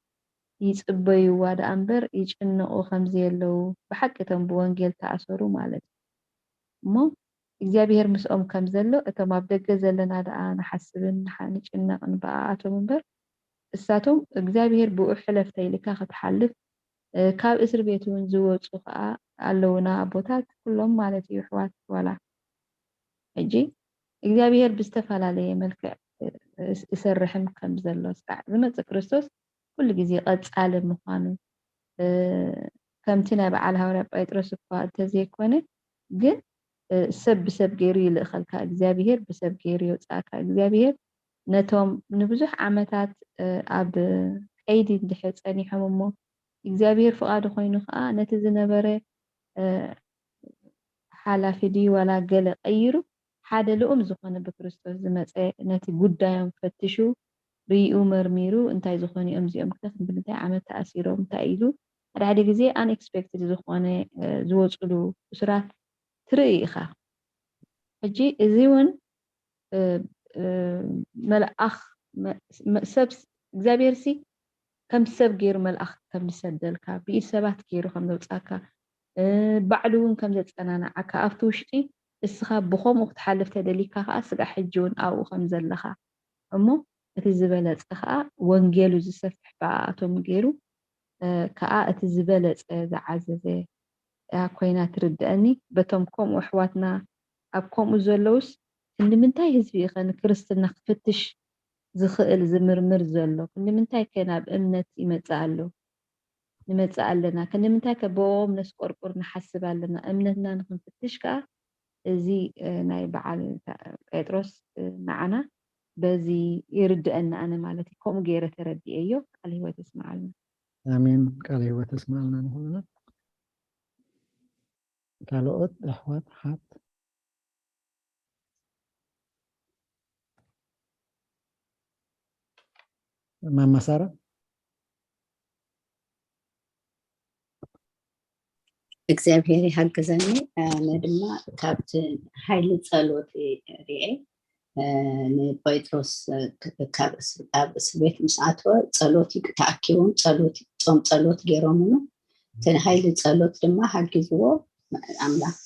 S8: ይጽበይዋ ዳ እምበር ይጭንቁ ከምዚ የለው ብሓቂቶም ብወንጌል ተኣሰሩ ማለት እሞ እግዚኣብሔር ምስኦም ከም ዘሎ እቶም ኣብ ደገ ዘለና ደኣ ንሓስብን ንጭነቕን ብኣቶም እምበር እሳቶም እግዚኣብሔር ብኡ ሕለፍተ ኢልካ ክትሓልፍ ካብ እስር ቤት እውን ዝወፁ ከዓ ኣለውና ኣቦታት ኩሎም ማለት እዩ ኣሕዋት ዋላ ሕጂ እግዚኣብሔር ብዝተፈላለየ መልክዕ ይሰርሕም ከም ዘሎ ስቃዕ ዝመፅእ ክርስቶስ ኩሉ ግዜ ቀፃሊ ምዃኑ ከምቲ ናይ በዓል ሃዋርያ ጴጥሮስ እኳ እንተዘይኮነ ግን ሰብ ብሰብ ገይሩ ይልእኸልካ እግዚኣብሔር ብሰብ ገይሩ ይውፃእካ እግዚኣብሔር ነቶም ንብዙሕ ዓመታት ኣብ ቀይዲ እንድሕር ፀኒሖም እሞ እግዚኣብሔር ፍቃዱ ኮይኑ ከዓ ነቲ ዝነበረ ሓላፊ ድዩ ዋላ ገለ ቀይሩ ሓደ ልኡም ዝኾነ ብክርስቶስ ዝመፀ ነቲ ጉዳዮም ፈትሹ ርኢኡ መርሚሩ እንታይ ዝኾኑ እዮም እዚኦም ብምንታይ ዓመት ተኣሲሮም እንታይ ኢሉ ሓደ ግዜ አንኤክስፔክትድ ዝኾነ ዝወፅሉ እስራት ትርኢ ኢኻ ሕጂ እዚ እውን መልኣኽ ሰብ እግዚኣብሔር ሲ ከም ሰብ ገይሩ መልኣኽ ከም ዝሰደልካ ብኢድ ሰባት ገይሩ ከም ዘውፃካ ባዕሉ እውን ከም ዘፀናንዓካ ኣብቲ ውሽጢ እስኻ ብኸምኡ ክትሓልፍ ተደሊካ ከዓ ስጋዕ ሕጂ እውን ኣብኡ ከም ዘለኻ እሞ እቲ ዝበለፀ ከዓ ወንጌሉ ዝሰፍሕ ብኣቶም ገይሩ ከዓ እቲ ዝበለፀ ዝዓዘዘ ኮይና ትርድአኒ በቶም ከምኡ ኣሕዋትና ኣብ ከምኡ ዘለውስ ንምንታይ ህዝቢ ኢኸ ንክርስትና ክፍትሽ ዝኽእል ዝምርምር ዘሎ ንምንታይ ከ ናብ እምነት ይመፅእ ኣሎ ንመፅእ ኣለና ንምንታይ ከ ብኦም ነስቆርቁር ንሓስብ ኣለና እምነትና ንክንፍትሽ ከዓ እዚ ናይ በዓል ጴጥሮስ ንዓና በዚ ይርድአና ኣነ ማለት እዩ ከምኡ ገይረ ተረዲአ እዮ ቃል ሂወት ይስማዓልና
S11: አሜን ቃል ሂወት ይስማዓልና ንኹልና ካልኦት ኣሕዋት ሓት ማማ ሳራ
S6: እግዚአብሔር ይሓግዘኒ ኣነ ድማ ካብቲ ሓይሊ ጸሎት ርኤ ንጴጥሮስ ኣብ እስር ቤት ምስ ኣተወ ጸሎት ተኣኪቦም ጾም ጸሎት ገይሮምሉ እቲ ሓይሊ ጸሎት ድማ ሓጊዝዎ ኣምላኽ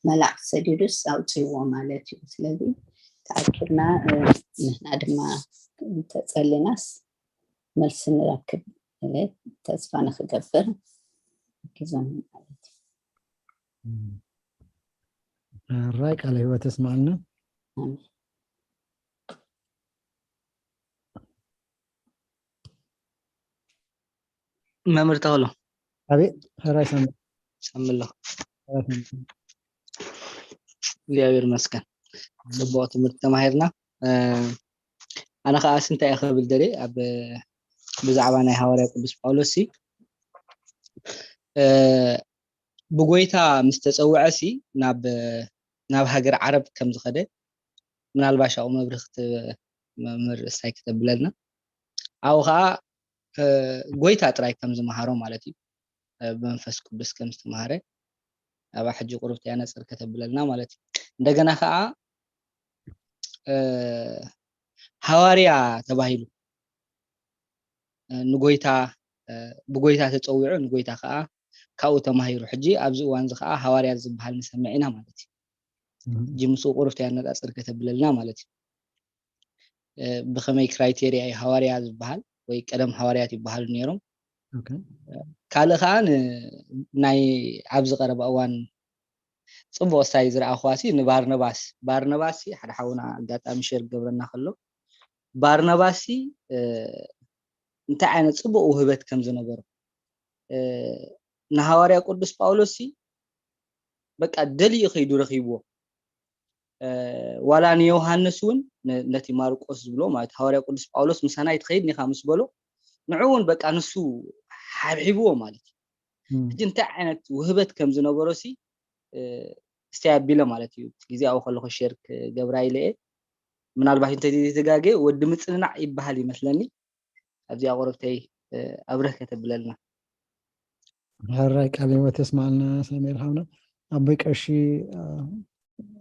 S6: መላእክቲ ሰዲዱስ ኣውፅይዎ ማለት እዩ ስለዚ ተኣኪብና ንሕና ድማ ተጸሊናስ መልሲ ንረክብ ተስፋ ንክገብር حكيزون
S11: الراي على هو تسمع لنا
S15: ما مرتغلو
S11: أبي الراي
S15: سم الله እግዚአብሔር ይመስገን ጽቡቅ ትምህርት ተማሂርና ኣነ ከዓ ስንታይ ኣኸብል ደለ ኣብ ብዛዕባ ናይ ሐዋርያ ቅዱስ ጳውሎስ ብጎይታ ምስ ተፀውዐሲ ናብ ሃገር ዓረብ ከም ዝኸደ ምናልባሽ ኣው መብርኽት መምር እስታይ ከተብለልና ኣው ከዓ ጎይታ ጥራይ ከም ዝመሃሮ ማለት እዩ በመንፈስ ቅዱስ ከም ዝተማሃረ ኣብ ሕጂ ቁርብት ያነጽር ከተብለልና ማለት እዩ እንደገና ከዓ ሐዋርያ ተባሂሉ ንጎይታ ብጎይታ ተፀውዑ ንጎይታ ከዓ ካኡ ተማሂሩ ሕጂ ኣብዚ እዋን እዚ ከዓ ሐዋርያ ዝበሃል ንሰምዒና ማለት እዩ ጅምሱ ቁርብት ያነጻጽር ከተብለልና ማለት እዩ ብኸመይ ክራይቴሪያ ሐዋርያ ዝበሃል ወይ ቀደም ሐዋርያት ይበሃሉ ነይሮም ካልእ ከዓ ናይ ኣብዚ ቀረበ እዋን ጽቡቅ ስታይ ዝረኣኹዋሲ ንባርነባስ ሓደ ሓውና ኣጋጣሚ ሼር ገብረና ከሎ ባርነባስ እንታይ ዓይነት ጽቡቅ ውህበት ከም ዝነበረ ንሐዋርያ ቅዱስ ጳውሎስ በቃ ደልዩ ኸይዱ ረኺብዎ ዋላ ንዮሐንስ እውን ነቲ ማርቆስ ዝብሎ ማለት ሐዋርያ ቅዱስ ጳውሎስ ምሳና ይትኸይድ ኒኻ ምስ በሎ ንዑውን በቃ ንሱ ሓብሒብዎ ማለት እዩ እንታይ ዓይነት ውህበት ከም ዝነበረሲ እስቲያቢለ ማለት እዩ ግዜያዊ ከለኹ ሼር ገብራ ኢለየ ምናልባት እንተ ተጋገ ወዲ ምጽናዕ ይበሃል ይመስለኒ ኣብዚ ኣቆረብተይ ኣብረህ ከተብለልና
S11: هراي قال هو تسمع لنا سمير حونا أبي كشي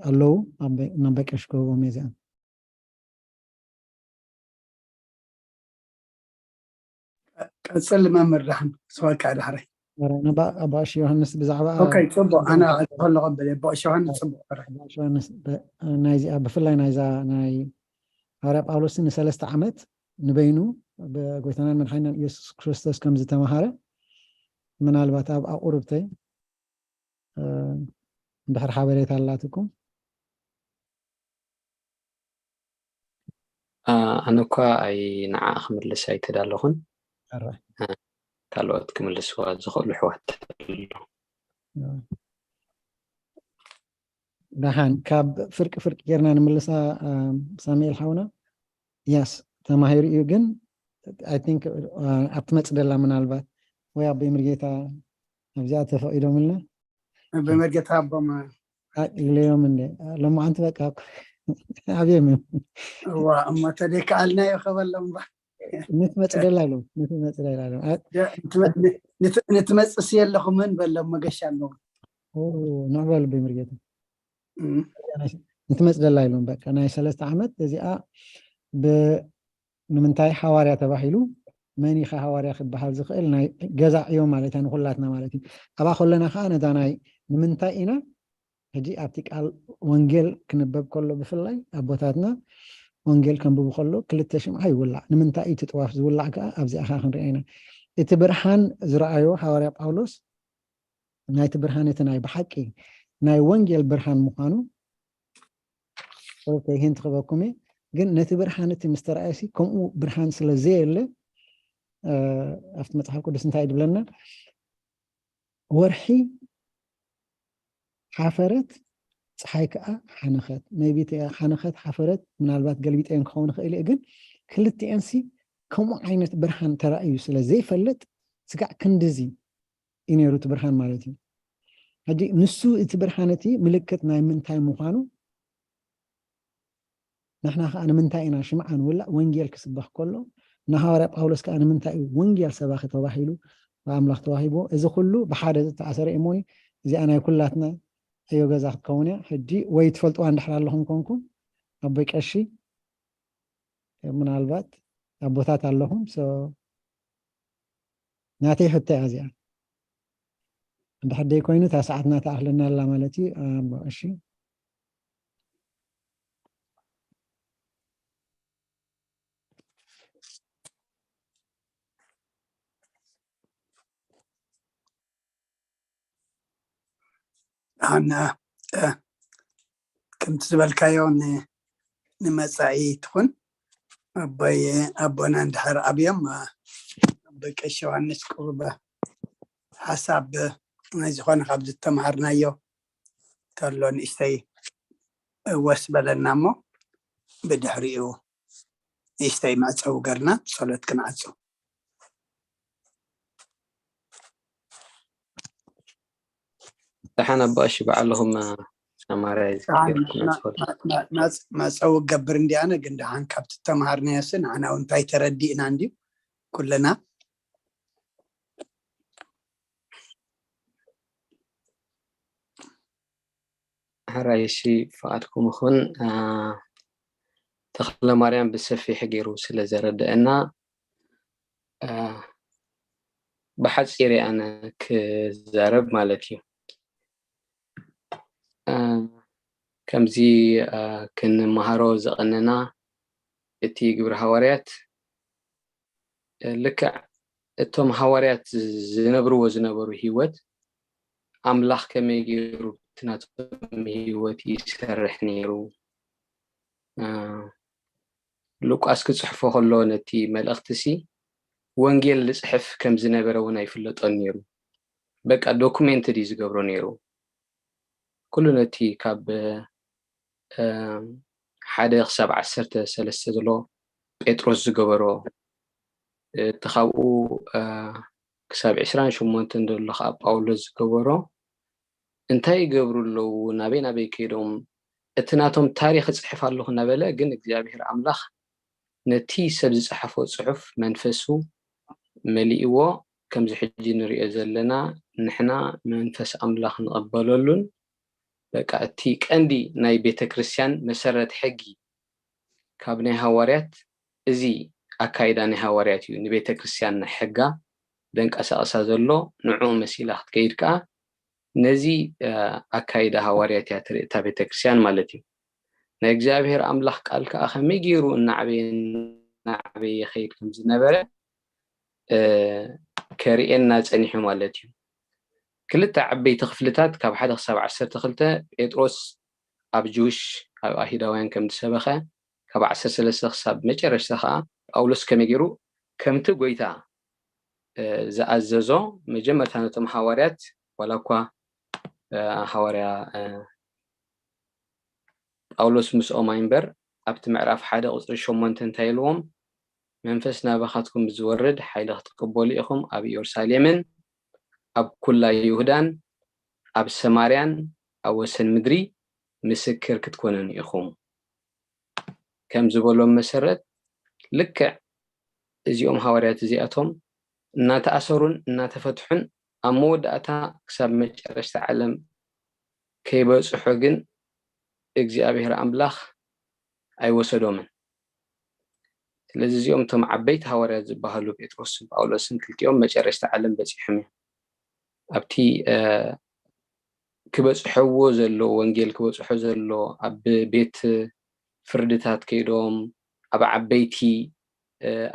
S11: ألو أبي نبكش كوبا ميزان
S1: قصل ما مرحن سؤال كاد حري
S11: أنا بقى يوحنس بزعبة
S1: اوكي تفضل انا هلا قبل بقى يوحنس
S11: يوحنس نايزي بفلاي ناي هارب ጳውሎስን 3 ዓመት ንበይኑ በጎይታና መድኃኒና ኢየሱስ ክርስቶስ ከም ዝተማሃረ ምናልባት ኣብ ኣቁርብተይ ድሕሪ ሓበሬታ ኣላትኩም
S10: ኣነ እኳ ኣይ ንዓ ክምልስ ኣይተዳለኹን ካልኦት ክምልስዋ ዝኽእሉ ኣሕዋት
S11: دهان كاب فرق كيرنا نملسا ساميل حونا يس تماهير يوجن I think أبتمت دللا من البات ويا بمرجيتا أبزات فائدة منا
S1: بمرجيتا بما
S11: اليوم من لما أنت بقى أبي من
S1: وأما تديك علنا يا خبر لما
S11: نتمت دللا له
S1: نتمت سيال لهم من بل لما قشانو
S11: نعبال بمرجيتا نتمس دلايلون بقى أنا 3 ዓመት እዚኣ ንምንታይ ሓዋርያ ተባሂሉ መን ኢኻ ሓዋርያ ክበሃል ዝኽእል ናይ ገዛ እዮም ማለት እዩ ንኹላትና ማለት እዩ ኣባ ኮለና ከዓ ነዛ ናይ ንምንታይ ኢና ሕጂ ኣብቲ ቃል ወንጌል ክንበብ ከሎ ብፍላይ ኣቦታትና ወንጌል ከንብቡ ከሎ ክልተ ሽምዓ ይውላዕ ንምንታይ እቲ ጥዋፍ ዝውላዕ ከዓ ኣብዚኣ ኻ ክንሪአ ኢና እቲ ብርሃን ዝረኣዮ ሓዋርያ ጳውሎስ ናይቲ ብርሃን እቲ ናይ ብሓቂ ናይ ወንጌል ብርሃን ምዃኑ ኦኬ ህንት ክበኩሜ ግን ነቲ ብርሃን እቲ ምስተረኣሲ ከምኡ ብርሃን ስለዘየለ ኣብቲ መጽሓፍ ቅዱስ እንታይ ይብለና ወርሒ ሓፈረት ፀሓይ ከዓ ሓነኸት ሜይቢ ሓነኸት ሓፈረት ምናልባት ገልቢጠን ክኸውን ክእል ግን ክልቲአንሲ ከምኡ ዓይነት ብርሃን ተራእዩ ስለዘይፈለጥ ስጋዕ ክንድዚ ኢነሩ እቲ ብርሃን ማለት እዩ ሕጂ ንሱ እቲ ብርሃን እቲ ምልክት ናይ ምንታይ ምዃኑ ንሕና ከዓ ንምንታይ ኢና ሽምዓ ንውላዕ ወንጌል ክስበኽ ከሎ ንሓዋርያ ጳውሎስ ከዓ ንምንታይ ወንጌል ሰባኺ ተባሂሉ ብኣምላኽ ተዋሂቦ እዚ ኩሉ ብሓደ ዝተኣሰረ እሞኒ እዚኣ ናይ ኩላትና እዮ ገዛ ክትከውን እያ ሕጂ ወይ ትፈልጥዋ እንድሕር ኣለኹም ኮንኩም ኣቦይ ቀሺ ምናልባት ኣቦታት ኣለኹም ናተይ ሕቶ እያ እዚኣ እንድሕደይ ኮይኑ እታ ሰዓትና ተኣኽለና ኣላ ማለት እዩ እሺ
S1: أنا كنت زبالكايو نمسعي تكون أبونا ندحر أبيم بكشو عن نسكوبة حسب نزخون قبل التمهرنا يو تلون إستي واسبل النامو بدحريو إستي معصو قرنا صلت كنعصو
S10: تحنا باشي بعلهم سماريز
S1: ما سووا قبر عندي أنا قلنا عن كابت التمهرنا يسن أنا وانتاي تردينا عندي كلنا
S10: هرايشي فاتكم خن تخلى مريم بالسفي حقيرو سلازرد أنا بحصيري أنا كزارب مالتي كمزي كن مهارو زقننا اتي قبر حواريات لك اتهم حواريات زنبرو هيوت أملاح كما يجيرو تناتهم هيوت يسرح نيرو لوكاس كتصحفو خلو نتي ملأختسي وانجيل لصحف كم زنبرو ونايفلط نيرو بقى دوكومنتري زقبرو نيرو كل نتي كاب حدا 7 سلسة دلو بيتروس زقبرو تخاو كساب 28 دلو خاب باولوس زقبرو انتاي قبرو لو نابي كيدوم اتناتهم تاريخ صحف الله نبلا جن እግዚአብሔር አምላኽ ነቲ ሰብ ዝጽሐፎ ጽሑፍ መንፈሱ መሊእዎ ከም ዝሕጂ ንሪኦ ዘለና ንሕና መንፈስ አምላኽ ንቐበለሉን በቃ እቲ ቀንዲ ናይ ቤተ ክርስቲያን መሰረት ሕጊ ካብ ናይ ሐዋርያት እዚ ኣካይዳ ናይ ሃዋርያት እዩ ንቤተ ክርስቲያን ሕጋ ደንቀሳቐሳ ዘሎ ንዑ መሲላ ክትከይድ ከዓ ነዚ ኣካይዳ ሃዋርያት እያ ትርኢ እታ ቤተ ክርስቲያን ማለት እዩ ናይ እግዚኣብሔር ኣምላኽ ቃል ከዓ ከመይ ገይሩ እናዕበየ ይኸይድ ከም ዝነበረ ከርእየና ፀኒሑ ማለት እዩ ክልተ ዓበይቲ ክፍልታት ካብ 1 ክሳብ 12 ጴጥሮስ ኣብ ጁሽ ኣብ ኣይሁዳውያን ከም ዝሰበኸ ካብ 13 ክሳብ መጨረሻ ከዓ ጳውሎስ ከመይ ገይሩ ከምቲ ጎይታ ዝኣዘዞ መጀመርታ ነቶም ሃዋርያት ዋላ እኳ ሃዋርያ ጳውሎስ ምስኦም ኣይምበር ኣብቲ ምዕራፍ 1 ቁፅሪ 8 እንታይ ኢልዎም መንፈስ ናባኻትኩም ዝወርድ ሓይሊ ክትቅበሉ ኢኹም ኣብ ኢየሩሳሌምን ኣብ ኩላ ይሁዳን ኣብ ሰማርያን ኣብ ወሰን ምድሪ ምስክር ክትኮኑን ኢኹም ከም ዝበሎም መሰረት ልክዕ እዚኦም ሃዋርያት እዚኣቶም እናተኣሰሩን እናተፈትሑን ኣብ መወዳእታ ክሳብ መጨረሻ ዓለም ከይበፅሑ ግን እግዚኣብሔር ኣምላኽ ኣይወሰዶምን ስለዚ እዚኦም እቶም ዓበይቲ ሃዋርያት ዝበሃሉ ጴጥሮስን ጳውሎስን ክልቲኦም መጨረሻ ዓለም በፂሖም እዮም ኣብቲ ክበፅሕዎ ዘሎ ወንጌል ክበፅሖ ዘሎ ኣብ ቤት ፍርድታት ከይዶም ኣብ ዓበይቲ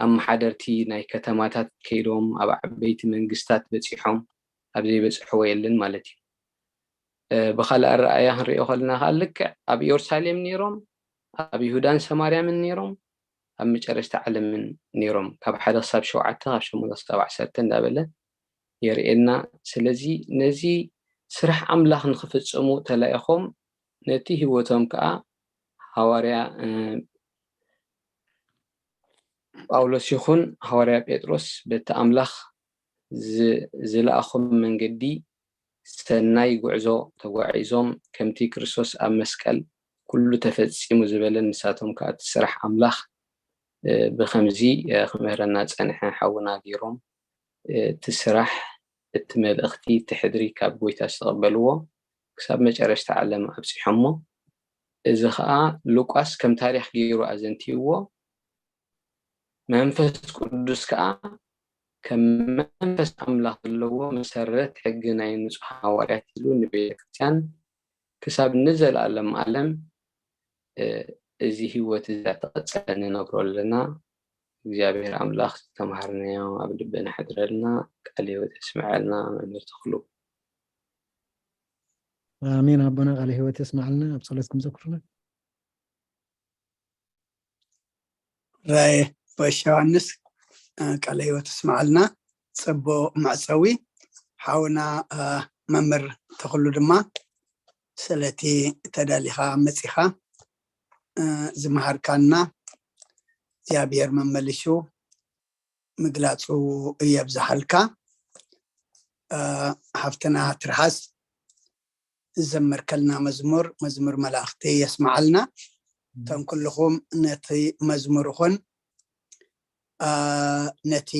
S10: ኣመሓደርቲ ናይ ከተማታት ከይዶም ኣብ ዓበይቲ መንግስታት በፂሖም ኣብ ዘይበፅሕዎ የለን ማለት እዩ ብኻልእ ኣረኣያ ክንሪኦ ከለና ከዓ ልክዕ ኣብ ኢየሩሳሌም ነይሮም ኣብ ይሁዳን ሰማርያምን ነይሮም ኣብ መጨረሻ ዓለምን ነይሮም ካብ 1 ክሳብ 7 ካብ 8 ክሳብ 10 እንዳበለ የርእየና ስለዚ ነዚ ስራሕ ኣምላኽ ንክፍፅሙ ተላኢኾም ነቲ ህይወቶም ከዓ ሃዋርያ ጳውሎስ ይኹን ሃዋርያ ጴጥሮስ በቲ ኣምላኽ ዝለኣኾም መንገዲ ሰናይ ጉዕዞ ተጓዒዞም ከምቲ ክርስቶስ ኣብ መስቀል ኩሉ ተፈፂሙ ዝበለ ንሳቶም ከዓ እቲ ስራሕ ኣምላኽ ብከምዚ ክምህረና ፀንሐ ሓውና ገይሮም እቲ ስራሕ እቲ መልእኽቲ እቲ ሕድሪ ካብ ጎይታ ዝተቐበልዎ ክሳብ መጨረሻ ዓለም ኣብፂሖሞ እዚ ከዓ ሉቃስ ከም ታሪክ ገይሩ ኣዘንቲይዎ መንፈስ ቅዱስ ከዓ ከም መንፈስ ኣምላኽ ዘለዎ መሰረት ሕጊ ናይ ንጹሕ ሃዋርያት ኢሉ ንቤተ ክርስቲያን ክሳብ ንዘለኣለም ዓለም እዚ ህይወት እዚ ተቐፀለ ንነብሮ ኣለና እግዚአብሔር ኣምላኽ ዝተምሃርናዮ ኣብ ልብና ሕድረልና ቃል ህይወት ይስምዓልና መምህር ተኽሉ
S11: አሜን አቦና ቃል ህይወት ይስምዓልና ኣብ ጸሎትኩም ዘክሩና
S1: ራይ በሻንስ ቃል ህይወት ይስምዓልና ጽቡቅ ማዕፀዊ ሓውና መምህር ተኽሉ ድማ ስለቲ ተዳሊኻ መጺኻ ዝመሃርካና እግዚአብሔር መመልሹ ምግላጹ እየብዛሐልካ ሓፍትና ትርሃስ ዘመርከልና መዝሙር መላእኽቲ የስማዓልና ተንኩልኹም ነቲ መዝሙር ኹን ነቲ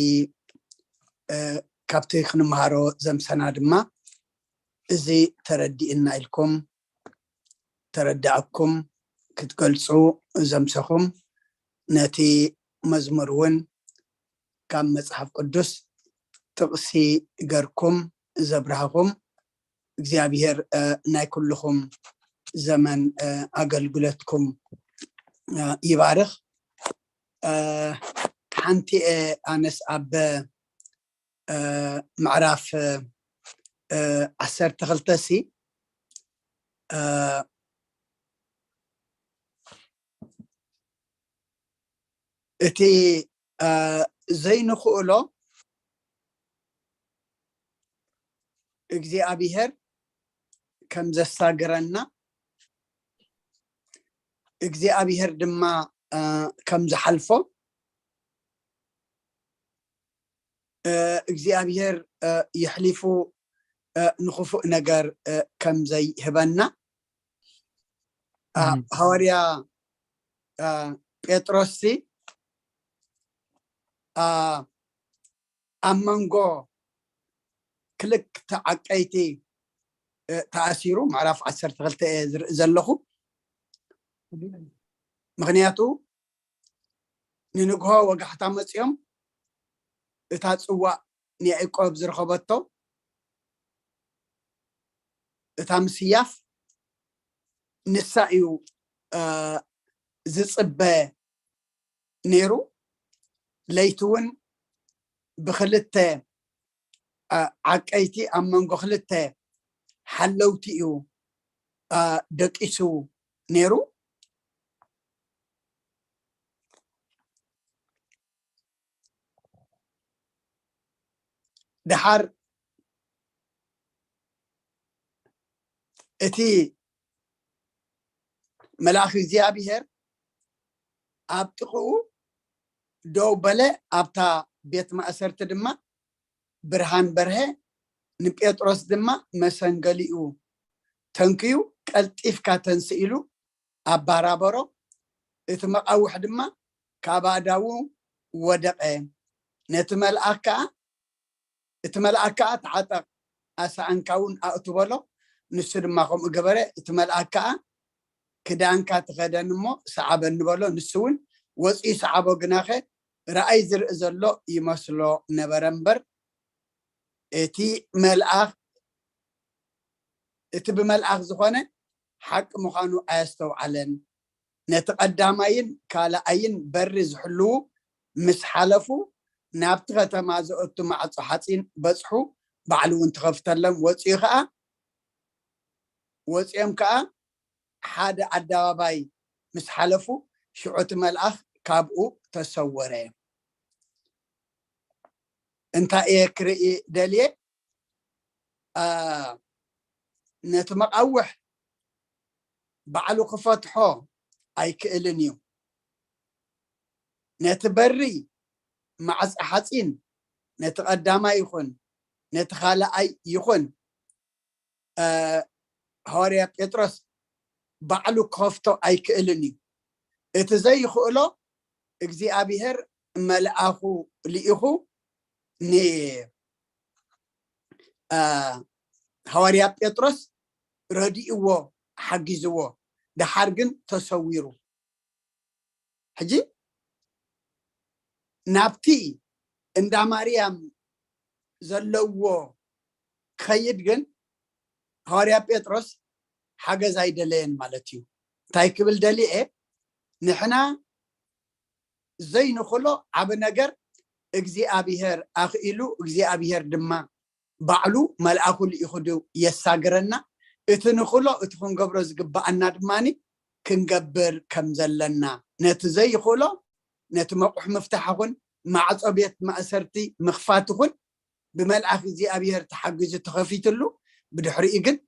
S1: ካብቲ ክንመሃሮ ዘምሰና ድማ እዚ ተረዲእና ኢልኩም ተረዳእኩም ክትገልጹ ዘምሰኹም ነቲ መዝሙር ውን ካብ መጽሐፍ ቅዱስ ጥቕሲ ገርኩም ዘብራህኩም እግዚአብሔር ናይ ኩልኹም ዘመን አገልግሎትኩም ይባርኽ ሓንቲ ኣነስ ኣብ ምዕራፍ 12 ሲ እቲ ዘይንኽእሎ እግዚአብሔር ከም ዘሳግረና እግዚአብሔር ድማ ከም ዝሓልፎ እግዚአብሔር ይሕሊፉ ንኽፉእ ነገር ከም ዘይህበና ሐዋርያ ጴጥሮስ ኣብ መንጎ ክልተ ዓቀይቲ ተኣሲሩ ምዕራፍ 12 ዝርኢ ዘለኹ ምክንያቱ ننقها وقحتا مصيوم اتا صوا نيعقوب زرخبتو اتا مسياف نسائيو زصبه نيرو ليتون بخلته عقيتي امنغو خلته حلوتيو دقيسو نيرو دحر اتي ملاخ زيابير ابتقو دو بلا ابتا بيت مأسرت دما برهان برهه نبيتروس دما مسنغليو تنكيو قلطيف كاتنسيلو ابارابرو اتمقاوح دما كاباداو ودقه نتملأكا تعطق اسا انكاون اعتبلو نسر ما قوم غبره اتملأكا كدانكا تخدنمو صعبن بلو نسون وصي صعبو غناخه رأي زر زلو يمسلو نبرنبر اتي ملأخ اتي بملأخ زخونه حق مخانو استوعلن نتقدماين كالاين برز حلو مس حلفو نابت ختما زوتو مع صحاتين بصحو بعلو انتخفتلم وصيم كا حدا عداباي مس حلفو شعوت ملأخ كابو تصوره انت ايه كرئي دليل نتمقوح بعلو خفتحو اي كإلنيو نتبري مع صحاتين نتقدما يخون نتخالى اي يخون هوريا بيتروس بعلو كفتو اي كإلنيو اتزي يخولو اكزي ابيهر ملأخو لإخو ني هوريا بيتروس رديئو حقيزو دحرقن تصويرو حجي نابتي اندا مريم زلوو خيدغن هوريا بيتروس حاجه زي دلين مالتيو تايكبل دليه نحنا زي نخلو عب نجر اجزي ابيهر اخيلو اجزي ابيهر دما بعلو ملأكو ليخدو يساغرنا اتنخلو اتخون قبرز قبعنا دماني كنقبر كمزلنا نتزي خلو نتمقح مفتاحهن مع صبيت مأسرتي مخفاتهن بملأخ زي ابيهر تحجز تخفيتلو بدحريقن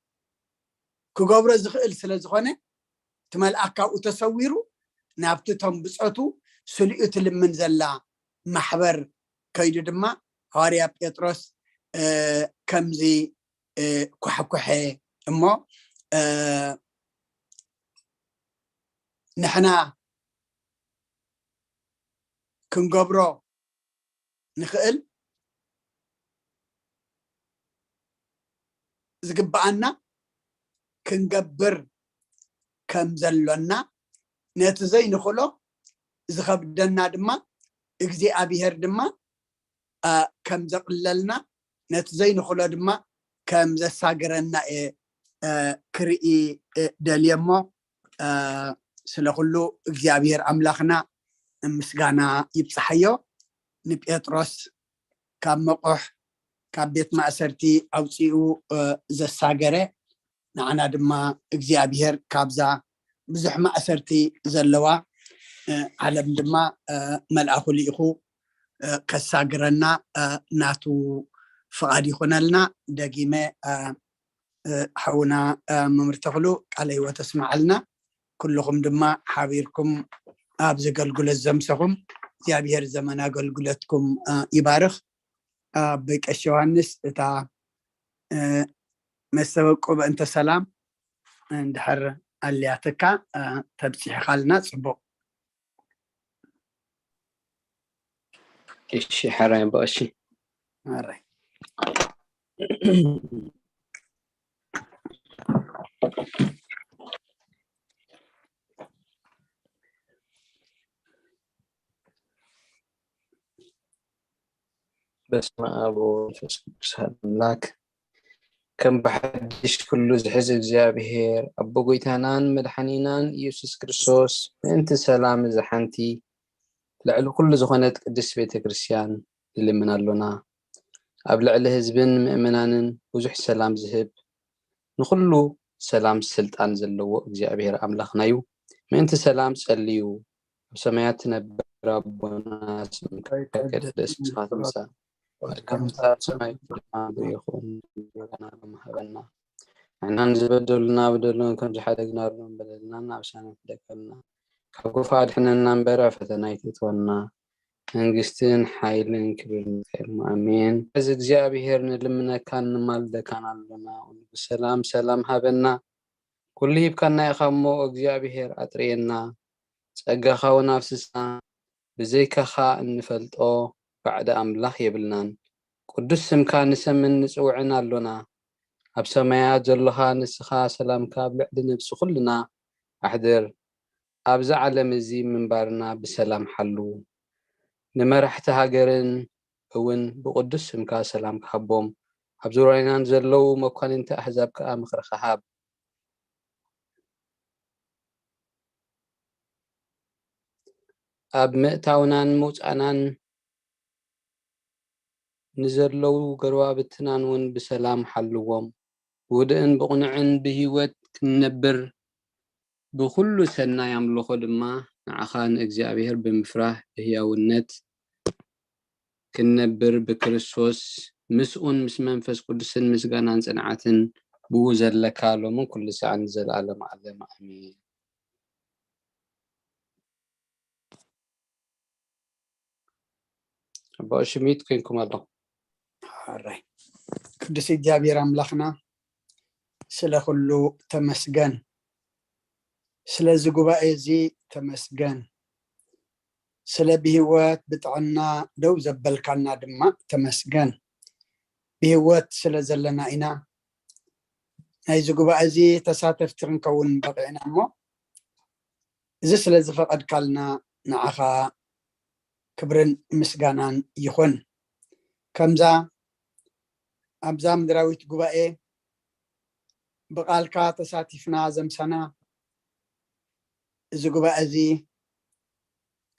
S1: كقبرز خيل سلازخونه تملأكا وتصويرو نابتتهم بصعتو سلئت لمن زلا محبر كيدو دما هاريا بيتروس كمزي كحكحي امو نحنا كنقبرو نخيل زقبعنا كنقبر كمزلونا نتزي نخلو زخبدنا دما اكزي ابيهر دما كم زقللنا نتزي نخلو دما كم زساقرنا كرئي داليمو سلخلو اكزي ابيهر املاخنا مسقانا يبصحيو نبيتروس كم مقح كبيت مأسرتي اوصيو زساقره نعنا دما اكزي ابيهر كابزا بزح مأسرتي زلوا علم دما ملأخو لإخو كساقرنا ناتو فقادي خنالنا دقيمة حونا ممرتغلو علي وتسمع لنا كلكم دما حابيركم أبز قلقل الزمسكم زيابير زمنا قلقلتكم يبارخ بك الشوانس تا مستوقع بأنت سلام اندحر اللي اعتكا تبسيح خالنا صبو
S10: إيش حرايم باشي
S1: مرة
S10: بسم أب ومنفس قدس أملاك كم بحدش كله زحز እግዚአብሔር أبو قيتانان مدحنينان يسوس كريستوس أنت سلام زحنتي لعل كل زخنت قدس بيت كريستيان اللي من اللنا أبلع لهزبن مؤمنان وزح سلام زهب نخلو سلام سلطان زلو እግዚአብሔር أملاخنايو ما أنت سلام تسأليو بسمايات نبر ربنا اسمك قدس خاتمسا كم سماي يخون أنا مهبنا عنا نزبدلنا بدلنا كم حدقنا رن بدلنا عشان تدكلنا كوفاد حنا نمبر فتنايت تونا انجستين حايلن كبرن امين از እግዚአብሔር لمنا كان مالده كان لنا بسلام سلام هبنا كل يبكنا يخمو እግዚአብሔር أطرينا ጸጋኻ ወናፍስና ብዘይካኻ እንፈልጦ بعد أملاخ يبلنان قدس سمكا نسمن نسوعنا اللنا أب سمايات جلها نسخا سلام كابل نفس كلنا أحضر أبزع على مزي من بارنا بسلام حلو نمرحت هاجرن هون بقدس سمكا سلام كحبهم أبزورينا نزلو مكان انت أحزاب كأمخر خهاب أب مئتاونان موتعنان نزلو قروابتنان ون بسلام حلوهم ودئن بقنعن بهيوت كنبر بكل سنة يملخو دما نعخان እግዚአብሔር بمفرح بهياونت كنبر بكريستوس مسؤون مس منفس قدسن مسغانان صنعاتن بوزلكالو من كل ساعة نزل على معلم امين باشميت كينكم الله
S1: حراي قدس እግዚአብሔር أملاخنا سلا كله تمسجن سلا زغباء زي تمسجن سلا بهوات بتعنا دو زبلكنا دما تمسجن بهوات سلا زلنا إنا هاي زغباء زي تساتف ترنكون بقينا مو إذا سلا زفقد كالنا نعخا كبرن مسجانان يخون كمزا أبزام دراويت غباء بقالكا تساتفنا زمسنا زغبا ازي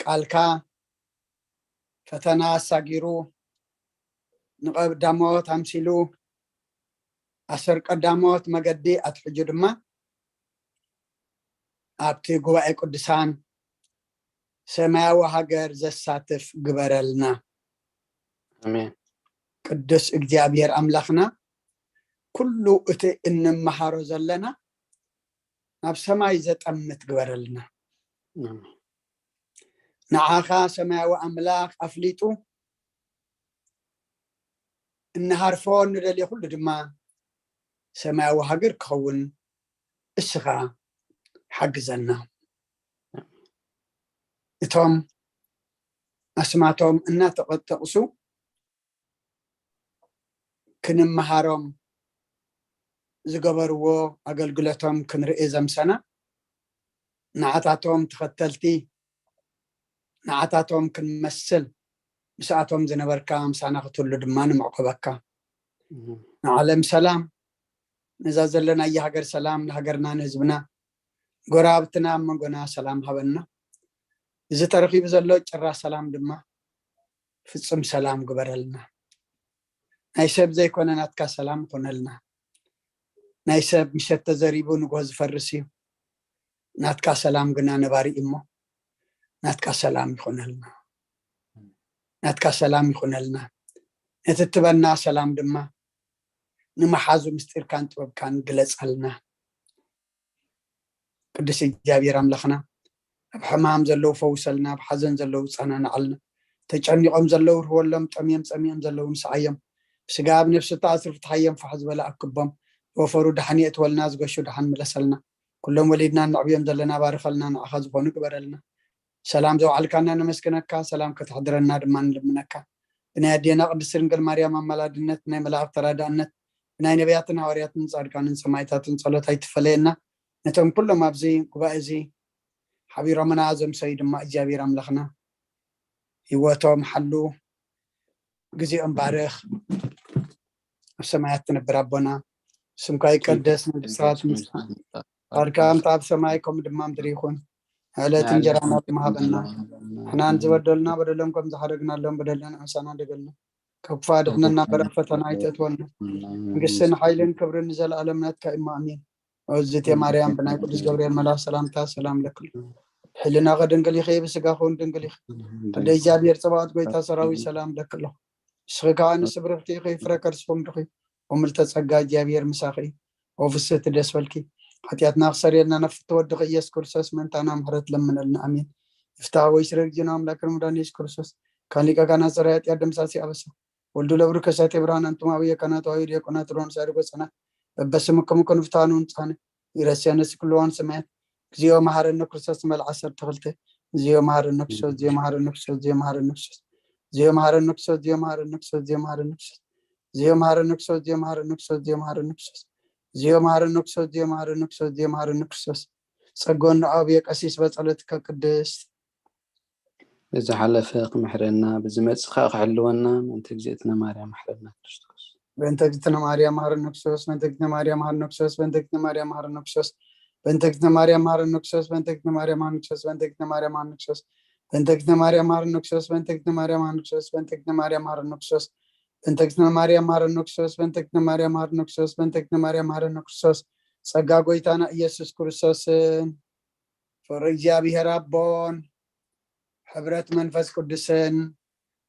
S1: قالكا فتنا ساغيرو نقب داموت امسيلو أسر قداموت مقدي أتحجو دما أبتي غباء قدسان سماوي هاجر زساتف قبرلنا
S10: امين
S1: قدس እግዚአብሔር أملاخنا كله اتي ان محارو زلنا ناب سماي زتأمت قبرلنا نعاخا سماوي أملاخ أفليتو النهار فون ندلي كل دما سماوي هاجر كون اسخا حجزنا اتهم اسمعتهم ان تقصو كنمهارهم زغبرو اغلغلتهم كنرئي زمسنا نعاتاتهم تختلتي نعاتاتهم كنمسل مساعتهم زنبركا مسانا قتل دمان معقبكا نعلم سلام نزازلنا اي هاجر سلام لهاجرنا نزبنا غرابتنا منغنا سلام هبنا اذا ترخيب زلو چرا سلام دما فصم سلام غبرلنا نايسب زي كنا ناتكا سلام كونلنا نايسب مشت زريبو نغوز فرسي ناتكا سلام غنا نباري امو ناتكا سلام يخونلنا ناتكا سلام يخونلنا نتتبنا سلام دما نمحازو مستير كان طب كان غلصلنا قدس እግዚአብሔር أملاخنا بحمام زلو فوسلنا بحزن زلو صنعنا علنا تጨنقم زلو ولم طميم زلو نسعيم سقاب نفس تأثر فتحيم فحزب لا أكبهم وفروا دحنية والناس قشوا دحن ملسلنا كلهم وليدنا نعبيهم زلنا بارخلنا نأخذ بونك برلنا سلام زو علكنا نمسكنك سلام كتحضرنا دمان لمنك بنادينا قدس رنقل مريم ملادنت ناي ملاعب ترادانت ناي نبياتنا ورياتنا صادقان سمايتاتنا صلوات هاي تفلينا نتم كلهم أبزي قبائزي حبير من أعظم سيد ما إجابير أملخنا يواتهم حلو جزيء بارخ سمعت نبر ربنا سمكا يقدس نبسات مسحان أركام تاب سمايكم دمام دريخون على تنجرنا بمهابنا حنا نزودلنا بدلنكم زحرقنا لهم بدلنا أنسانا دقلنا كفاد احنا نبرا فتنا يتتولنا قسنا حيلين كبر نزل علمنات كإما أمين وزيت يا مريم بناي قدس جبريل ملا سلام لك حلنا غدن قلي خيب سقاخون دنقلي اللي جابير صبات قويتا سراوي سلام لك الله سخكان سبرختي خي فركرسكم دخي وملت تصقا جابير مساخي وفست دسولكي حتياتنا خسرينا نفت ودخي يسكرسس من تانا مهرت لمن لنا امين افتح ويشرك جنام لك المدان يسكرسس كان لك كان سريات يدم ساسي ابس ولدو لبرك ساتي بران انتم اويه كانت وير يكون ترون سارغو سنه بس مكم فتانون تصانه يرسيانس كلوان سمعت زيو مهار النكرسس مال 10 تغلته زيو مهار النكسو زيو مهار النكسو زيو مهار النكسو زيو مهار النكسو زيو مهار النكسو زيو مهار النكسو زيو مهار النكسو زيو مهار النكسو زيو مهار النكسو زيو مهار النكسو زيو مهار النكسو زيو مهار النكسو صقون عابيك أسيس بصلتك قدس
S10: إذا حلفك محرنا بزمت سخاق حلونا من تجزئتنا مريم محرنا كريستوس
S1: بنتجتنا مريم مهار النكسوس بنتجتنا مريم مهار النكسوس بنتجتنا مريم مهار النكسوس بنتجتنا مريم مهار النكسوس بنتجتنا مريم مهار النكسوس بنتجتنا مريم مهار النكسوس بنتجتنا مريم مهار النكسوس بنتجتنا مريم مهار النكسوس بنتجتنا مريم مهار النكسوس بنتجتنا مريم مهار النكسوس بنتجتنا مريم مهار النكسوس بنتجتنا مريم مهار النكسوس صقا قويتانا إيسوس كريستوس فرجا بها ربون حبرت منفس قدسن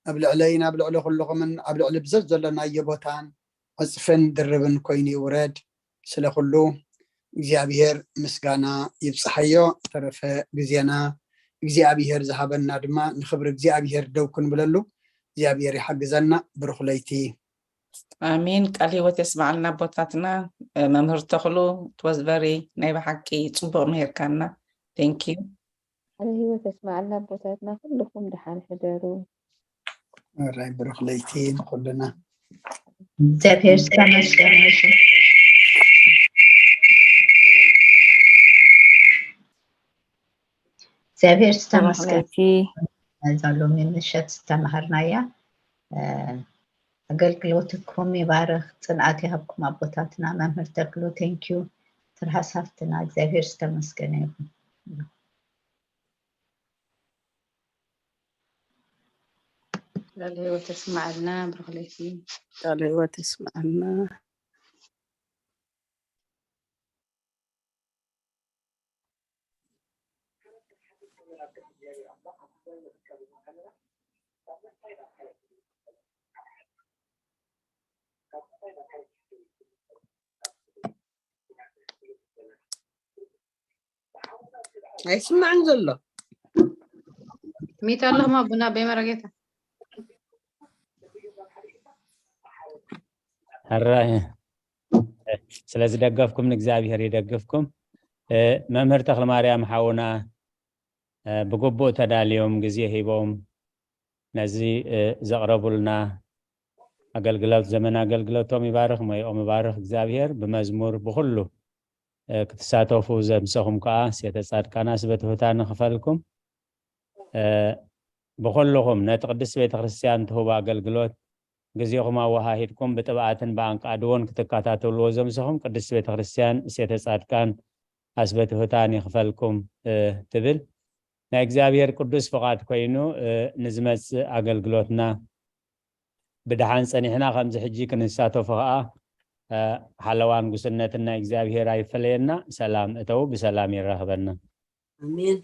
S1: قبل علينا قبل على كلكم من قبل على بزز لنا يبوتان وصفن دربن كويني ورد سلا كله እግዚአብሔር ምስጋና ይብጽሐዮ ተረፈ ግዜና እግዚአብሔር ዝሃበና ድማ ንኽብሪ እግዚአብሔር ደው ክንብለሉ እግዚአብሔር ይሐግዘና ብሩኽ ለይቲ
S7: አሜን ቃል ህይወት የስማዓልና ቦታትና መምህር ተኽሉ ትወዝበሪ ናይ በሓቂ ጽቡቕ ምሄርካና ቴንክ ዩ
S8: ቃል ህይወት የስማዓልና ቦታትና ኩልኩም ድሓን ሕደሩ
S1: ራይ ብሩኽ ለይቲ ንኩልና
S6: እግዚአብሔር ተመስገን ይሁን እግዚአብሔር ተመስገን ዛሎም ምሽት ተማህርናያ አገልግሎትኩም ይባርክ ጽንዓት ይሃብኩም አቦታትና መምህር ተክሉ ቴንክ ዩ ተርሐሳፍትና እግዚአብሔር ተመስገን ይሁን
S12: ቃል ህይወት ተስማዓልና ብሩኽ ለይቲ
S9: ቃል ህይወት ተስማዓልና
S1: አይስማዕን ዘሎ
S12: ميت الله ما بنا بمرقتها
S3: هراي ስለዚህ ደገፍኩም እግዚአብሔር ይደግፍኩም መምህር ተክለ ማርያም ሓውና ብግቡእ ተዳልዮም ግዜ ሂቦም ነዚ ዘቕረቡልና አገልግሎት ዘመን አገልግሎቶም ይባርክ ሞይኦም ይባርክ እግዚአብሔር በመዝሙር በሁሉ ክትሳተፉ ዘምሰኹም ከዓ ሴተ ጻድቃና ስበትሁታን ክፈልኩም በሁሉም ነቲ ቅድስት ቤተ ክርስቲያን ትሁብ አገልግሎት ግዚኹም አወሃሂድኩም በጥብዓትን በአንቃድዎን ክትከታተሉ ዘምሰኹም ቅድስት ቤተ ክርስቲያን ሴተ ጻድቃን አስበትሁታን ይክፈልኩም ትብል ናይ እግዚአብሔር ቅዱስ ፍቃድ ኮይኑ ንዝመጽ አገልግሎትና ብድሓን ጸኒሕና ከምዚ ሕጂ ክንሳተፉ ከዓ ሓለዋን ጉስነትና እግዚአብሔር አይፈለየና ሰላም እተው በሰላም ይረኽበና
S5: አሜን